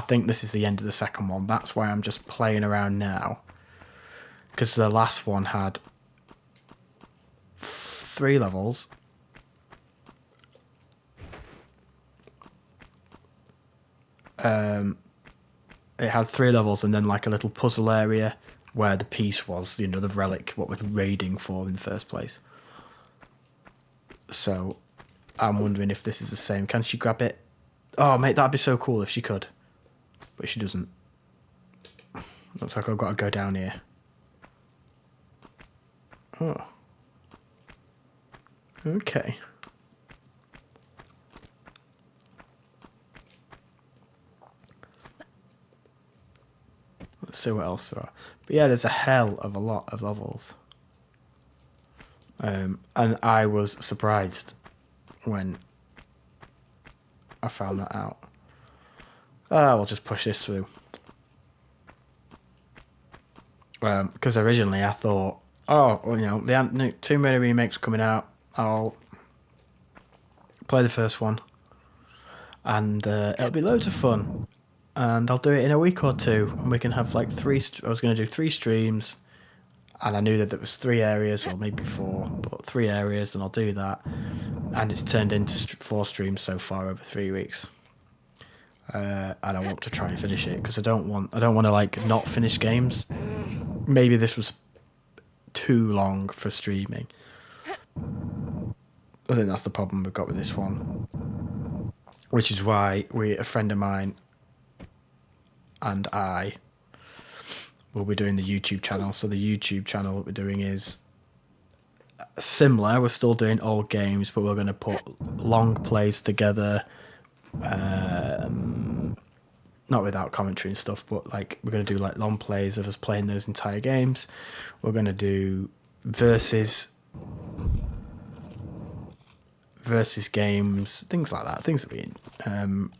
think this is the end of the second one. That's why I'm just playing around now, because the last one had 3 levels. It had 3 levels and then like a little puzzle area where the piece was, the relic, what we're raiding for in the first place. So I'm wondering if this is the same. Can she grab it? Oh, mate, that'd be so cool if she could. But she doesn't. Looks like I've got to go down here. Oh. Okay. Let's see what else there are. But yeah, there's a hell of a lot of levels. And I was surprised when I found that out. We'll just push this through. Because originally I thought, the Tomb Raider remake's coming out. I'll play the first one. And it'll be loads of fun. And I'll do it in a week or 2, and we can have like 3. I was going to do 3 streams, and I knew that there was 3 areas, or maybe 4, but 3 areas, and I'll do that. And it's turned into 4 streams so far over 3 weeks. And I want to try and finish it because I don't want to like not finish games. Maybe this was too long for streaming. I think that's the problem we've got with this one, which is why a friend of mine and I will be doing the YouTube channel. So the YouTube channel, what we're doing is similar. We're still doing old games, but we're going to put long plays together. Not without commentary and stuff, but like we're going to do like long plays of us playing those entire games. We're going to do versus games, things like that, things that we and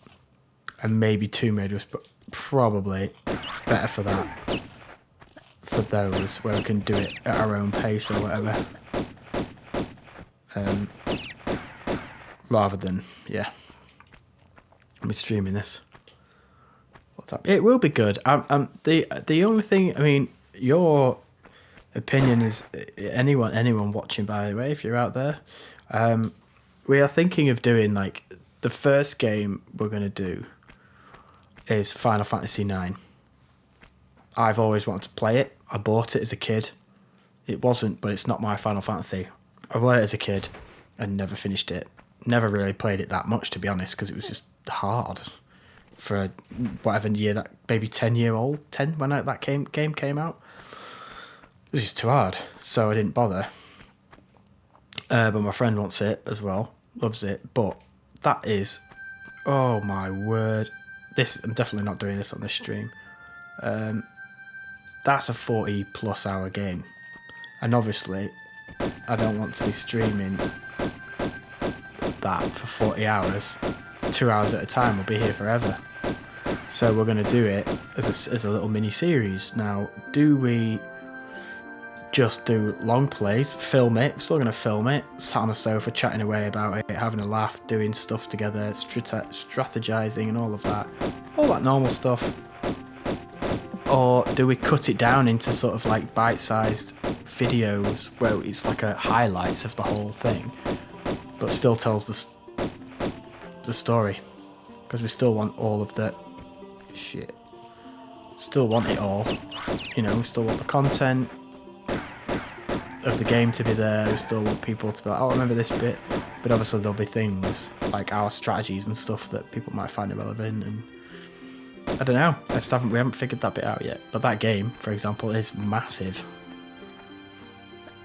maybe Tomb Raiders, but probably better for that, for those where we can do it at our own pace or whatever, rather than I'm streaming this. What's up? It will be good. The only thing, I mean, your opinion is anyone watching, by the way, if you're out there, we are thinking of doing like the first game we're going to do is Final Fantasy IX. I've always wanted to play it. I bought it as a kid. It wasn't, but it's not my Final Fantasy. I bought it as a kid and never finished it. Never really played it that much, to be honest, because it was just hard. for whatever year that, maybe 10-year-old, 10 when that game came out. It was just too hard, so I didn't bother. But my friend wants it as well, loves it. But that is, oh my word, I'm definitely not doing this on this stream. That's a 40+ hour game, and obviously I don't want to be streaming that for 40 hours, 2 hours at a time. We'll be here forever. So we're going to do it as a little mini series. Now, do we just do long plays, film it? We're still going to film it, sat on a sofa chatting away about it, having a laugh, doing stuff together, strategizing and all that normal stuff. Or do we cut it down into sort of like bite-sized videos where it's like a highlights of the whole thing, but still tells the story? Because we still want all of the shit. Still want it all. You know, we still want the content of the game to be there. We still want people to be like, oh, I remember this bit. But obviously there'll be things like our strategies and stuff that people might find irrelevant, and I don't know. We haven't figured that bit out yet. But that game, for example, is massive.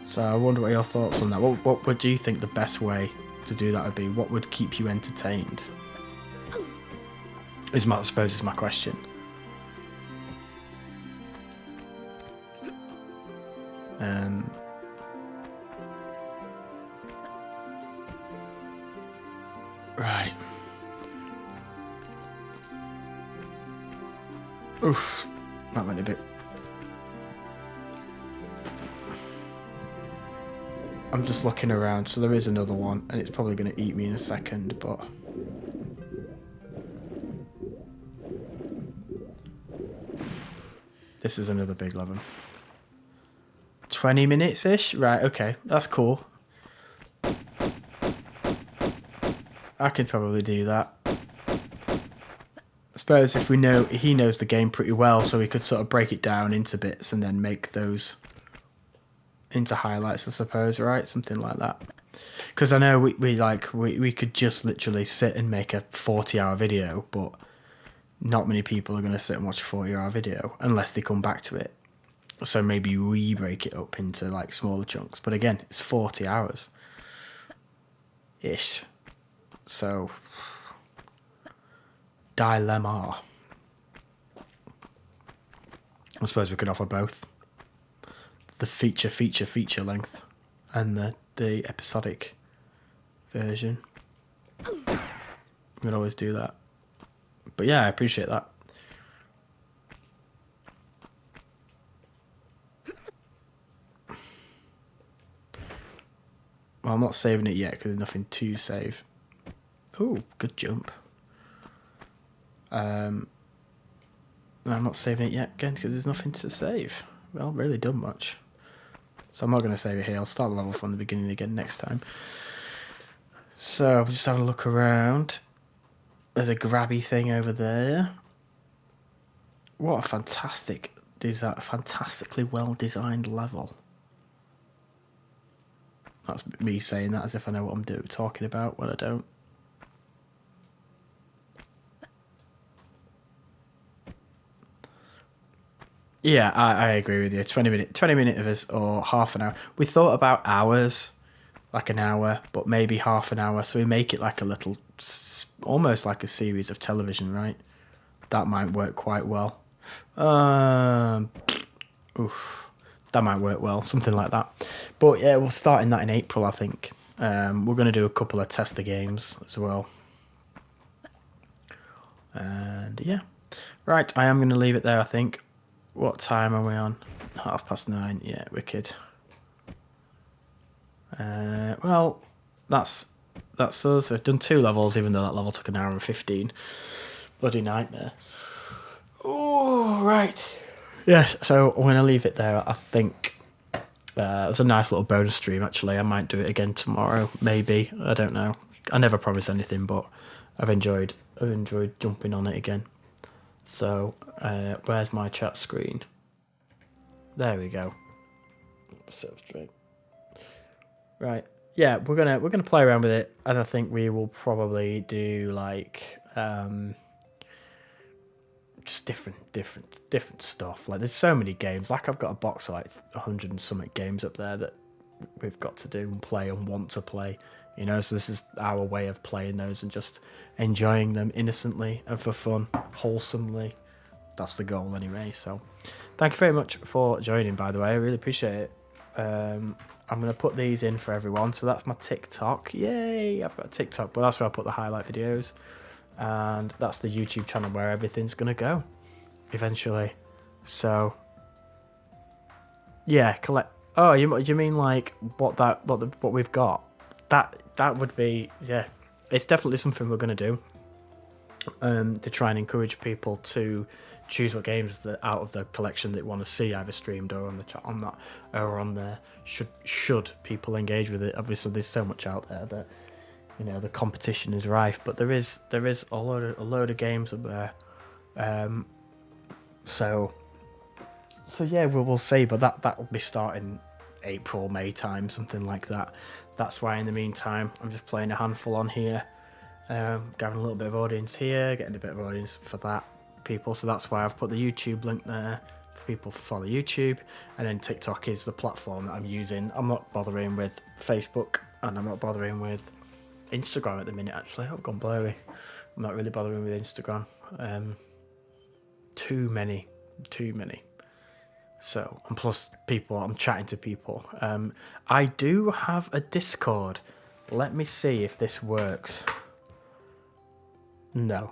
So I wonder what your thoughts on that. What would you think the best way to do that would be? What would keep you entertained? I suppose is my question. Right. Oof, that went a bit. I'm just looking around, so there is another one, and it's probably going to eat me in a second, but this is another big 11. 20 minutes-ish? Right, okay, that's cool. I could probably do that. I suppose if he knows the game pretty well, so he could sort of break it down into bits and then make those into highlights, I suppose, right? Something like that. Because I know we could just literally sit and make a 40-hour video, but not many people are going to sit and watch a 40-hour video unless they come back to it. So maybe we break it up into like smaller chunks. But again, it's 40 hours ish. So dilemma. I suppose we could offer both. The feature length and the episodic version. We could always do that. But yeah, I appreciate that. Well, I'm not saving it yet because there's nothing to save. Oh, good jump. I'm not saving it yet again because there's nothing to save. Well, really done much. So I'm not going to save it here. I'll start the level from the beginning again next time. So I'm just having a look around. There's a grabby thing over there. What a fantastic design, fantastically well designed level. That's me saying that as if I know what I'm talking about when I don't. Yeah, I agree with you. 20 minute of us or half an hour. We thought about hours, like an hour, but maybe half an hour. So we make it like a little, almost like a series of television, right? That might work quite well. That might work well, something like that. But yeah, we're starting that in April, I think. We're going to do a couple of tester games as well. And yeah. Right, I am going to leave it there, I think. What time are we on? 9:30. Yeah, wicked. Well, that's us. We've done 2 levels, even though that level took an hour and 15. Bloody nightmare. Oh, right. Yes, so I'm going to leave it there, I think. It was a nice little bonus stream, actually. I might do it again tomorrow, maybe. I don't know. I never promise anything, but I've enjoyed jumping on it again. So, where's my chat screen? There we go. Substrate. Right. Yeah, we're gonna play around with it, and I think we will probably do like just different stuff. Like there's so many games. Like I've got a box of like 100 and something games up there that we've got to do and play and want to play. You know, so this is our way of playing those and just enjoying them innocently and for fun, wholesomely. That's the goal anyway. So thank you very much for joining, by the way. I really appreciate it. I'm going to put these in for everyone. So that's my TikTok. Yay! I've got a TikTok, but that's where I put the highlight videos. And that's the YouTube channel where everything's going to go eventually. So, yeah, collect. Oh, you mean like what we've got? That would be, yeah. It's definitely something we're going to do. To try and encourage people to choose what games that out of the collection they want to see either streamed or on the chat on that or on there. Should people engage with it? Obviously, there's so much out there that the competition is rife, but there is a load of games up there. So yeah, we'll see. But that will be starting April, May time, something like that. That's why in the meantime I'm just playing a handful on here. Getting a little bit of audience here, getting a bit of audience for that people. So that's why I've put the YouTube link there for people to follow YouTube. And then TikTok is the platform that I'm using. I'm not bothering with Facebook and I'm not bothering with Instagram at the minute, actually. I've gone blurry. I'm not really bothering with Instagram. Too many. So, and plus people, I'm chatting to people. I do have a Discord. Let me see if this works. No.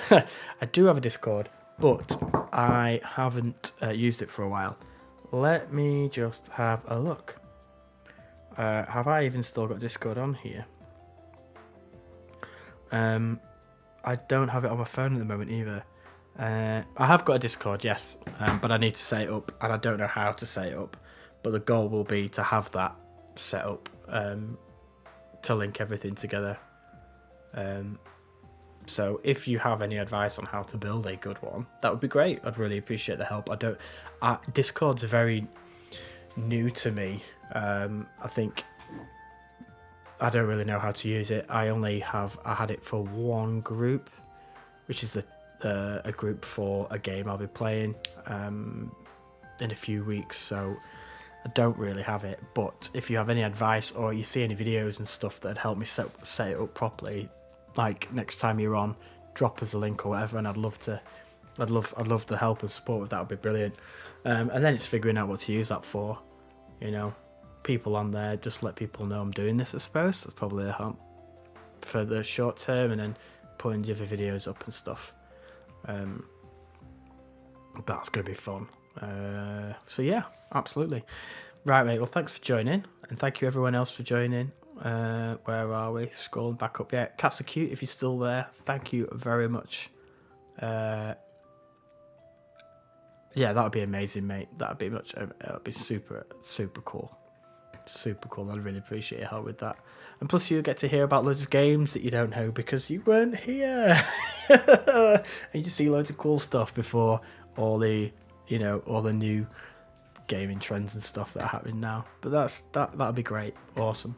I do have a Discord, but I haven't used it for a while. Let me just have a look. Have I even still got Discord on here? I don't have it on my phone at the moment either. I have got a Discord, yes, but I need to set it up, and I don't know how to set it up. But the goal will be to have that set up to link everything together. So if you have any advice on how to build a good one, that would be great. I'd really appreciate the help. Discord's very new to me. I think I don't really know how to use it. I had it for one group, which is a group for a game I'll be playing in a few weeks. So I don't really have it. But if you have any advice or you see any videos and stuff that'd help me set it up properly, like next time you're on, drop us a link or whatever, and I'd love the help and support with that. Would be brilliant. And then it's figuring out what to use that for. People on there, just let people know I'm doing this. I suppose that's probably a help for the short term, and then putting the other videos up and stuff. That's gonna be fun. So yeah, absolutely. Right, mate. Well, thanks for joining, and thank you everyone else for joining. Where are we? Scrolling back up. Yeah, Cats Are Cute, if you're still there, thank you very much. Yeah, that would be amazing, mate. That would be super cool. Super cool. I'd really appreciate your help with that. And plus you get to hear about loads of games that you don't know because you weren't here. And you see loads of cool stuff before all the new gaming trends and stuff that are happening now. But that'd be great. Awesome.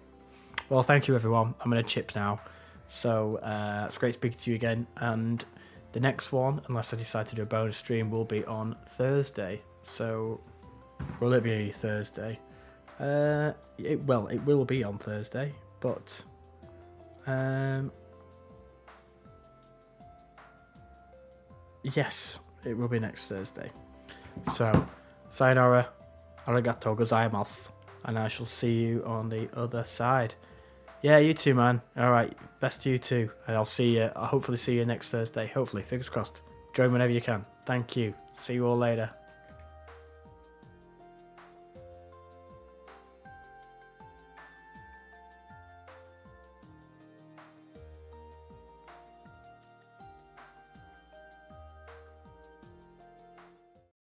Well, thank you everyone. I'm going to chip now. So it's great speaking to you again. And the next one, unless I decide to do a bonus stream, will be on Thursday. So will it be Thursday? It will be on Thursday. But yes, it will be next Thursday. So sayonara, arigatou gozaimasu, and I shall see you on the other side. Yeah, you too, man. All right, best to you too. And I'll hopefully see you next Thursday. Hopefully, fingers crossed. Join whenever you can. Thank you. See you all later.